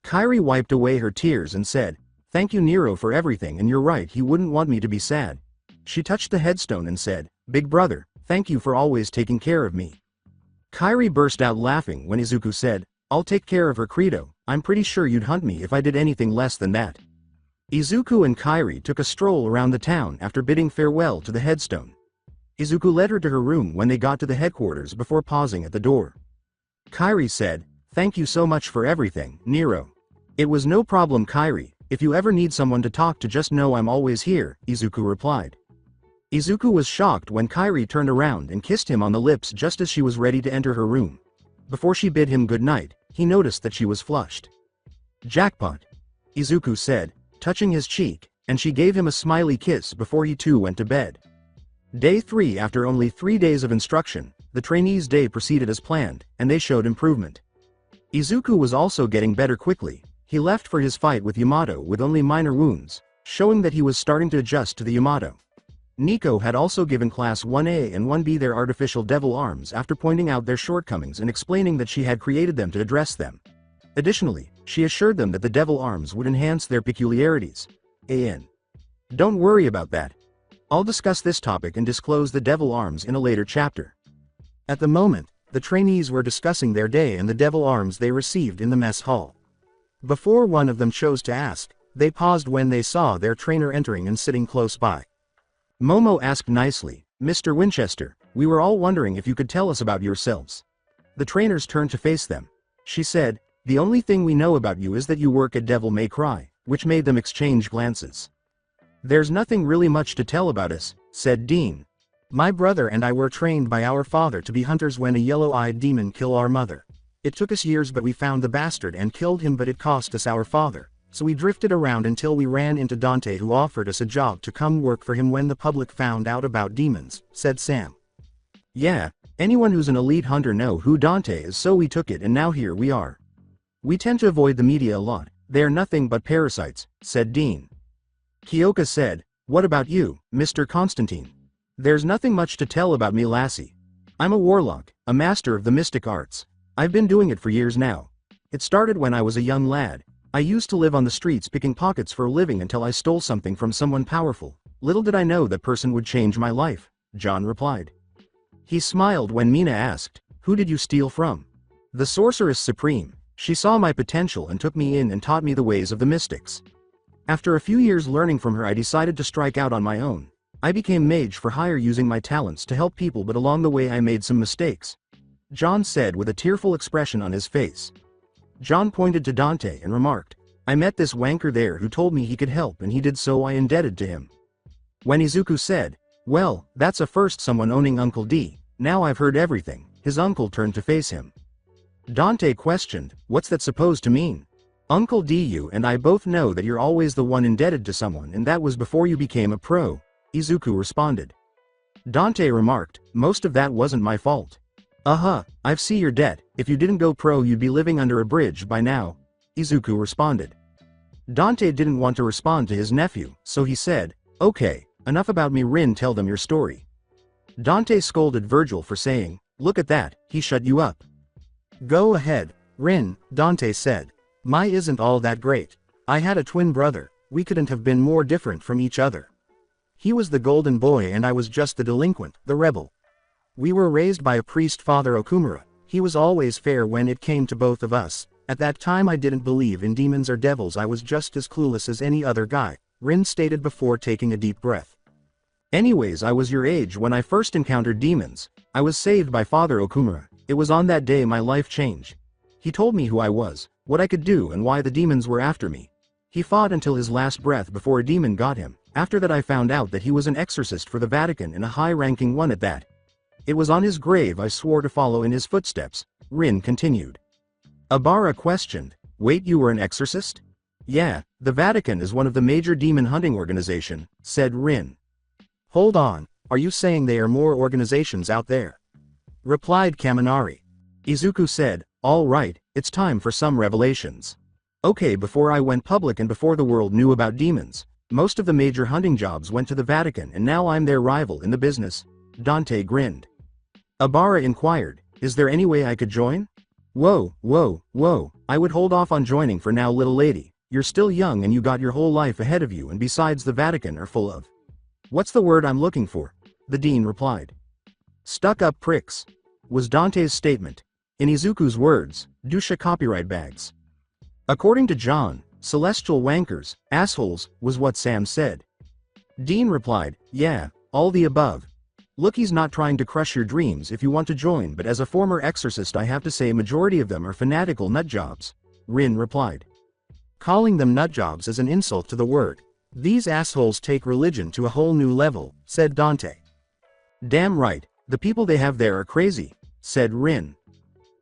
Kairi wiped away her tears and said, thank you Nero for everything and you're right he wouldn't want me to be sad. She touched the headstone and said, big brother, thank you for always taking care of me. Kairi burst out laughing when Izuku said, I'll take care of her credo, I'm pretty sure you'd hunt me if I did anything less than that. Izuku and Kairi took a stroll around the town after bidding farewell to the headstone. Izuku led her to her room when they got to the headquarters before pausing at the door. Kairi said, thank you so much for everything, Nero. It was no problem Kairi, if you ever need someone to talk to just know I'm always here, Izuku replied. Izuku was shocked when Kairi turned around and kissed him on the lips just as she was ready to enter her room. Before she bid him good night, he noticed that she was flushed. Jackpot, Izuku said, touching his cheek, and she gave him a smiley kiss before he too went to bed. Day 3. After only 3 days of instruction, the trainees' day proceeded as planned, and they showed improvement. Izuku was also getting better quickly. He left for his fight with Yamato with only minor wounds, showing that he was starting to adjust to the Yamato. Nico had also given Class 1A and 1B their artificial devil arms after pointing out their shortcomings and explaining that she had created them to address them. Additionally, she assured them that the devil arms would enhance their peculiarities. Don't worry about that. I'll discuss this topic and disclose the devil arms in a later chapter. At the moment, the trainees were discussing their day and the devil arms they received in the mess hall. Before one of them chose to ask, they paused when they saw their trainer entering and sitting close by. Momo asked nicely, Mr. Winchester, we were all wondering if you could tell us about yourselves. The trainers turned to face them. She said, the only thing we know about you is that you work at Devil May Cry, which made them exchange glances. There's nothing really much to tell about us, said Dean. My brother and I were trained by our father to be hunters when a yellow-eyed demon killed our mother. It took us years but we found the bastard and killed him, but it cost us our father. So we drifted around until we ran into Dante, who offered us a job to come work for him when the public found out about demons, said Sam. Yeah, anyone who's an elite hunter know who Dante is, so we took it and now here we are. We tend to avoid the media a lot, they're nothing but parasites, said Dean. Kyoka said, what about you, Mr. Constantine? There's nothing much to tell about me, lassie. I'm a warlock, a master of the mystic arts. I've been doing it for years now. It started when I was a young lad. I used to live on the streets picking pockets for a living until I stole something from someone powerful. Little did I know that person would change my life, John replied. He smiled when Mina asked, who did you steal from? The Sorceress Supreme. She saw my potential and took me in and taught me the ways of the mystics. After a few years learning from her, I decided to strike out on my own. I became mage for hire using my talents to help people, but along the way I made some mistakes, John said with a tearful expression on his face. John pointed to Dante and remarked, I met this wanker there who told me he could help and he did, so I indebted to him. When Izuku said, well, that's a first, someone owning Uncle D, now I've heard everything, his uncle turned to face him. Dante questioned, what's that supposed to mean? Uncle D, you and I both know that you're always the one indebted to someone, and that was before you became a pro, Izuku responded. Dante remarked, most of that wasn't my fault. I've seen your debt, if you didn't go pro you'd be living under a bridge by now, Izuku responded. Dante didn't want to respond to his nephew, so he said, okay, enough about me, Rin, tell them your story. Dante scolded Virgil for saying, look at that, he shut you up. Go ahead, Rin, Dante said. My isn't all that great. I had a twin brother, we couldn't have been more different from each other. He was the golden boy and I was just the delinquent, the rebel. We were raised by a priest, Father Okumura. He was always fair when it came to both of us. At that time I didn't believe in demons or devils, I was just as clueless as any other guy, Rin stated before taking a deep breath. Anyways, I was your age when I first encountered demons. I was saved by Father Okumura. It was on that day my life changed. He told me who I was, what I could do and why the demons were after me. He fought until his last breath before a demon got him. After that I found out that he was an exorcist for the Vatican and a high-ranking one at that. It was on his grave I swore to follow in his footsteps, Rin continued. Abara questioned, wait, you were an exorcist? Yeah, the Vatican is one of the major demon hunting organization, said Rin. Hold on, are you saying there are more organizations out there? Replied Kaminari. Izuku said, all right, it's time for some revelations. Okay, before I went public and before the world knew about demons, most of the major hunting jobs went to the Vatican and now I'm their rival in the business. Dante grinned. Abara inquired, is there any way I could join? Whoa, I would hold off on joining for now, little lady. You're still young and you got your whole life ahead of you, and besides the Vatican are full of… What's the word I'm looking for? The dean replied. Stuck-up pricks, was Dante's statement. In Izuku's words, douche copyright bags. According to John, celestial wankers, assholes, was what Sam said. Dean replied, yeah, all the above. Look, he's not trying to crush your dreams if you want to join, but as a former exorcist I have to say majority of them are fanatical nutjobs, Rin replied. Calling them nutjobs is an insult to the word. These assholes take religion to a whole new level, said Dante. Damn right, the people they have there are crazy, said Rin.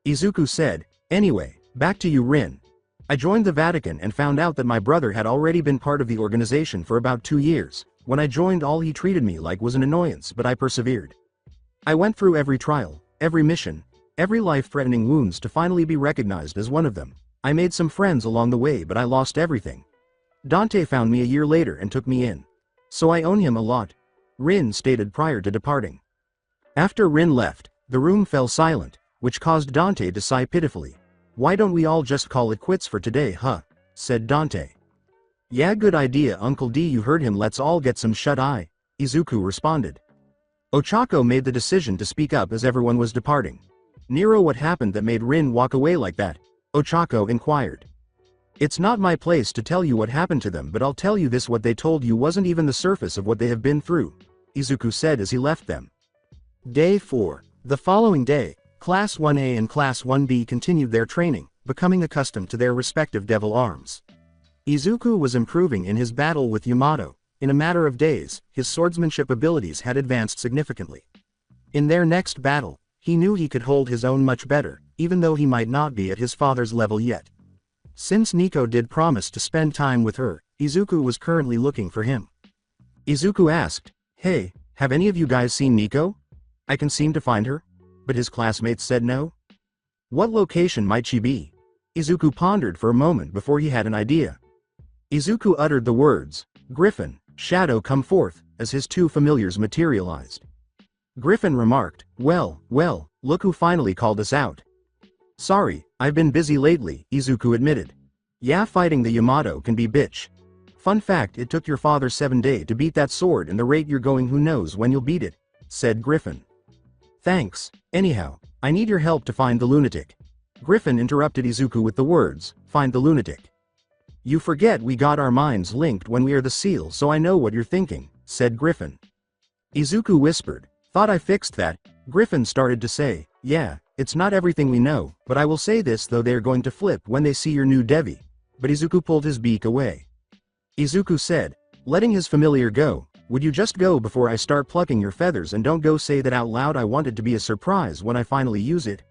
Izuku said, anyway, back to you, Rin. I joined the Vatican and found out that my brother had already been part of the organization for about 2 years. When I joined, all he treated me like was an annoyance, but I persevered. I went through every trial, every mission, every life-threatening wounds to finally be recognized as one of them. I made some friends along the way, but I lost everything. Dante found me a year later and took me in. So I own him a lot, Rin stated prior to departing. After Rin left, the room fell silent, which caused Dante to sigh pitifully. Why don't we all just call it quits for today, huh? Said Dante. Yeah, good idea, Uncle D, you heard him, let's all get some shut-eye, Izuku responded. Ochako made the decision to speak up as everyone was departing. Nero, what happened that made Rin walk away like that? Ochako inquired. It's not my place to tell you what happened to them, but I'll tell you this, what they told you wasn't even the surface of what they have been through. Izuku said as he left them. Day 4. The following day, Class 1A and Class 1B continued their training, becoming accustomed to their respective devil arms. Izuku was improving in his battle with Yamato. In a matter of days, his swordsmanship abilities had advanced significantly. In their next battle, he knew he could hold his own much better, even though he might not be at his father's level yet. Since Nico did promise to spend time with her, Izuku was currently looking for him. Izuku asked, "Hey, have any of you guys seen Nico? I can seem to find her." But his classmates said no. What location might she be? Izuku pondered for a moment before he had an idea. Izuku uttered the words, "Griffin, Shadow, come forth," as his two familiars materialized. Griffin remarked, well, look who finally called us out." "Sorry, I've been busy lately," Izuku admitted. "Yeah, fighting the Yamato can be bitch. Fun fact, it took your father 7 days to beat that sword, and the rate you're going who knows when you'll beat it," said Griffin. "Thanks. Anyhow, I need your help to find the lunatic." Griffin interrupted Izuku with the words, "Find the lunatic." "You forget we got our minds linked when we are the seal, so I know what you're thinking," said Griffin. Izuku whispered, "Thought I fixed that." Griffin started to say, "Yeah, it's not everything we know, but I will say this though, they're going to flip when they see your new Devi." But Izuku pulled his beak away. Izuku said, letting his familiar go, "Would you just go before I start plucking your feathers, and don't go say that out loud. I want it to be a surprise when I finally use it."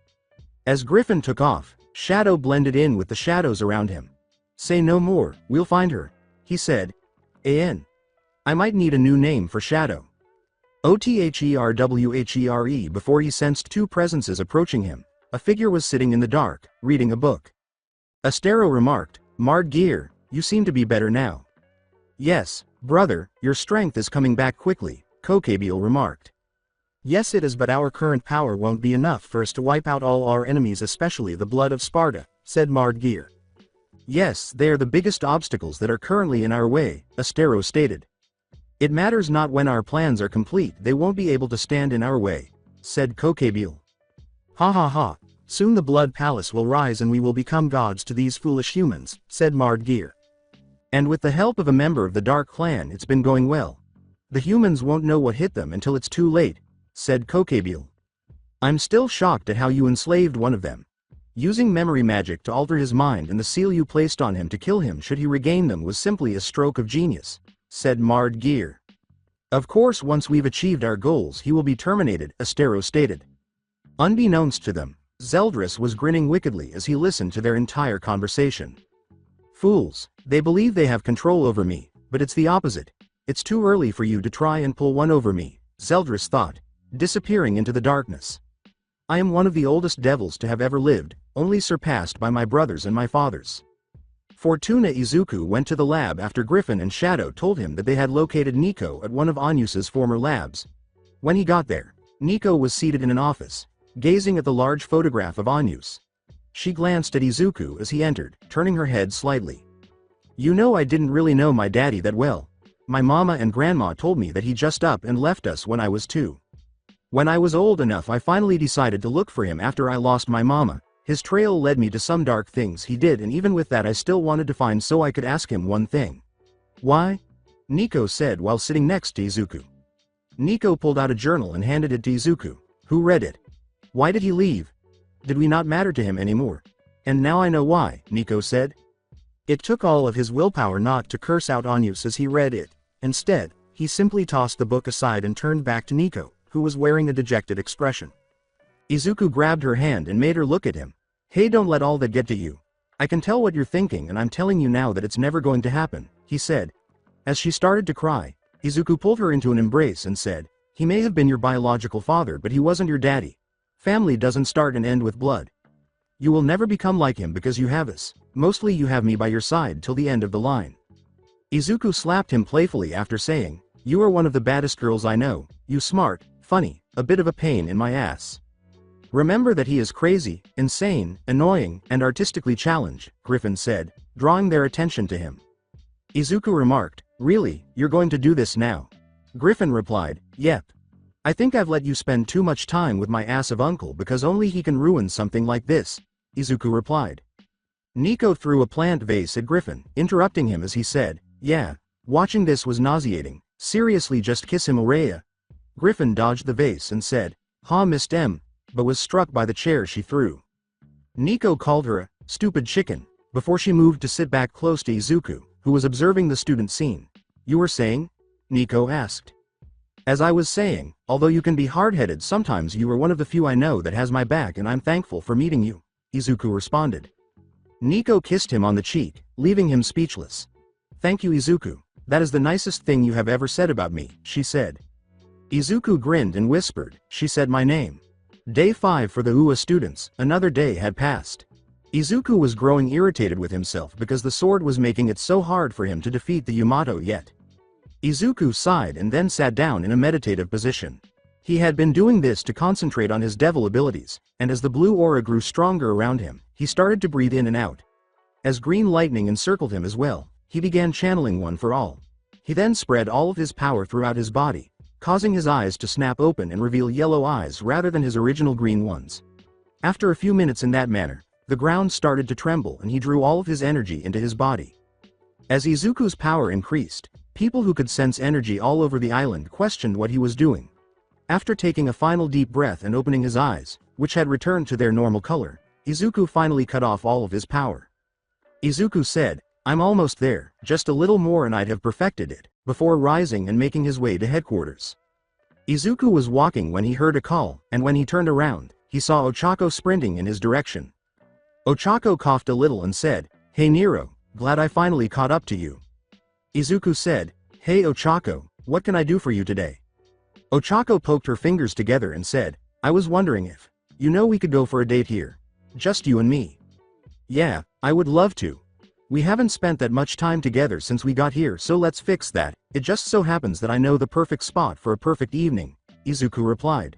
As Griffin took off, Shadow blended in with the shadows around him. "Say no more, we'll find her," he said. I might need a new name for Shadow. OTHERWHERE. Before he sensed two presences approaching him, a figure was sitting in the dark, reading a book. Astero remarked, "Mard Gear, you seem to be better now." "Yes, brother, your strength is coming back quickly," Kokabiel remarked. "Yes it is, but our current power won't be enough for us to wipe out all our enemies, especially the blood of Sparta," said Mard Gear. "Yes, they are the biggest obstacles that are currently in our way," Astero stated. "It matters not when our plans are complete, they won't be able to stand in our way," said Kokabiel. "Ha ha ha, soon the Blood Palace will rise and we will become gods to these foolish humans," said Mard Gear. "And with the help of a member of the Dark Clan it's been going well. The humans won't know what hit them until it's too late," said Kokabiel. "I'm still shocked at how you enslaved one of them. Using memory magic to alter his mind, and the seal you placed on him to kill him should he regain them was simply a stroke of genius," said Mard Gear. "Of course once we've achieved our goals he will be terminated," Astero stated. Unbeknownst to them, Zeldris was grinning wickedly as he listened to their entire conversation. "Fools, they believe they have control over me, but it's the opposite. It's too early for you to try and pull one over me," Zeldris thought, disappearing into the darkness. "I am one of the oldest devils to have ever lived, only surpassed by my brothers and my fathers." Fortuna Izuku went to the lab after Griffin and Shadow told him that they had located Nico at one of Anyusa's former labs. When he got there, Nico was seated in an office, gazing at the large photograph of Anyus. She glanced at Izuku as he entered, turning her head slightly. "You know, I didn't really know my daddy that well. My mama and grandma told me that he just up and left us when I was 2. When I was old enough I finally decided to look for him after I lost my mama. His trail led me to some dark things he did, and even with that I still wanted to find so I could ask him one thing." "Why?" Nico said while sitting next to Izuku. Nico pulled out a journal and handed it to Izuku, who read it. "Why did he leave? Did we not matter to him anymore?" "And now I know why," Nico said. It took all of his willpower not to curse out Anyus as he read it. Instead, he simply tossed the book aside and turned back to Nico, who was wearing a dejected expression. Izuku grabbed her hand and made her look at him. "Hey, don't let all that get to you. I can tell what you're thinking, and I'm telling you now that it's never going to happen," he said. As she started to cry, Izuku pulled her into an embrace and said, "He may have been your biological father, but he wasn't your daddy. Family doesn't start and end with blood. You will never become like him because you have us. Mostly you have me by your side till the end of the line." Izuku slapped him playfully after saying, "You are one of the baddest girls I know, you smart, funny, a bit of a pain in my ass. Remember that he is crazy, insane, annoying, and artistically challenged," Griffin said, drawing their attention to him. Izuku remarked, "Really, you're going to do this now?" Griffin replied, "Yep. I think I've let you spend too much time with my ass of uncle because only he can ruin something like this," Izuku replied. Nico threw a plant vase at Griffin, interrupting him as he said, "Yeah, watching this was nauseating. Seriously, just kiss him, Urea," Griffin dodged the vase and said, "Ha, missed M," but was struck by the chair she threw. Nico called her a stupid chicken before she moved to sit back close to Izuku, who was observing the student scene. "You were saying?" Nico asked. "As I was saying, although you can be hard-headed sometimes, you are one of the few I know that has my back, and I'm thankful for meeting you," Izuku responded. Nico kissed him on the cheek, leaving him speechless. "Thank you, Izuku. That is the nicest thing you have ever said about me," she said. Izuku grinned and whispered, "She said my name." Day 5 for the UA students. Another day had passed. Izuku was growing irritated with himself because the sword was making it so hard for him to defeat the Yamato yet. Izuku sighed and then sat down in a meditative position. He had been doing this to concentrate on his devil abilities, and as the blue aura grew stronger around him, he started to breathe in and out. As green lightning encircled him as well, he began channeling one for all. He then spread all of his power throughout his body, causing his eyes to snap open and reveal yellow eyes rather than his original green ones. After a few minutes in that manner, the ground started to tremble and he drew all of his energy into his body. As Izuku's power increased, people who could sense energy all over the island questioned what he was doing. After taking a final deep breath and opening his eyes, which had returned to their normal color, Izuku finally cut off all of his power. Izuku said, "I'm almost there, just a little more and I'd have perfected it," before rising and making his way to headquarters. Izuku was walking when he heard a call, and when he turned around, he saw Ochako sprinting in his direction. Ochako coughed a little and said, "Hey Nero, glad I finally caught up to you." Izuku said, "Hey Ochako, what can I do for you today?" Ochako poked her fingers together and said, "I was wondering if, we could go for a date here. Just you and me." "Yeah, I would love to. We haven't spent that much time together since we got here, so let's fix that. It just so happens that I know the perfect spot for a perfect evening," Izuku replied.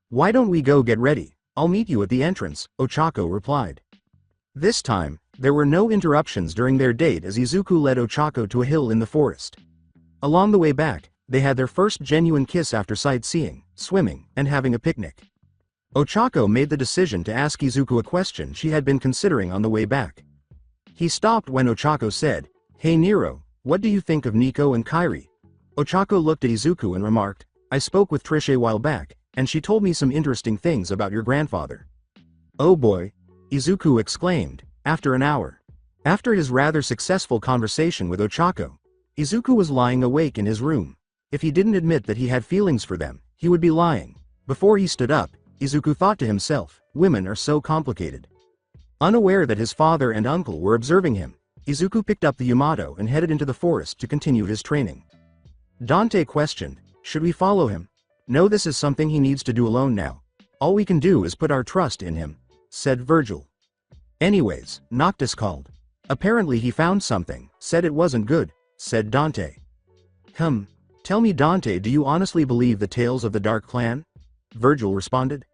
"Why don't we go get ready? I'll meet you at the entrance," Ochako replied. This time, there were no interruptions during their date as Izuku led Ochako to a hill in the forest. Along the way back, they had their first genuine kiss after sightseeing, swimming, and having a picnic. Ochako made the decision to ask Izuku a question she had been considering on the way back. He stopped when Ochako said, "Hey Nero, what do you think of Nico and Kairi?" Ochako looked at Izuku and remarked, "I spoke with Trish a while back, and she told me some interesting things about your grandfather." "Oh boy," Izuku exclaimed, after an hour. After his rather successful conversation with Ochako, Izuku was lying awake in his room. If he didn't admit that he had feelings for them, he would be lying. Before he stood up, Izuku thought to himself, women are so complicated. Unaware that his father and uncle were observing him, Izuku picked up the Yamato and headed into the forest to continue his training. Dante questioned, "Should we follow him?" "No, this is something he needs to do alone now. All we can do is put our trust in him," said Virgil. "Anyways, Noctis called. Apparently he found something, said it wasn't good," said Dante. Tell me Dante, do you honestly believe the tales of the Dark Clan?" Virgil responded.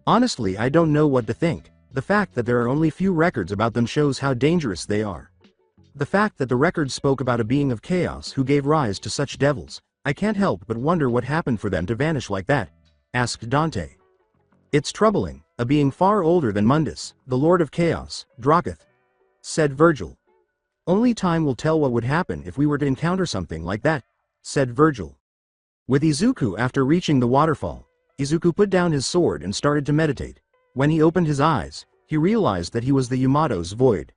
"Honestly, I don't know what to think. The fact that there are only few records about them shows how dangerous they are. The fact that the records spoke about a being of chaos who gave rise to such devils, I can't help but wonder what happened for them to vanish like that," asked Dante. "It's troubling, a being far older than Mundus, the Lord of Chaos, Dracoth," said Virgil. "Only time will tell what would happen if we were to encounter something like that," said Virgil. With Izuku after reaching the waterfall, Izuku put down his sword and started to meditate. When he opened his eyes, he realized that he was the Yamato's void.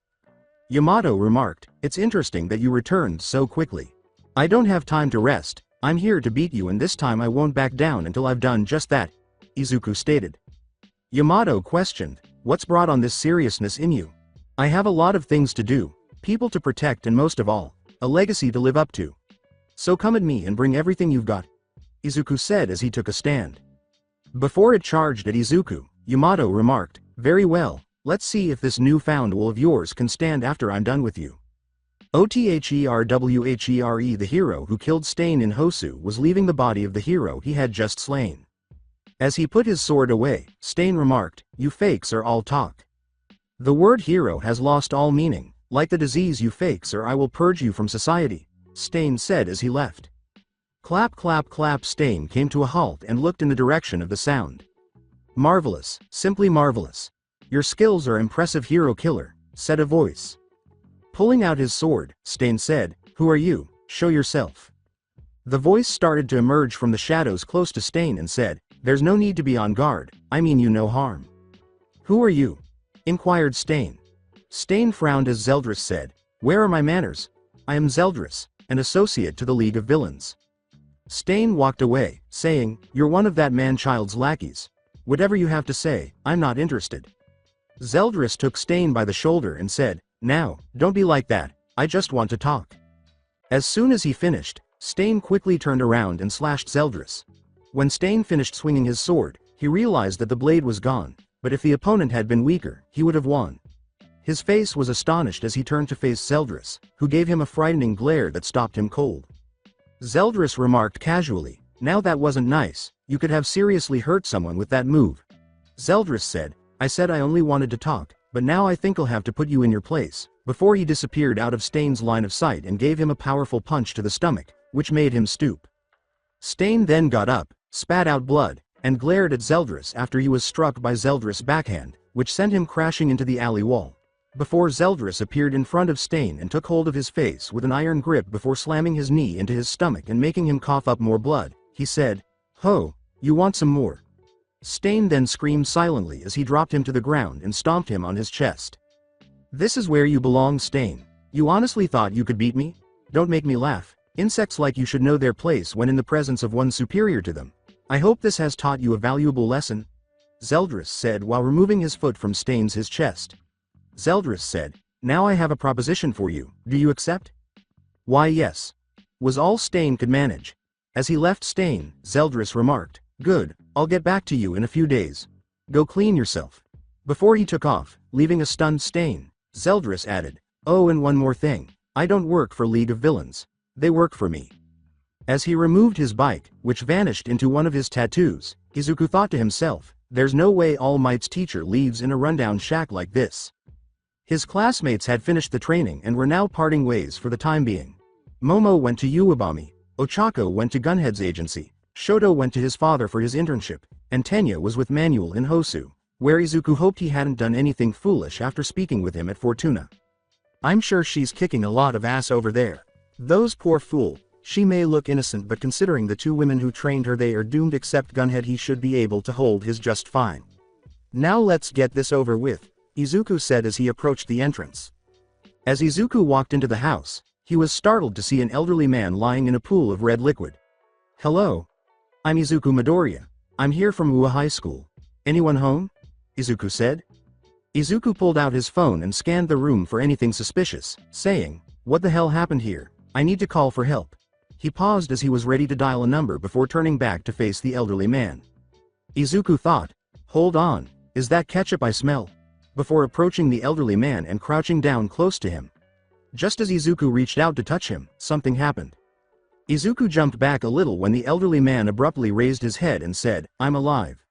Yamato remarked, "It's interesting that you returned so quickly. I don't have time to rest, I'm here to beat you and this time I won't back down until I've done just that," Izuku stated. Yamato questioned, "What's brought on this seriousness in you?" "I have a lot of things to do, people to protect and most of all, a legacy to live up to. So come at me and bring everything you've got," Izuku said as he took a stand. Before it charged at Izuku, Yamato remarked, "Very well, let's see if this newfound will of yours can stand after I'm done with you." Otherwhere, the hero who killed Stain in Hosu was leaving the body of the hero he had just slain. As he put his sword away, Stain remarked, "You fakes are all talk. The word hero has lost all meaning, like the disease you fakes or I will purge you from society," Stain said as he left. Clap clap clap. Stain came to a halt and looked in the direction of the sound. "Marvelous, simply marvelous. Your skills are impressive, hero killer," said a voice. Pulling out his sword, Stain said, "Who are you? Show yourself." The voice started to emerge from the shadows close to Stain and said, "There's no need to be on guard, I mean you no harm." "Who are you?" inquired Stain. Stain frowned as Zeldris said, "Where are my manners? I am Zeldris, an associate to the League of Villains." Stain walked away, saying, "You're one of that man-child's lackeys. Whatever you have to say, I'm not interested." Zeldris took Stain by the shoulder and said, "Now, don't be like that, I just want to talk." As soon as he finished, Stain quickly turned around and slashed Zeldris. When Stain finished swinging his sword, he realized that the blade was gone, but if the opponent had been weaker, he would have won. His face was astonished as he turned to face Zeldris, who gave him a frightening glare that stopped him cold. Zeldris remarked casually, "Now that wasn't nice, you could have seriously hurt someone with that move." Zeldris said, "I said I only wanted to talk, but now I think I'll have to put you in your place," before he disappeared out of Stain's line of sight and gave him a powerful punch to the stomach, which made him stoop. Stain then got up, spat out blood, and glared at Zeldris after he was struck by Zeldris' backhand, which sent him crashing into the alley wall. Before Zeldris appeared in front of Stain and took hold of his face with an iron grip before slamming his knee into his stomach and making him cough up more blood, he said, "Ho, you want some more?" Stain then screamed silently as he dropped him to the ground and stomped him on his chest. "This is where you belong, Stain. You honestly thought you could beat me? Don't make me laugh. Insects like you should know their place when in the presence of one superior to them. I hope this has taught you a valuable lesson," Zeldris said while removing his foot from Stain's chest. Zeldris said, "Now I have a proposition for you, do you accept?" "Why yes," was all Stain could manage. As he left Stain, Zeldris remarked, "Good, I'll get back to you in a few days. Go clean yourself." Before he took off, leaving a stunned Stain, Zeldris added, "Oh, and one more thing, I don't work for League of Villains. They work for me." As he removed his bike, which vanished into one of his tattoos, Izuku thought to himself, "There's no way All Might's teacher leaves in a rundown shack like this." His classmates had finished the training and were now parting ways for the time being. Momo went to Uwabami, Ochako went to Gunhead's agency, Shoto went to his father for his internship, and Tenya was with Manuel in Hosu, where Izuku hoped he hadn't done anything foolish after speaking with him at Fortuna. "I'm sure she's kicking a lot of ass over there. Those poor fool, she may look innocent but considering the two women who trained her they are doomed except Gunhead he should be able to hold his just fine. Now let's get this over with," Izuku said as he approached the entrance. As Izuku walked into the house, he was startled to see an elderly man lying in a pool of red liquid. "Hello. I'm Izuku Midoriya. I'm here from Uwa High School. Anyone home?" Izuku said. Izuku pulled out his phone and scanned the room for anything suspicious, saying, "What the hell happened here? I need to call for help." He paused as he was ready to dial a number before turning back to face the elderly man. Izuku thought, "Hold on, is that ketchup I smell?" before approaching the elderly man and crouching down close to him. Just as Izuku reached out to touch him, something happened. Izuku jumped back a little when the elderly man abruptly raised his head and said, "I'm alive."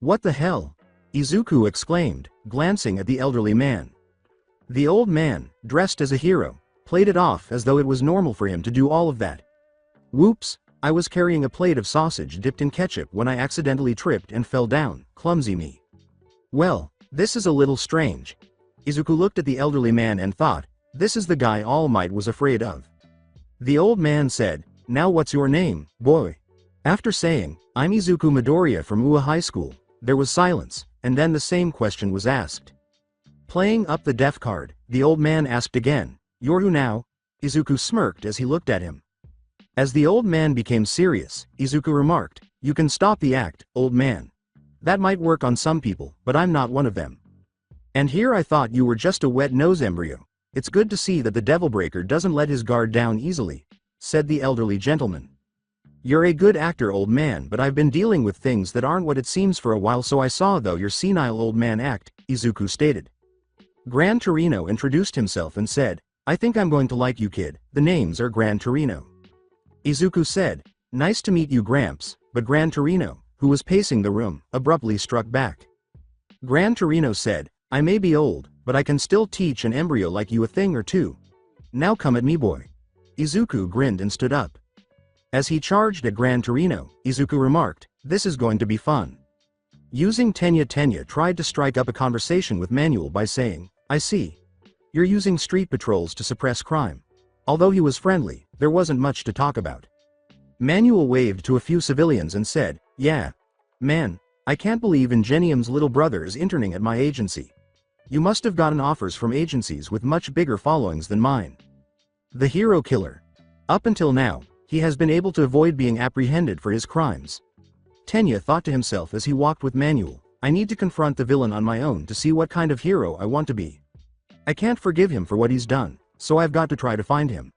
"What the hell?" Izuku exclaimed, glancing at the elderly man. The old man, dressed as a hero, played it off as though it was normal for him to do all of that. "Whoops, I was carrying a plate of sausage dipped in ketchup when I accidentally tripped and fell down, clumsy me." "Well, this is a little strange." Izuku looked at the elderly man and thought, this is the guy All Might was afraid of. The old man said, "Now what's your name, boy?" After saying, "I'm Izuku Midoriya from Uwa High School," there was silence, and then the same question was asked. Playing up the deaf card, the old man asked again, "You're who now?" Izuku smirked as he looked at him. As the old man became serious, Izuku remarked, "You can stop the act, old man. That might work on some people, but I'm not one of them. And here I thought you were just a wet-nose embryo. It's good to see that the Devil Breaker doesn't let his guard down easily," said the elderly gentleman. "You're a good actor, old man, but I've been dealing with things that aren't what it seems for a while, so I saw though your senile old man act," Izuku stated. Gran Torino introduced himself and said, "I think I'm going to like you, kid. The names are Gran Torino." Izuku said, "Nice to meet you, Gramps," but Gran Torino, who was pacing the room, abruptly struck back. Gran Torino said, "I may be old, but I can still teach an embryo like you a thing or two. Now come at me, boy." Izuku grinned and stood up. As he charged at Gran Torino, Izuku remarked, "This is going to be fun." Using Tenya tried to strike up a conversation with Manuel by saying, "I see. You're using street patrols to suppress crime." Although he was friendly, there wasn't much to talk about. Manuel waved to a few civilians and said, "Yeah. Man, I can't believe Ingenium's little brother is interning at my agency. You must have gotten offers from agencies with much bigger followings than mine." The hero killer. Up until now, he has been able to avoid being apprehended for his crimes. Tenya thought to himself as he walked with Manuel, "I need to confront the villain on my own to see what kind of hero I want to be. I can't forgive him for what he's done, so I've got to try to find him."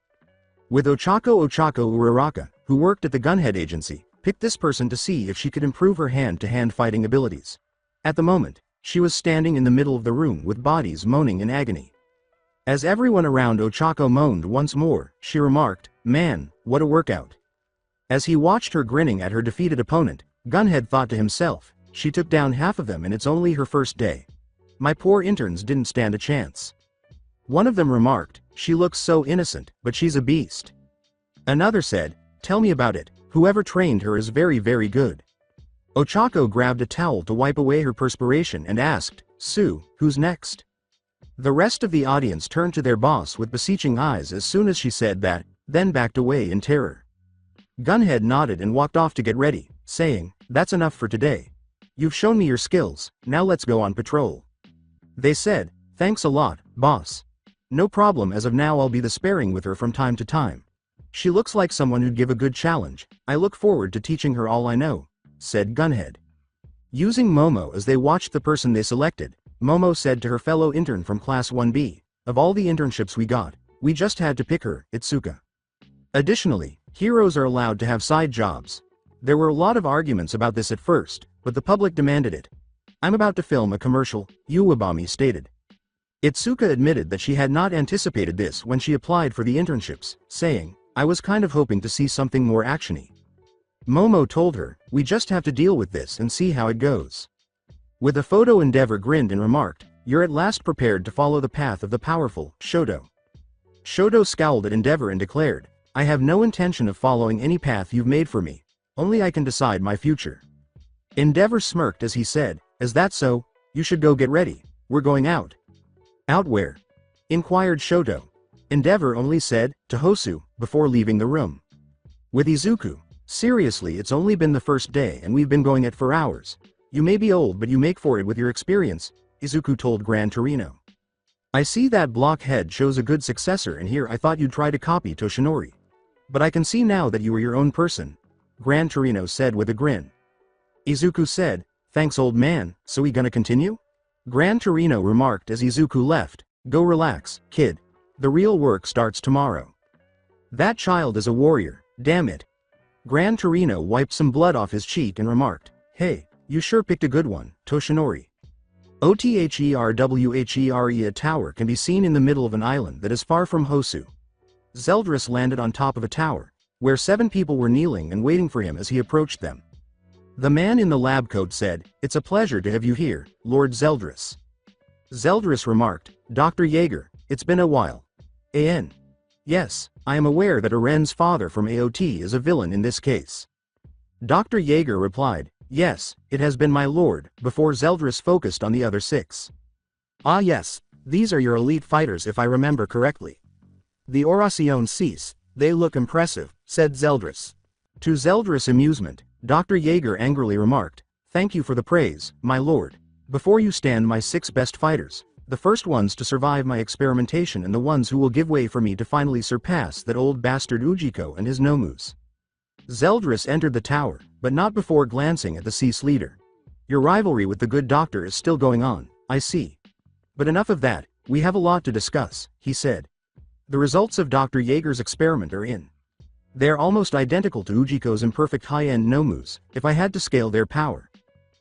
With Ochako Uraraka, who worked at the Gunhead Agency, picked this person to see if she could improve her hand-to-hand fighting abilities. At the moment, she was standing in the middle of the room with bodies moaning in agony. As everyone around Ochako moaned once more, she remarked, "Man, what a workout." As he watched her grinning at her defeated opponent, Gunhead thought to himself, "She took down half of them and it's only her first day. My poor interns didn't stand a chance." One of them remarked, "She looks so innocent, but she's a beast." Another said, "Tell me about it, whoever trained her is very very good." Ochako grabbed a towel to wipe away her perspiration and asked, "Sue, who's next?" The rest of the audience turned to their boss with beseeching eyes as soon as she said that, then backed away in terror. Gunhead nodded and walked off to get ready, saying, "That's enough for today. You've shown me your skills, now let's go on patrol." They said, "Thanks a lot, boss. No problem, as of now I'll be the sparring with her from time to time. She looks like someone who'd give a good challenge. I look forward to teaching her all I know," said Gunhead. Using Momo as they watched the person they selected, Momo said to her fellow intern from Class 1B, "Of all the internships we got, we just had to pick her, Itsuka." Additionally, heroes are allowed to have side jobs. There were a lot of arguments about this at first, but the public demanded it. "I'm about to film a commercial," Uwabami stated. Itsuka admitted that she had not anticipated this when she applied for the internships, saying, "I was kind of hoping to see something more actiony." Momo told her, "We just have to deal with this and see how it goes." With a photo, Endeavor grinned and remarked, "You're at last prepared to follow the path of the powerful, Shoto." Shoto scowled at Endeavor and declared, "I have no intention of following any path you've made for me. Only I can decide my future." Endeavor smirked as he said, "Is that so? You should go get ready. We're going out." "Out where?" inquired Shoto. Endeavor only said, "To Hosu," before leaving the room. With Izuku, "Seriously, it's only been the first day and we've been going it for hours. You may be old but you make for it with your experience," Izuku told Gran Torino. "I see that blockhead shows a good successor, and here I thought you'd try to copy Toshinori. But I can see now that you were your own person," Gran Torino said with a grin. Izuku said, "Thanks old man, so we gonna continue?" Gran Torino remarked as Izuku left, "Go relax, kid. The real work starts tomorrow." "That child is a warrior, damn it." Gran Torino wiped some blood off his cheek and remarked, "Hey, you sure picked a good one, Toshinori." OTHERWHERE. A tower can be seen in the middle of an island that is far from Hosu. Zeldris landed on top of a tower, where 7 people were kneeling and waiting for him as he approached them. The man in the lab coat said, "It's a pleasure to have you here, Lord Zeldris." Zeldris remarked, "Dr. Jaeger, it's been a while." "An. Yes, I am aware that Aren's father from AOT is a villain in this case." Dr. Jaeger replied, "Yes, it has been my lord," before Zeldris focused on the other 6. "Ah yes, these are your elite fighters if I remember correctly. The Oracion cease, they look impressive," said Zeldris. To Zeldris' amusement, Dr. Jaeger angrily remarked, "Thank you for the praise, my lord. Before you stand my 6 best fighters, the first ones to survive my experimentation and the ones who will give way for me to finally surpass that old bastard Ujiko and his Nomus." Zeldris entered the tower, but not before glancing at the cease leader. "Your rivalry with the good doctor is still going on, I see. But enough of that, we have a lot to discuss," he said. "The results of Dr. Jaeger's experiment are in. They're almost identical to Ujiko's imperfect high-end Nomus, if I had to scale their power.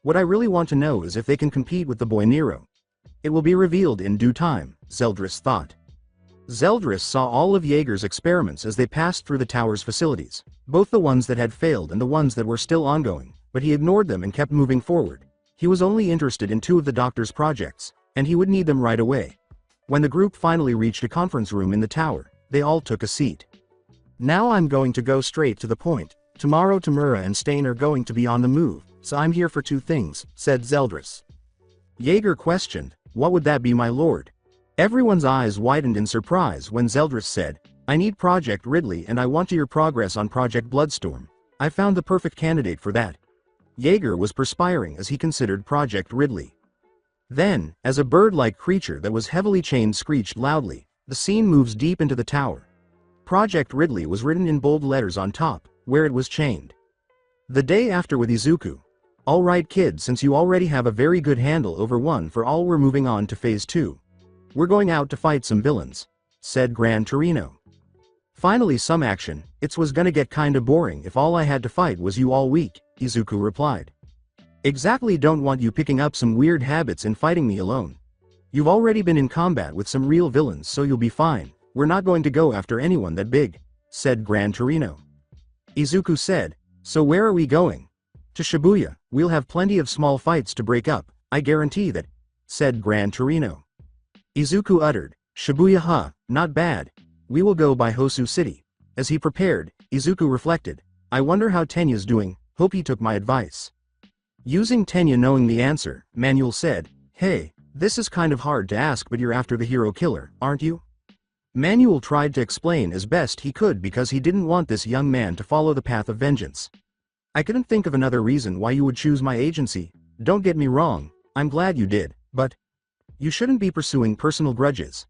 What I really want to know is if they can compete with the boy Nero. It will be revealed in due time," Zeldris thought. Zeldris saw all of Jaeger's experiments as they passed through the tower's facilities, both the ones that had failed and the ones that were still ongoing, but he ignored them and kept moving forward. He was only interested in 2 of the doctor's projects, and he would need them right away. When the group finally reached a conference room in the tower, they all took a seat. "Now I'm going to go straight to the point. Tomorrow Tamura and Stain are going to be on the move, so I'm here for 2 things, said Zeldris. Jaeger questioned, "What would that be, my lord?" Everyone's eyes widened in surprise when Zeldris said, I need Project Ridley and I want to hear progress on Project Bloodstorm. I found the perfect candidate for that. Jaeger was perspiring as he considered Project Ridley. Then, as a bird-like creature that was heavily chained screeched loudly, the scene moves deep into the tower. Project Ridley was written in bold letters on top, where it was chained. The day after with Izuku. Alright kid, since you already have a very good handle over one for all, we're moving on to phase 2. We're going out to fight some villains, said Gran Torino. Finally some action. It was gonna get kinda boring if all I had to fight was you all week, Izuku replied. Exactly, don't want you picking up some weird habits and fighting me alone. You've already been in combat with some real villains, so you'll be fine. We're not going to go after anyone that big, said Gran Torino. Izuku said, so where are we going? To Shibuya. We'll have plenty of small fights to break up, I guarantee that, said Gran Torino. Izuku uttered, Shibuya, huh, not bad. We will go by Hosu City. As he prepared, Izuku reflected, I wonder how Tenya's doing, hope he took my advice. Using Tenya knowing the answer, Manuel said, hey, this is kind of hard to ask, but you're after the hero killer, aren't you? Manuel tried to explain as best he could because he didn't want this young man to follow the path of vengeance. I couldn't think of another reason why you would choose my agency. Don't get me wrong, I'm glad you did, but you shouldn't be pursuing personal grudges.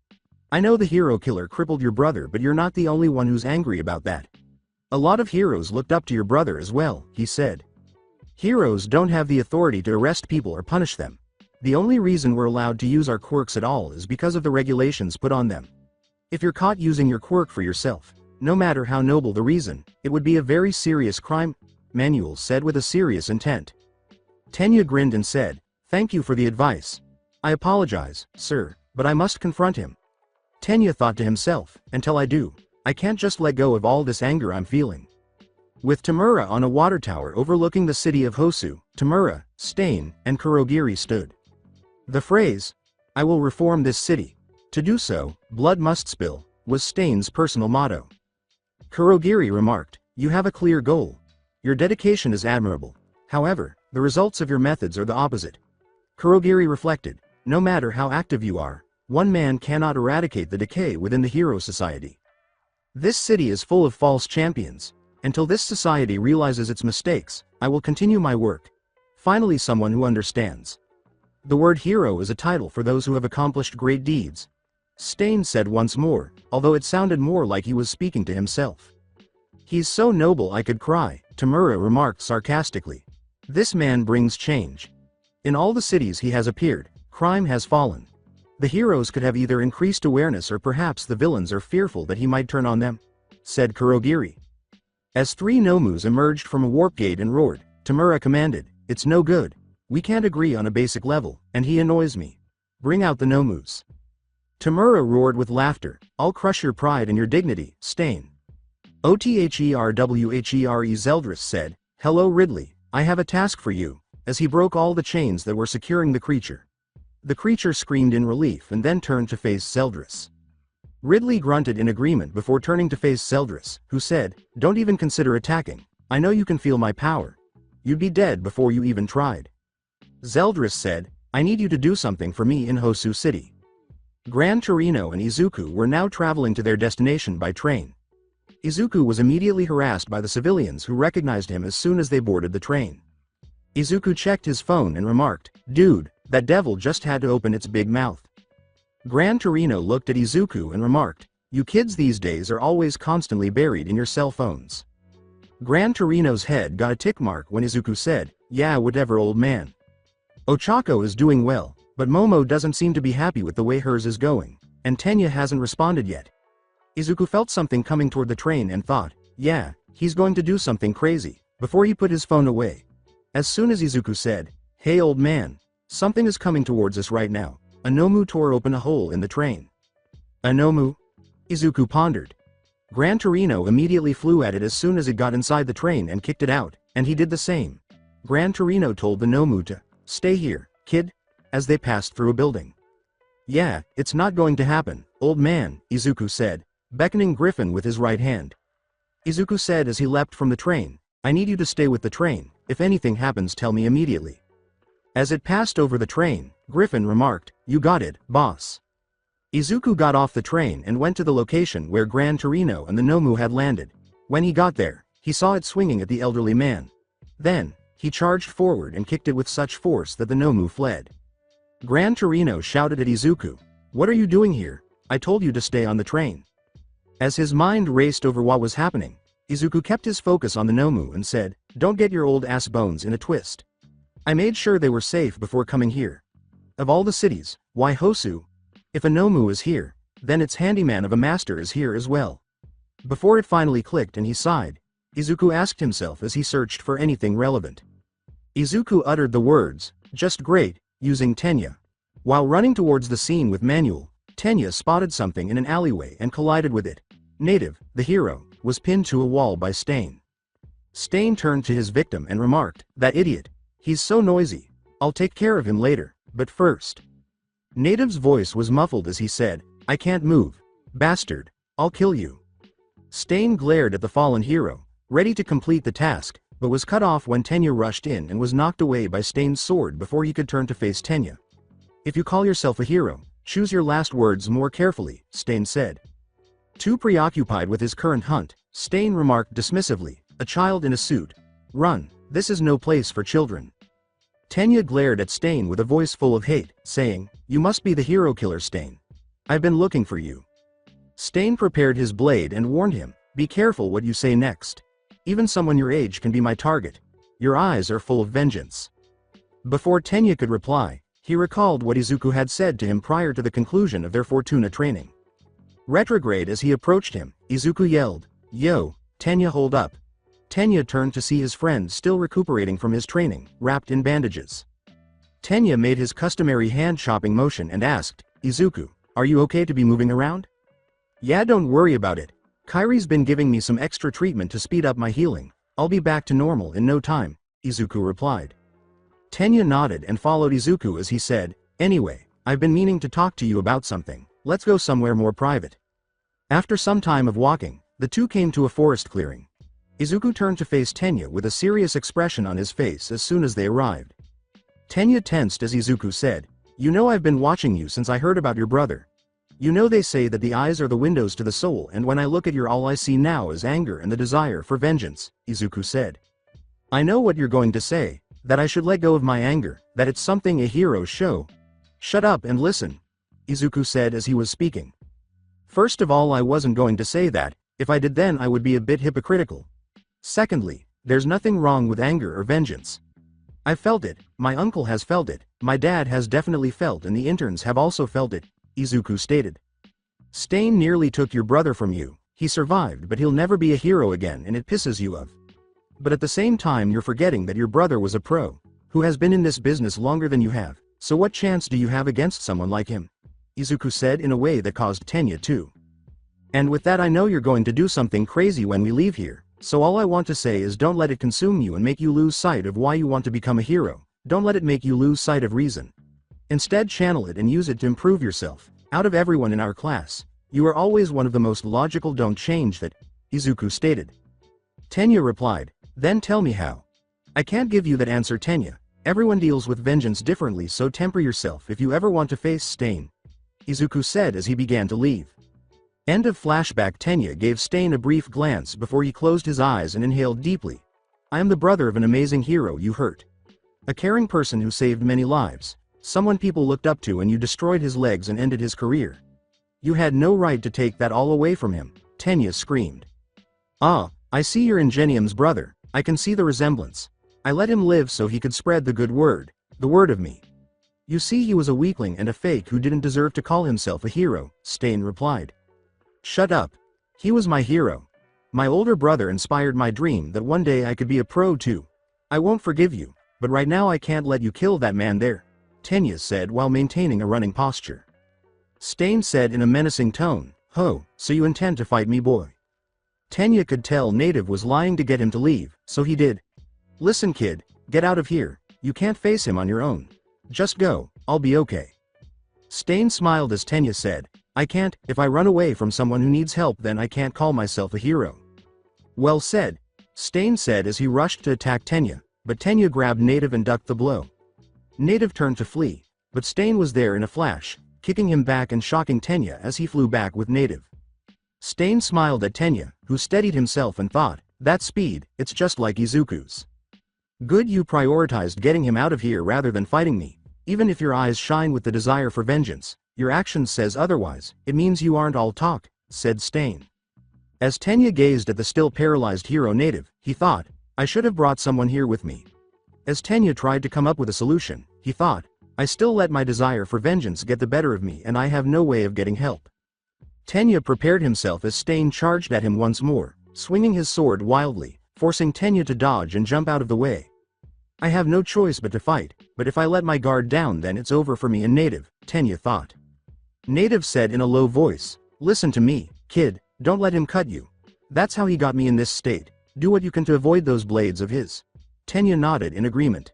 I know the hero killer crippled your brother, but you're not the only one who's angry about that. A lot of heroes looked up to your brother as well, he said. Heroes don't have the authority to arrest people or punish them. The only reason we're allowed to use our quirks at all is because of the regulations put on them. If you're caught using your quirk for yourself, no matter how noble the reason, it would be a very serious crime, Manuel said with a serious intent. Tenya grinned and said, thank you for the advice. I apologize, sir, but I must confront him. Tenya thought to himself, until I do, I can't just let go of all this anger I'm feeling. With Tamura on a water tower overlooking the city of Hosu, Tamura, Stain, and Kurogiri stood. The phrase, I will reform this city. To do so, blood must spill, was Stain's personal motto. Kurogiri remarked, you have a clear goal. Your dedication is admirable. However, the results of your methods are the opposite. Kurogiri reflected, no matter how active you are, one man cannot eradicate the decay within the hero society. This city is full of false champions. Until this society realizes its mistakes, I will continue my work. Finally, someone who understands. The word hero is a title for those who have accomplished great deeds. Stain said once more, although it sounded more like he was speaking to himself. He's so noble I could cry, Tamura remarked sarcastically. This man brings change. In all the cities he has appeared, crime has fallen. The heroes could have either increased awareness or perhaps the villains are fearful that he might turn on them, said Kurogiri. As 3 Nomus emerged from a warp gate and roared, Tamura commanded, it's no good. We can't agree on a basic level, and he annoys me. Bring out the Nomus. Tamura roared with laughter, I'll crush your pride and your dignity, Stain. Otherwhere Zeldris said, hello Ridley, I have a task for you, as he broke all the chains that were securing the creature. The creature screamed in relief and then turned to face Zeldris. Ridley grunted in agreement before turning to face Zeldris, who said, don't even consider attacking, I know you can feel my power. You'd be dead before you even tried. Zeldris said, I need you to do something for me in Hosu City. Gran Torino and Izuku were now traveling to their destination by train. Izuku was immediately harassed by the civilians who recognized him as soon as they boarded the train. Izuku checked his phone and remarked, dude, that devil just had to open its big mouth. Gran Torino looked at Izuku and remarked, you kids these days are always constantly buried in your cell phones. Gran Torino's head got a tick mark when Izuku said, yeah, whatever old man. Ochako is doing well, but Momo doesn't seem to be happy with the way hers is going, and Tenya hasn't responded yet. Izuku felt something coming toward the train and thought, yeah, he's going to do something crazy, before he put his phone away. As soon as Izuku said, hey old man, something is coming towards us right now, a Nomu tore open a hole in the train. A Nomu? Izuku pondered. Gran Torino immediately flew at it as soon as it got inside the train and kicked it out, and he did the same. Gran Torino told the Nomu to, stay here, kid, as they passed through a building. Yeah, it's not going to happen, old man, Izuku said, beckoning Griffin with his right hand. Izuku said as he leapt from the train, I need you to stay with the train, if anything happens tell me immediately. As it passed over the train, Griffin remarked, you got it, boss. Izuku got off the train and went to the location where Gran Torino and the Nomu had landed. When he got there, he saw it swinging at the elderly man. Then, he charged forward and kicked it with such force that the Nomu fled. Gran Torino shouted at Izuku, "What are you doing here? I told you to stay on the train." As his mind raced over what was happening, Izuku kept his focus on the Nomu and said, "Don't get your old ass bones in a twist. I made sure they were safe before coming here. Of all the cities, why Hosu? If a Nomu is here, then its handyman of a master is here as well." Before it finally clicked and he sighed, Izuku asked himself as he searched for anything relevant. Izuku uttered the words, "Just great," using Tenya. While running towards the scene with Manuel, Tenya spotted something in an alleyway and collided with it. Native, the hero, was pinned to a wall by Stain. Stain turned to his victim and remarked, "That idiot. He's so noisy. I'll take care of him later, but first." Native's voice was muffled as he said, "I can't move. Bastard. I'll kill you." Stain glared at the fallen hero, ready to complete the task, but was cut off when Tenya rushed in and was knocked away by Stain's sword before he could turn to face Tenya. "If you call yourself a hero, choose your last words more carefully," Stain said. Too preoccupied with his current hunt, Stain remarked dismissively, "A child in a suit. Run, this is no place for children." Tenya glared at Stain with a voice full of hate, saying, "You must be the hero killer, Stain. I've been looking for you." Stain prepared his blade and warned him, "Be careful what you say next. Even someone your age can be my target. Your eyes are full of vengeance." Before Tenya could reply, he recalled what Izuku had said to him prior to the conclusion of their Fortuna training. Retrograde as he approached him, Izuku yelled, "Yo, Tenya, hold up." Tenya turned to see his friend still recuperating from his training, wrapped in bandages. Tenya made his customary hand-chopping motion and asked, "Izuku, are you okay to be moving around?" "Yeah, don't worry about it. Kairi's been giving me some extra treatment to speed up my healing. I'll be back to normal in no time," Izuku replied. Tenya nodded and followed Izuku as he said, "Anyway, I've been meaning to talk to you about something. Let's go somewhere more private." After some time of walking, the two came to a forest clearing. Izuku turned to face Tenya with a serious expression on his face as soon as they arrived. Tenya tensed as Izuku said, "You know I've been watching you since I heard about your brother. You know they say that the eyes are the windows to the soul, and when I look at you all I see now is anger and the desire for vengeance," Izuku said. "I know what you're going to say, that I should let go of my anger, that it's something a hero show." "Shut up and listen," Izuku said as he was speaking. "First of all, I wasn't going to say that. If I did, then I would be a bit hypocritical. Secondly, there's nothing wrong with anger or vengeance. I've felt it, my uncle has felt it, my dad has definitely felt, and the interns have also felt it," Izuku stated. "Stain nearly took your brother from you. He survived, but he'll never be a hero again, and it pisses you off. But at the same time you're forgetting that your brother was a pro, who has been in this business longer than you have, so what chance do you have against someone like him?" Izuku said in a way that caused Tenya to. "And with that, I know you're going to do something crazy when we leave here, so all I want to say is don't let it consume you and make you lose sight of why you want to become a hero. Don't let it make you lose sight of reason. Instead, channel it and use it to improve yourself. Out of everyone in our class, you are always one of the most logical. Don't change that," Izuku stated. Tenya replied, "Then tell me how." "I can't give you that answer, Tenya. Everyone deals with vengeance differently, so temper yourself if you ever want to face Stain," Izuku said as he began to leave. End of flashback. Tenya gave Stain a brief glance before he closed his eyes and inhaled deeply. "I am the brother of an amazing hero you hurt. A caring person who saved many lives. Someone people looked up to, and you destroyed his legs and ended his career. You had no right to take that all away from him," Tenya screamed. "Ah, I see you're Ingenium's brother. I can see the resemblance. I let him live so he could spread the good word, the word of me. You see, he was a weakling and a fake who didn't deserve to call himself a hero," Stain replied. "Shut up. He was my hero. My older brother inspired my dream that one day I could be a pro too. I won't forgive you, but right now I can't let you kill that man there," Tenya said while maintaining a running posture. Stain said in a menacing tone, "Ho, so you intend to fight me, boy?" Tenya could tell Native was lying to get him to leave, so he did. "Listen, kid, get out of here. You can't face him on your own. Just go, I'll be okay." Stain smiled as Tenya said, "I can't. If I run away from someone who needs help, then I can't call myself a hero." "Well said," Stain said as he rushed to attack Tenya, but Tenya grabbed Native and ducked the blow. Native turned to flee, but Stain was there in a flash, kicking him back and shocking Tenya as he flew back with Native. Stain smiled at Tenya, who steadied himself and thought, that speed, it's just like Izuku's. Good you prioritized getting him out of here rather than fighting me. Even if your eyes shine with the desire for vengeance, your actions says otherwise, it means you aren't all talk, said Stain. As Tenya gazed at the still paralyzed hero Native, he thought, I should have brought someone here with me. As Tenya tried to come up with a solution, he thought, I still let my desire for vengeance get the better of me and I have no way of getting help. Tenya prepared himself as Stain charged at him once more, swinging his sword wildly, forcing Tenya to dodge and jump out of the way. I have no choice but to fight, but if I let my guard down then it's over for me and Native, Tenya thought. Native said in a low voice, listen to me, kid, don't let him cut you. That's how he got me in this state, do what you can to avoid those blades of his. Tenya nodded in agreement.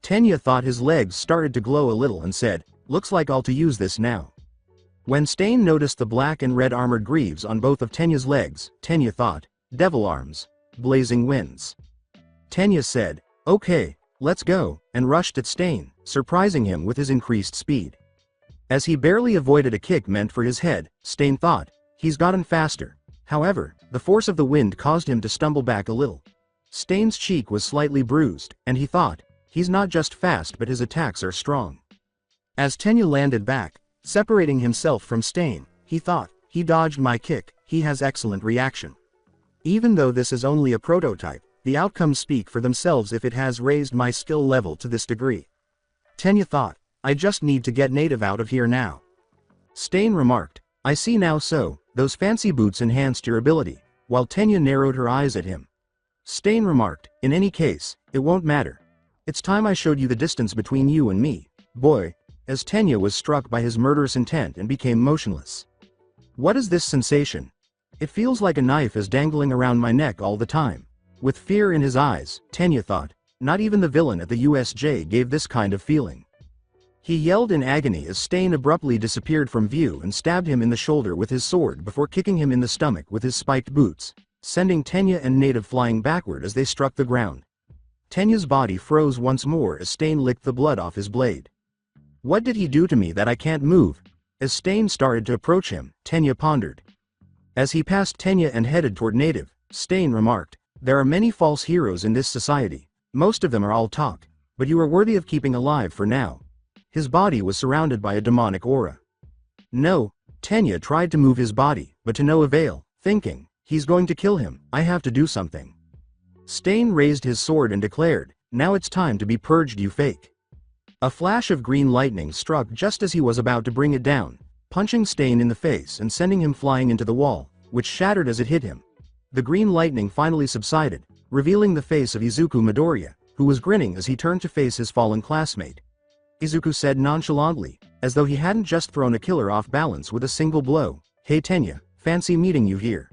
Tenya thought his legs started to glow a little and said, looks like I'll to use this now. When Stain noticed the black and red armored greaves on both of Tenya's legs, Tenya thought, devil arms, blazing winds. Tenya said, okay, let's go, and rushed at Stain, surprising him with his increased speed. As he barely avoided a kick meant for his head, Stain thought, he's gotten faster. However, the force of the wind caused him to stumble back a little. Stain's cheek was slightly bruised, and he thought, he's not just fast but his attacks are strong. As Tenya landed back, separating himself from Stain, he thought, he dodged my kick, he has excellent reaction. Even though this is only a prototype, the outcomes speak for themselves if it has raised my skill level to this degree. Tenya thought, I just need to get Native out of here now. Stain remarked, I see now so, those fancy boots enhanced your ability, while Tenya narrowed her eyes at him. Stain remarked, in any case, it won't matter. It's time I showed you the distance between you and me, boy, as Tenya was struck by his murderous intent and became motionless. What is this sensation? It feels like a knife is dangling around my neck all the time. With fear in his eyes, Tenya thought, not even the villain at the USJ gave this kind of feeling. He yelled in agony as Stain abruptly disappeared from view and stabbed him in the shoulder with his sword before kicking him in the stomach with his spiked boots, sending Tenya and Native flying backward as they struck the ground. Tenya's body froze once more as Stain licked the blood off his blade. What did he do to me that I can't move? As Stain started to approach him, Tenya pondered. As he passed Tenya and headed toward Native, Stain remarked, there are many false heroes in this society. Most of them are all talk, but you are worthy of keeping alive for now. His body was surrounded by a demonic aura. No, Tenya tried to move his body, but to no avail, thinking, he's going to kill him, I have to do something. Stain raised his sword and declared, now it's time to be purged you fake. A flash of green lightning struck just as he was about to bring it down, punching Stain in the face and sending him flying into the wall, which shattered as it hit him. The green lightning finally subsided, revealing the face of Izuku Midoriya, who was grinning as he turned to face his fallen classmate. Izuku said nonchalantly, as though he hadn't just thrown a killer off balance with a single blow, hey Tenya, fancy meeting you here.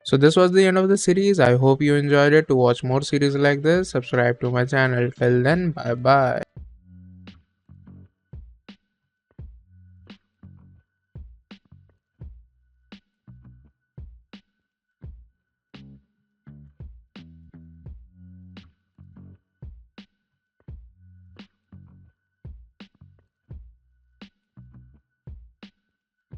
So this was the end of the series. I hope you enjoyed it. To watch more series like this, subscribe to my channel. Till then, bye bye.